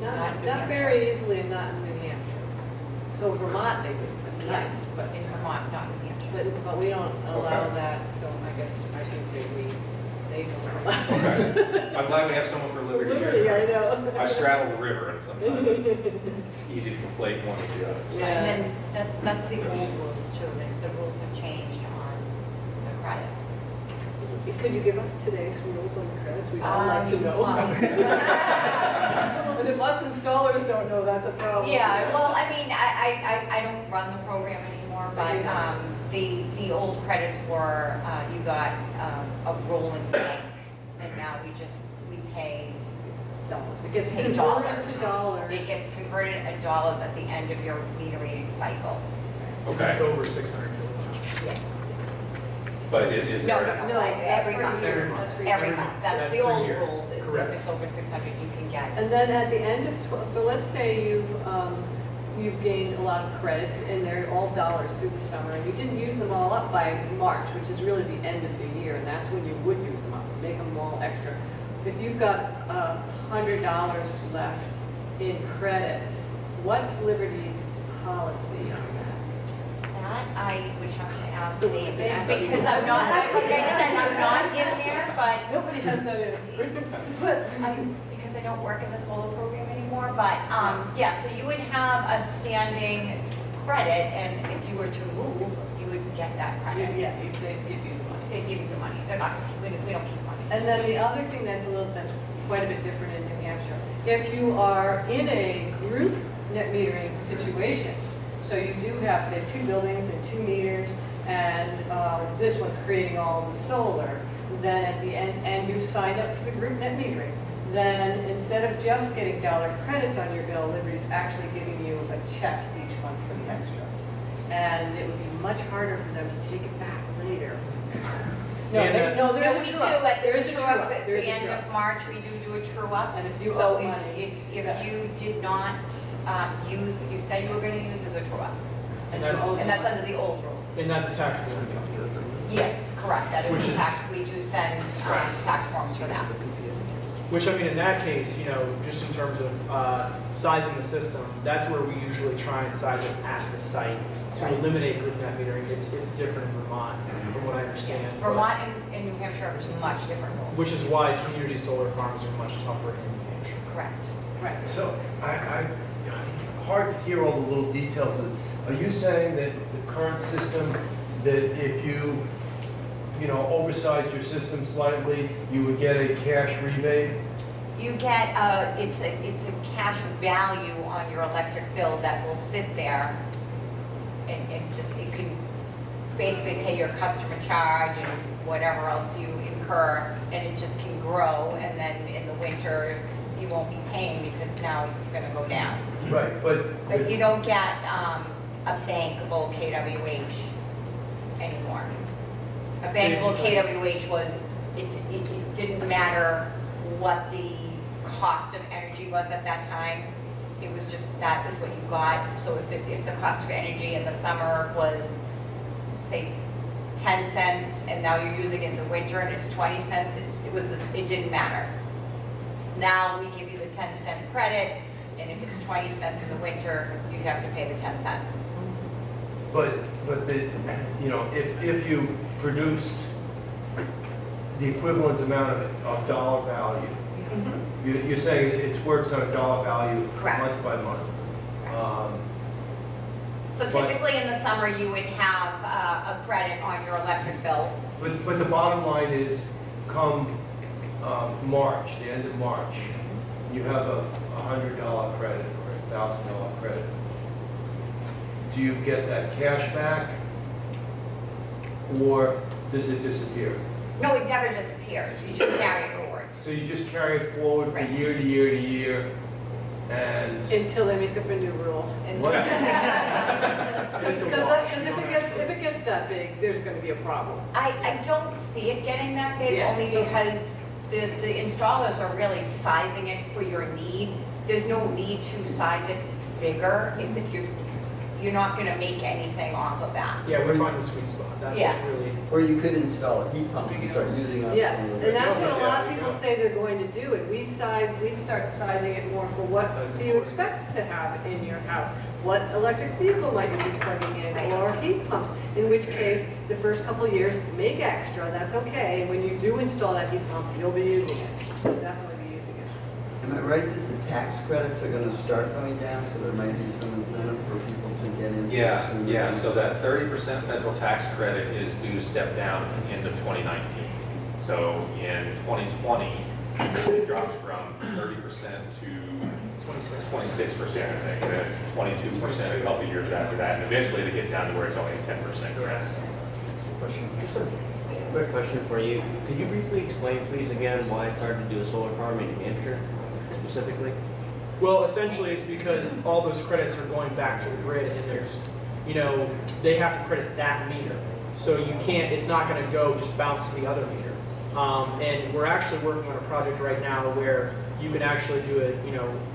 Not very easily, and not in New Hampshire. So Vermont, they do, that's nice, but in Vermont, not in New Hampshire. But we don't allow that, so I guess I shouldn't say they don't allow. Okay. I'm glad we have someone for Liberty here. Liberty, I know. I straddle the river, and sometimes it's easy to conflate one with the other. Yeah. And then that's the old rules too, the rules have changed on the credits. Could you give us today's rules on the credits? We'd all like to know. And if us installers don't know, that's a problem. Yeah, well, I mean, I don't run the program anymore, but the old credits were, you got a rolling bank, and now we pay dollars. It gets pay converted to dollars. It gets converted at dollars at the end of your meter reading cycle. Okay. It's over 600 kilowatts. Yes. But is No, there? no, like every month. Every month. Every month. That's the per old year. rules, is if Correct. it's over 600, you can get. And then at the end of 12, so let's say you've gained a lot of credits and they're all dollars through the summer, and you didn't use them all up by March, which is really the end of the year, and that's when you would use them up, make them all extra. If you've got $100 left in credits, what's Liberty's policy on that? That I would have to ask So David, ask because David. I'm not, like I said, I'm not in there, but. Nobody has that answer. But because I don't work in the solar program anymore, but, yeah, so you would have a standing credit, and if you were to move, you would get that credit. Yeah, if they give you the money. They give you the money, they're not, we don't keep money. And then the other thing that's quite a bit different in New Hampshire, if you are in a group net metering situation, so you do have, say, 2 buildings and 2 meters, and this one's creating all the solar, then at the end, and you've signed up for the group net metering, then instead of just getting dollar credits on your bill, Liberty's actually giving you a check each month for the extra. And it would be much harder for them to take it back later. No, So there's we a do, true up. at There's the a true true up up. at the There's a end true of up. March, we do a true up. And if you So owe money, if you did not use what you said you were gonna use as a true up. And that's- And that's under the old rules. And that's a taxable income. Yes, correct, that is Which a is- tax, we do send tax forms for that. Which, I mean, in that case, just in terms of sizing the system, that's where we usually try and size it at the site to Right. eliminate group net metering. It's different in Vermont, from what I understand. but- Vermont and New Hampshire are much different rules. Which is why community solar farms are much tougher in New Hampshire. Correct. Right. So, hard to hear all the little details. Are you saying that the current system, that if you oversized your system slightly, you would get a cash rebate? You get, it's a cash value on your electric bill that will sit there and it can basically pay your customer charge and whatever else you incur, and it just can grow, and then in the winter, you won't be paying because now it's gonna go down. Right, But you don't get, a bankable KWH anymore. A bankable KWH was, it didn't matter what the cost of energy was at that time. It was just, that is what you got. So if the cost of energy in the summer was, say, 10 cents, and now you're using it in the winter and it's 20 cents, it didn't matter. Now we give you the 10-cent credit, and if it's 20 cents in the winter, you have to pay the 10 cents. But if you produced the equivalent amount of dollar value, you're saying it's works on a dollar value month by month. So typically in the summer, you would have a credit on your electric bill. But the bottom line is, come March, the end of March, you have a $100 credit or a $1,000 credit. Do you get that cash back, or does it disappear? No, it never disappears. You just carry it forward. So you just carry it forward from year to year to year, and... Until they make up a new rule. What? Because if it gets that big, there's going to be a problem. I don't see it getting that big, Yeah, only so- because the installers are really sizing it for your need. There's no need to size it bigger if you're not going to make anything off of that. Yeah, we're finding the sweet spot. That's Yeah. really. Or you could install a heat pump and start using up Yes, some of the... and that's what a lot of people say they're going to do, and we start sizing it more for what do you expect to have in your house? What electric vehicle might you be plugging in, or heat pumps? In which case, the first couple of years, make extra, that's okay. When you do install that heat pump, you'll be using it. You'll definitely be using it. Am I right that the tax credits are going to start going down, so there might be some incentive for people to get into this? Yeah, so that 30% federal tax credit is due to step down at the end of 2019. So in 2020, it drops from 30% to 26%, I think, and then it's 22% a couple of years after that, and eventually they get down to where it's only 10% credit. Just a quick question for you. Could you briefly explain, please, again, why it's hard to do a solar farm in New Hampshire specifically? Well, essentially, it's because all those credits are going back to the grid, and there's, they have to credit that meter. So you can't, it's not going to go just bounce to the other meter. And we're actually working on a project right now where you can actually do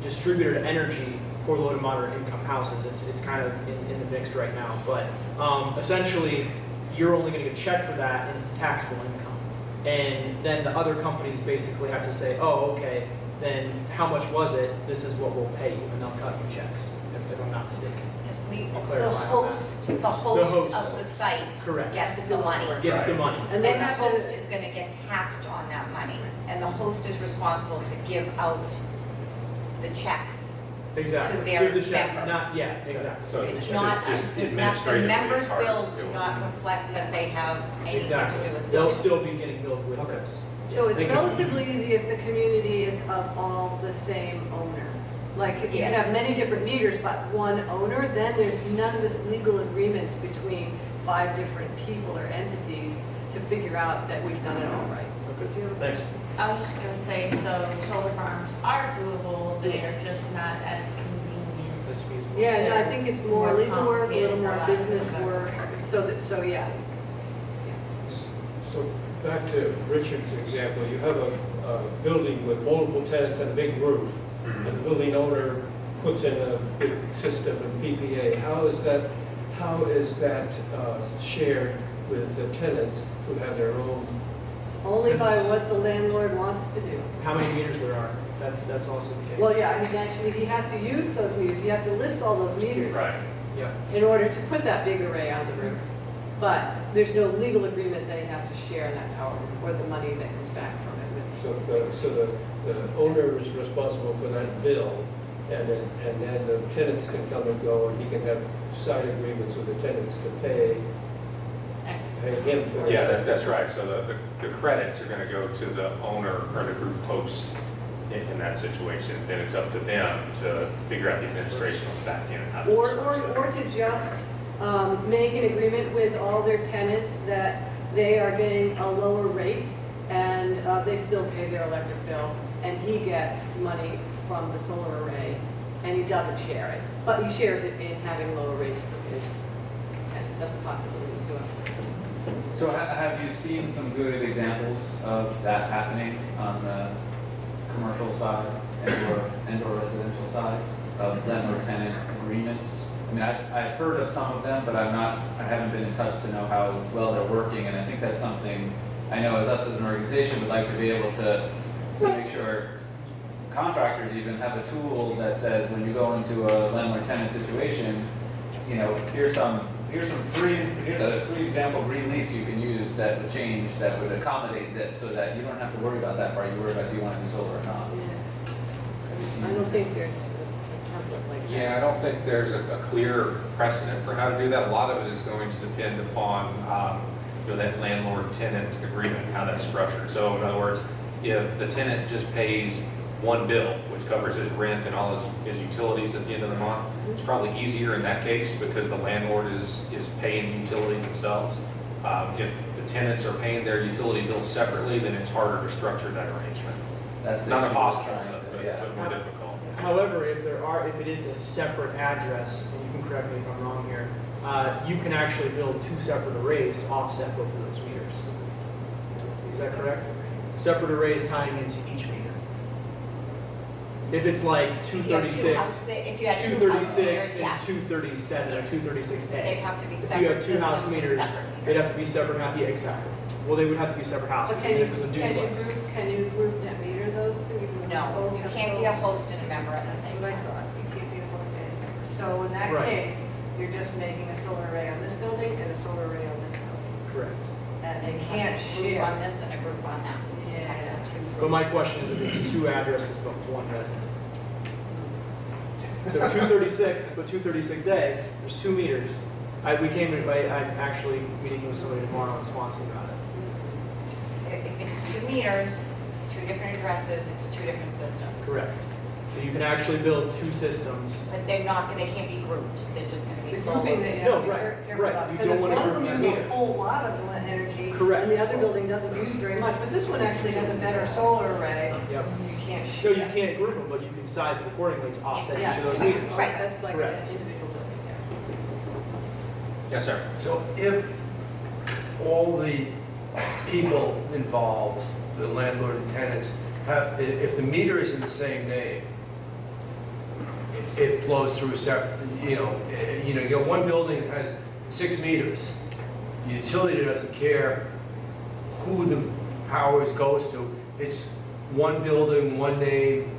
distributed energy for low to moderate income houses. It's kind of in the mix right now, but essentially, you're only going to get checked for that, and it's taxable income. And then the other companies basically have to say, oh, okay, then how much was it? This is what we'll pay you, and they'll cut you checks, if I'm not mistaken. Yes, I'll the clarify on that. host of the site Correct. gets the money. Gets the money. And then the host is going to get taxed on that money, and the host is responsible to give out the checks. Exactly. To their Give the checks, members. exactly. So It's it's not, just the administratively, members' it's hard to bills do. do not reflect that they have anything Exactly. to do with They'll it. still be getting billed with this. So it's Thank you. relatively easy if the community is of all the same owner. Like if you Yes. have many different meters but one owner, then there's none of this legal agreements between 5 different people or entities to figure out that we've done it all right. Thanks. I was just gonna say, so solar farms are doable, they are just not as convenient. Yeah, no, I think it's more legal work, a little more complicated, business work, so yeah. So back to Richard's example, you have a building with multiple tenants and a big roof, and the building owner puts in a big system and PPA. How is that shared with the tenants who have their own? Only by what the landlord wants to do. How many meters there are, that's also the case. Well, yeah, I mean, actually, he has to use those meters, he has to list all those meters. Right. Yeah. In order to put that big array on the roof. But there's no legal agreement that he has to share that power or the money that comes back from it. So the owner is responsible for that bill, and then the tenants can come and go, and he can have side agreements with the tenants to pay him for. Yeah, that's right. So the credits are going to go to the owner or the group host in that situation. Then it's up to them to figure out the administration on the back end. How to Or disperse that. to just make an agreement with all their tenants that they are getting a lower rate and they still pay their electric bill, and he gets money from the solar array, and he doesn't share it. But he shares it in having lower rates for his tenants. That's a possibility as well. So have you seen some good examples of that happening on the commercial side? and/or residential side of landlord-tenant agreements. I mean, I've heard of some of them, but I haven't been in touch to know how well they're working, and I think that's something I know as us as an organization would like to be able to make sure contractors even have a tool that says when you go into a landlord-tenant situation, you know, here's a free example green lease you can use that would change, that would accommodate this, so that you don't have to worry about that part. You worry about do you want to do solar or not. I don't think there's a template like that. Yeah, I don't think there's a clear precedent for how to do that. A lot of it is going to depend upon you know, that landlord-tenant agreement, how that's structured. So in other words, if the tenant just pays one bill, which covers his rent and all his utilities at the end of the month, it's probably easier in that case because the landlord is paying the utility themselves. If the tenants are paying their utility bills separately, then it's harder to structure that arrangement. That's not issue impossible, we're trying to- but more difficult. However, if it is a separate address, and you can correct me if I'm wrong here, you can actually build two separate arrays to offset both of those meters. Is that correct? Separate arrays tying into each meter. If it's like If you had 236 and yes. 237 or 236A. They'd have to be If you separate have two house systems and meters, separate they'd have meters. to be separate, yeah, exactly. Well, they would have to be separate houses, But even if it was a can you duplex. can you group net meter those two? Even though No, both you have can't be a solar? host and a member at the same What I time. thought, you can't be a host and a member. So in that Right. case, you're just making a solar array on this building and a solar array on this building. Correct. And You they can't can't group share. on this and a group on that. You have to have two But my groups. question is if it's two addresses but one resident. So 236, but 236A, there's 2 meters. I'm actually meeting with somebody tomorrow in Swansea about it. If it's 2 meters, 2 different addresses, it's 2 different systems. Correct. So you can actually build 2 systems. But they can't be grouped, they're just gonna be The solo grouping that you systems. have No, to be right, careful right. about, You because don't if wanna one of group them your uses a meter. whole lot of energy, Correct. and the other building doesn't use very much, but this one actually has a better solar array, Yep. you can't No, share. you can't group them, but you can size it accordingly to offset Yes. each of those meters. Right. That's like an Correct. individual building, yeah. Yes, sir. So if all the people involved, the landlord and tenants, if the meter is in the same name, it flows through a separate, you got one building that has 6 meters. The utility doesn't care who the powers goes to. It's one building, one name.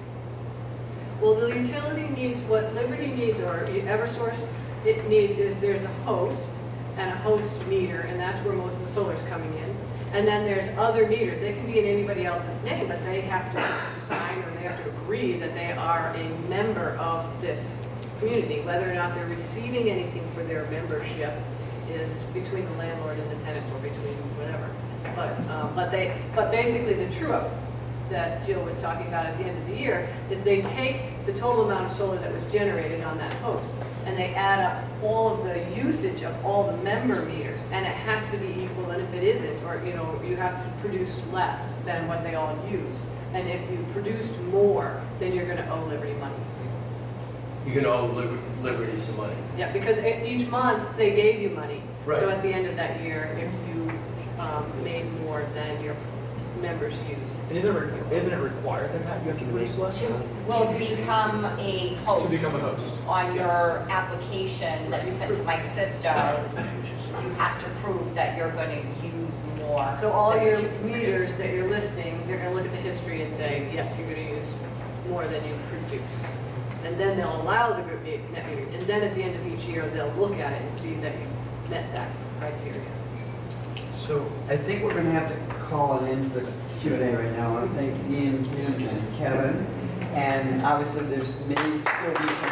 Well, the utility needs, what Liberty needs, or Eversource, it needs is there's a host and a host meter, and that's where most of the solar's coming in. And then there's other meters, they can be in anybody else's name, but they have to sign or they have to agree that they are a member of this community. Whether or not they're receiving anything for their membership is between the landlord and the tenants or between whatever. But basically the true-up that Jill was talking about at the end of the year is they take the total amount of solar that was generated on that host and they add up all of the usage of all the member meters, and it has to be equal, and if it isn't, or you have to produce less than what they all used. And if you produced more, then you're gonna owe Liberty money. You're gonna owe Liberty some money. Yeah, because each month they gave you money. Right. So at the end of that year, if you made more than your members used. And isn't it required that you have to produce less? Well, to become a host. To become a host. On your application that you sent to Mike Sisto, you have to prove that you're gonna use more. So all than your you can meters produce. that you're listing, they're gonna look at the history and say, yes, you're gonna use more than you produce. And then they'll allow the group net metering, and then at the end of each year, they'll look at it and see that you met that criteria. So I think we're going to have to call it into the Q&A right now. I want to thank Ian and Kevin. And obviously, there's may still be some